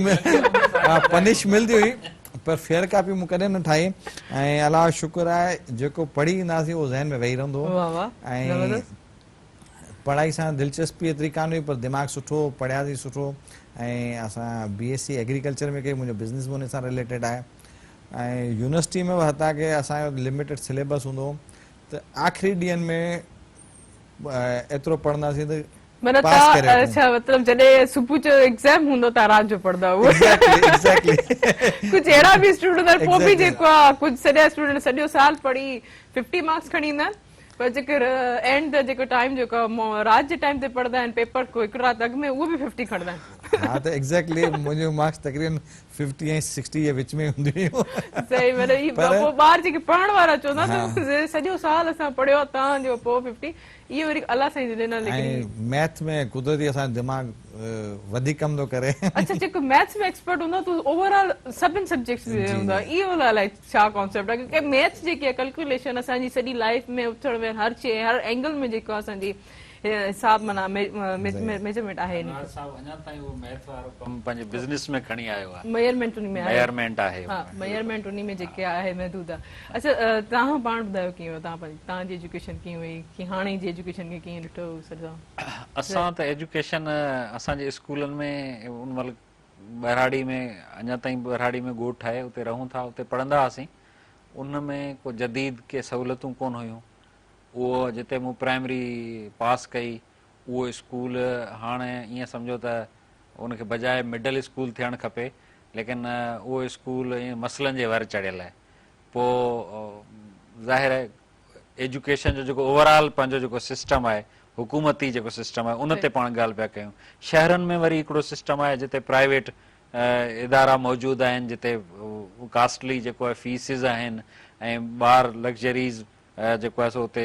E: हा पनिश मिलदी हुई, पर फेयर कापी मूं कॾहिं न ठाही। ऐं अलाह शुक्र आहे जेको पढ़ी ईंदासीं उहो ज़हन में वेही रहंदो।
A: वाह वाह,
E: ऐं पढ़ाई सां दिलचस्पी एतिरी कान हुई, पर दिमाग़ सुठो, पढ़ियासीं सुठो। ऐं असां BSc एग्रीकल्चर में कई, मुंहिंजो बिज़नेस बि हुन सां रिलेटेड आहे। ऐं यूनिवर्सिटी में बि हता की असांजो लिमिटेड सिलेबस हूंदो त आख़िरी ॾींहंनि में एतिरो पढ़ंदासीं त
A: मतलब
E: पास करे वठूं।
A: अच्छा, मतलब जॾहिं सुबुह जो एग्जाम हूंदो त रात जो पढ़दा हुआ।
E: एग्जैक्टली
A: कुछ अहिड़ा भी स्टूडेंट आहिनि पोइ बि
E: Exactly.
A: जेको आहे कुछ सॼा स्टूडेंट सॼो साल पढ़ी 50 मार्क्स खणी ईंदा आहिनि, पर जेके एंड द जेको टाइम जेको रात जे टाइम ते पढ़दा आहिनि पेपर को हिकु रात अॻु में, उहो बि 50 खणंदा आहिनि।
E: हाँ तो एग्जैक्टली मुंहिंजो मार्क्स तकरीबन 50 ऐं 60 जे विच में हूंदी हुयूं।
A: सही, मतलब ई पोइ ॿार जेके पढ़ण वारा चवंदा त सॼो साल असां पढ़ियो तव्हांजो पोइ 50, इहो वरी अलाह साईं ॾिनल।
E: ऐं मैथ में कुदरती असांजो दिमाग़ वधीक कम थो करे।
A: अच्छा, जेको मैथ्स में एक्सपर्ट हूंदो त ओवरऑल सभिनि सब्जेक्ट्स में हूंदा, इहो अलाए छा कॉन्सेप्ट आहे कि मैथ्स जेकी आहे कैलकुलेशन असांजी सॼी लाइफ में उथण वेहण हर शइ हर एंगल में जेको असांजी हिसाब माना मेजरमेंट आहे।
C: अञा ताईं उहो मैथ वारो कमु पंहिंजे बिज़नेस में खणी आयो आहे,
A: मेजरमेंट उन में आहे।
C: मेजरमेंट आहे।
A: हा, मेजरमेंट उन में जेके आहे महदूद आहे। अच्छा, तव्हां पाण ॿुधायो कीअं हुयो, तव्हांजी एजुकेशन कीअं हुई, कि हाणे जी एजुकेशन खे कीअं ॾिठो सॼा?
C: असां त एजुकेशन असांजे स्कूलनि में उन महिल बहिराड़ी में, अञा ताईं बहिराड़ी में ॻोठ आहे, उते रहूं था, उते पढ़ंदा हुआसीं। उन में को जदीद के सहूलियतूं कोन हुयूं। उहो जिते मूं प्राइमरी पास कई उहो स्कूल हाणे ईअं सम्झो त उनखे बजाए मिडल स्कूल थियणु खपे, लेकिन उहो स्कूल ईअं मसइलनि जे वर चढ़ियल आहे। पोइ ज़ाहिर आहे एजुकेशन जो जेको ओवरऑल पंहिंजो जेको सिस्टम आहे, हुकूमती जेको सिस्टम आहे, उन ते पाण ॻाल्हि पिया कयूं। शहरनि में वरी हिकिड़ो सिस्टम आहे जिते प्राइवेट इदारा मौजूदु आहिनि, जिते कास्टली जेको आहे फीसिस आहिनि ऐं ॿार लग्जरीज़ जेको आहे सो उते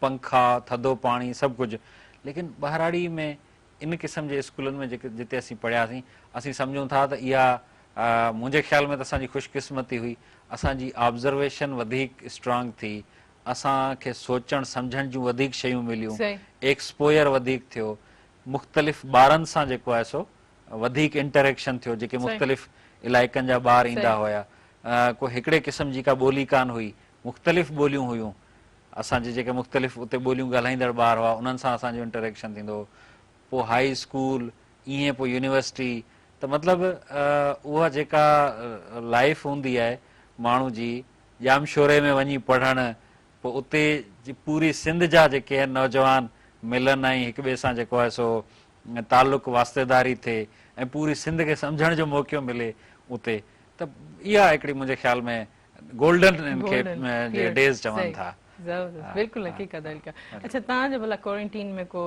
C: पंखा, थधो पाणी, सभु कुझु। लेकिन बहिराड़ी में इन क़िस्म जे स्कूलनि में जेके जिते असीं पढ़ियासीं, असीं सम्झूं था त इहा मुंहिंजे ख़्याल में त असांजी ख़ुशकिस्मती हुई। असांजी ऑब्ज़र्वेशन वधीक स्ट्रांग थी, असांखे सोचणु सम्झण जूं वधीक शयूं मिलियूं, एक्सपोयर वधीक थियो, मुख़्तलिफ़ ॿारनि सां जेको आहे सो वधीक इंटरेक्शन थियो, जेके मुख़्तलिफ़ इलाइक़नि जा ॿार ईंदा हुया। को हिकिड़े क़िस्म जी का ॿोली कान हुई, मुख़्तलिफ़ ॿोलियूं हुयूं। असांजे जेके मुख़्तलिफ़ उते ॿोलियूं ॻाल्हाईंदड़ ॿार हुआ, उन्हनि सां असांजो इंटरेक्शन थींदो हो। पोइ हाई स्कूल, ईअं पोइ यूनिवर्सिटी, त मतिलबु उहा जेका लाइफ हूंदी आहे माण्हू जी, जामशोरे में वञी पढ़णु, पोइ उते पूरी सिंध जा जेके आहिनि नौजवान मिलनि ऐं हिक ॿिए सां जेको आहे सो तालुक़ु वास्तेदारी थिए ऐं पूरी सिंध खे सम्झण जो मौक़ो मिले उते, त इहा हिकिड़ी मुंहिंजे ख़्याल में गोल्डन डेज़ चवनि था।
A: ज़बरदस्त, बिल्कुलु हक़ीक़त आहे। अच्छा, तव्हांजो भला क्वारंटीन में को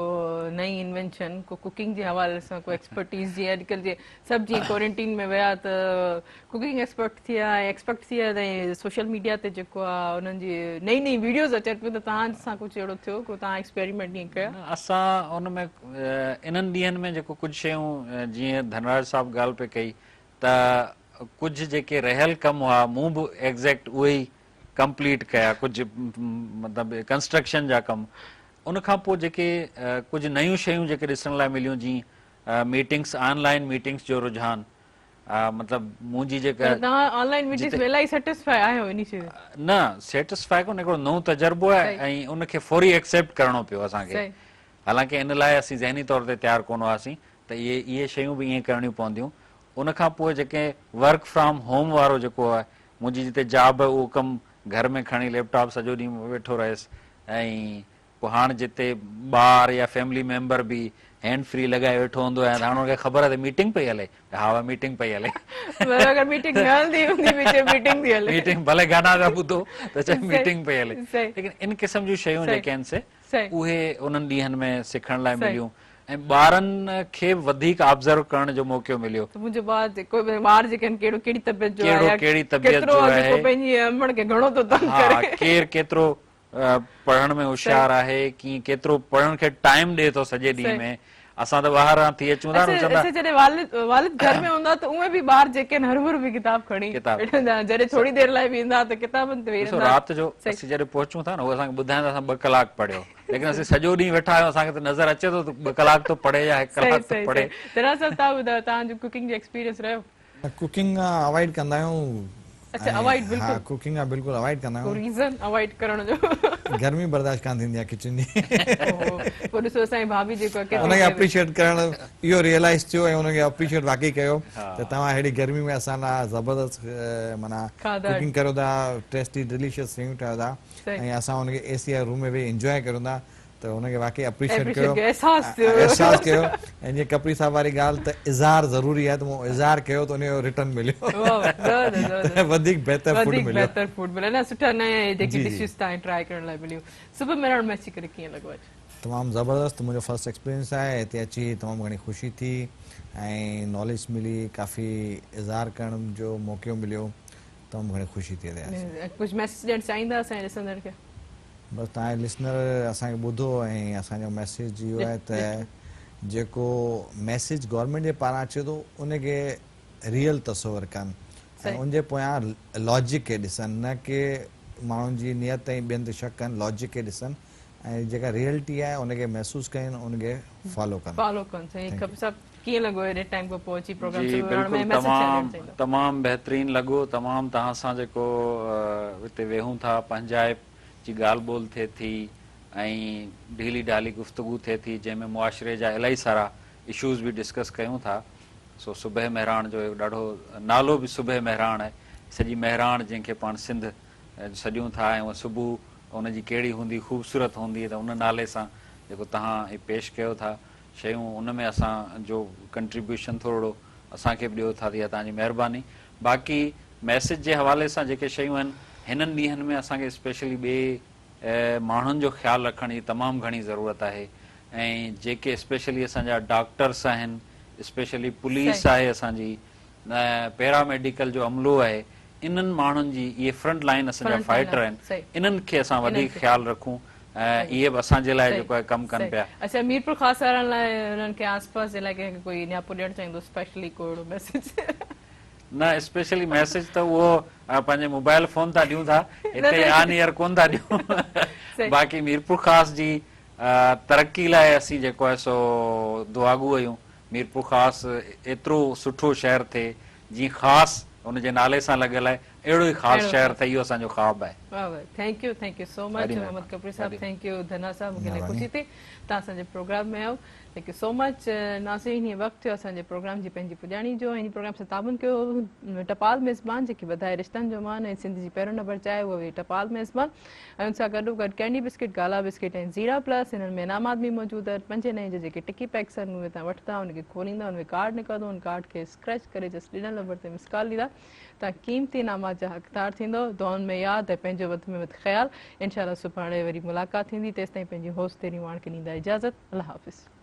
A: नई इन्वेंशन, को कुकिंग जे हवाले सां को एक्सपर्टीज़, जीअं अॼुकल्ह जे सभु जीअं क्वारंटीन में विया त कुकिंग एक्सपर्ट थी विया ऐं सोशल मीडिया ते जेको आहे उन्हनि जी नई नई वीडियोज़ अचनि पियूं, त तव्हां सां कुझु अहिड़ो थियो, को तव्हां एक्सपेरिमेंट ईअं कयो?
C: असां उन में इन्हनि ॾींहंनि में जेको कुझु शयूं जीअं धनराज साहब ॻाल्हि पे कई, त कुझु जेके रहियल कम हुआ मूं बि एग्ज़ैक्ट उहे ई कंप्लीट कया, कुछ मतलब कंस्ट्रक्शन जा कम। उन खां पोइ जेके कुछ नयूं शयूं जेके ॾिसण लाइ मिलियूं, जीअं मीटिंग्स, ऑनलाइन मीटिंग्स जो रुझान, मतलब मुंहिंजी जेका
A: तव्हां ऑनलाइन मीटिंग्स में इलाही सेटिस्फाई आहियो इन शइ
C: न सेटिस्फाई कोन्हे, हिकिड़ो नओं तजुर्बो आहे ऐं उनखे फौरी एक्सेप्ट करणो पियो असांखे। हालांकि इन लाइ असीं ज़हनी तौर ते तयारु कोन हुआसीं त इहे शयूं बि ईअं करणियूं पवंदियूं। उन खां पोइ जेके वर्क फ्रॉम होम वारो जेको आहे, मुंहिंजी जिते जॉब आहे उहो कमु घर में खणी लैपटॉप सॼो ॾींहुं वेठो रहियुसि, ऐं पोइ हाणे जिते ॿार या फैमिली मेंबर बि हैंड फ्री लॻाए वेठो हूंदो आहे, हाणे हुनखे ख़बर आहे त मीटिंग पई हले, हा मीटिंग पई हले, मीटिंग भले गाना था ॿुधो त चए मीटिंग पई हले। लेकिन इन क़िस्म जूं शयूं जेके आहिनि से उहे उन्हनि ॾींहंनि में सिखण लाइ मिलियूं, ऐं ॿारनि खे वधीक ऑब्ज़र्व करण जो मौक़ो मिलियो।
A: मुंहिंजो ॿार जेके आहिनि कहिड़ी तबियत जो आहे,
C: कहिड़ी तबियत जो आहे,
A: पंहिंजी अमड़ खे घणो थो तंग करे,
C: केरु केतिरो पढ़ण में होशियार आहे, कीअं केतिरो पढ़ण खे टाइम ॾिए थो सॼे ॾींहं में। असां त ॿाहिरां थी अचूं था
A: जॾहिं वालिद घर में हूंदा त उहे बि ॿार जेके हर भर बि किताब खणी जॾहिं थोरी देरि लाइ बि ईंदा त किताबनि ते वेही
C: राति जो असीं जॾहिं पहुचूं था न, उहे असांखे ॿुधाईंदा असां 2 कलाक पढ़ियो, लेकिन असीं सॼो ॾींहुं वेठा आहियूं, असांखे त नज़र अचे थो 2 कलाक थो पढ़े या 1 कलाक थो पढ़े।
A: तव्हां ॿुधायो तव्हांजो कुकिंग जो एक्सपीरियंस रहियो?
E: कुकिंग अवॉइड कंदा आहियूं।
A: अच्छा, अवॉइड बिल्कुल?
E: हां, कुकिंग बिल्कुल अवॉइड कंदा आहियूं।
A: रीज़न अवॉइड करण जो?
E: गर्मी बर्दाश्त कान थींदी आहे किचन जी।
A: पोइ ॾिसो असांजी भाभी जेको आहे
E: उनखे अप्रिशिएट करण इहो रियलाइज़ थियो ऐं उनखे अप्रिशिएट वाकई कयो त तव्हां हेॾी गर्मी में असां लाइ ज़बरदस्त माना कुकिंग कयो था, टेस्टी डिलीशियस शयूं ठाहियो था, ऐं असां उनखे एसी रूम में वेही इंजॉय कयूं था, त उनखे वाकई अप्रिशिएट कयो, एहसास कयो। ऐं जीअं कपड़ी साहब वारी ॻाल्हि त इज़हार ज़रूरी आहे, त मूं इज़हार कयो त उनजो रिटर्न मिलियो, वधीक बहितर
A: फूड मिलियो, सुठा नया जेकी डिशेस तव्हां ट्राई करण लाइ मिलियूं। सुबुह मेराण में अची करे कीअं लॻो?
E: तमामु ज़बरदस्त, मुंहिंजो फर्स्ट एक्सपीरियंस आहे, हिते अची तमामु घणी ख़ुशी थी ऐं नॉलेज मिली, काफ़ी इज़हार करण जो मौक़ो मिलियो, तमामु घणी ख़ुशी थी रहिया।
A: कुझु मैसेज ॾियणु चाहींदा असांजे ॾिसंदड़ खे?
E: बसि तव्हांजे लिसनर असांखे ॿुधो ऐं असांजो मैसेज इहो आहे त जेको मैसेज गवर्नमेंट जे पारां अचे थो उनखे रियल तसवर कनि ऐं उनजे पोयां लॉजिक खे ॾिसनि, न की माण्हुनि जी नियत ऐं ॿियनि ते शक कनि, लॉजिक खे ॾिसनि ऐं जेका रियलिटी आहे उनखे महसूस कनि, उनखे फॉलो कनि।
A: कीअं लॻो हेॾे टाइम खां पोइ अची प्रोग्राम?
C: तमामु बहितरीन लॻो, तमामु तव्हां सां जेको हिते वेहूं था, पंहिंजाइप जी ॻाल्हि ॿोल थिए थी ऐं ढीली ढाली गुफ़्तगू थिए थी, जंहिंमें मुआशिरे जा इलाही सारा इशूज़ बि डिस्कस कयूं था। सो सुबह मेहराण जो ॾाढो नालो बि सुबह मेहराण आहे, सॼी मेहराण जंहिंखे पाण सिंध सॼूं था, ऐं उहा सुबुह उनजी कहिड़ी हूंदी, ख़ूबसूरत हूंदी, त उन नाले सां जेको तव्हां पेश कयो था शयूं, उन में असांजो कंट्रीब्यूशन थोरो असांखे बि ॾियो था, इहा तव्हांजी महिरबानी। बाक़ी मैसेज जे हवाले सां जेके शयूं आहिनि, हिननि ॾींहंनि में असांखे स्पेशली ॿिए माण्हुनि जो ख़्यालु रखण जी तमामु घणी ज़रूरत आहे, ऐं जेके स्पेशली असांजा डॉक्टर्स आहिनि, स्पेशली पुलिस आहे असांजी, पैरामेडिकल जो अमलो आहे, इन्हनि माण्हुनि जी, इहे फ्रंट लाइन असांजा फाइटर आहिनि, इन्हनि खे असां वधीक ख़्यालु रखूं, इहे बि असांजे लाइ जेको आहे कमु कनि पिया।
A: अच्छा, मीरपुर ख़ासि वारनि लाइ उन्हनि खे आसपास जे लाइ कंहिंखे कोई नियापो ॾियणु चाहींदो स्पेशली कोई मैसेज? न, स्पेशली मैसेज त उहो पंहिंजे मोबाइल फोन था ॾियूं था, हिते ऑन एयर कोन था ॾियूं। बाक़ी मीरपुर ख़ासि जी तरक़ी लाइ असीं जेको आहे सो दुआगू आहियूं, मीरपुर ख़ासि एतिरो सुठो शहर थिए जीअं ख़ासि उनजे नाले सां लॻियल आहे, अहिड़ो ई ख़ासि शहर थिए, इहो असांजो ख़्वाबु आहे। Thank you so much Mohammad Kapri साहब, थैंक यू धना साहब, मूंखे ख़ुशी थी तव्हां असांजे प्रोग्राम में आयो, थैंक यू सो मच। नाज़रीन, हीअं वक़्तु थियो असांजे प्रोग्राम जी पंहिंजी पुॼाणी जो, हिन प्रोग्राम सां ताबुन कयो टपाल मेज़बान जेके वधाए रिश्तनि जो मान ऐं सिंध जी पहिरियों नंबर चाहे उहो हुई टपाल मेज़बान, ऐं हुन सां गॾोगॾु कैंडी बिस्किट, गाला बिस्किट ऐं ज़ीरा प्लस, हिननि में इनामात बि मौजूदु आहिनि। 5 नए जा जेके टिकी पैक्स आहिनि उहे तव्हां वठंदा, उनखे खोलींदा, उनमें कार्ड निकिरंदो, उन कार्ड खे स्क्रैच करे जस्ट ॾिनल नंबर ते मिस कॉल ॾींदा, तव्हां क़ीमती इनामात जा हक़दार थींदो। दुआउनि में यादि ऐं पंहिंजो वधि में वधि ख़्यालु। इंशाअल्लाह सुभाणे वरी मुलाक़ात थींदी, तेसिताईं पंहिंजी होस्ट तेरी वाण खे ॾींदा इजाज़त। अल्लाह हाफ़िज़।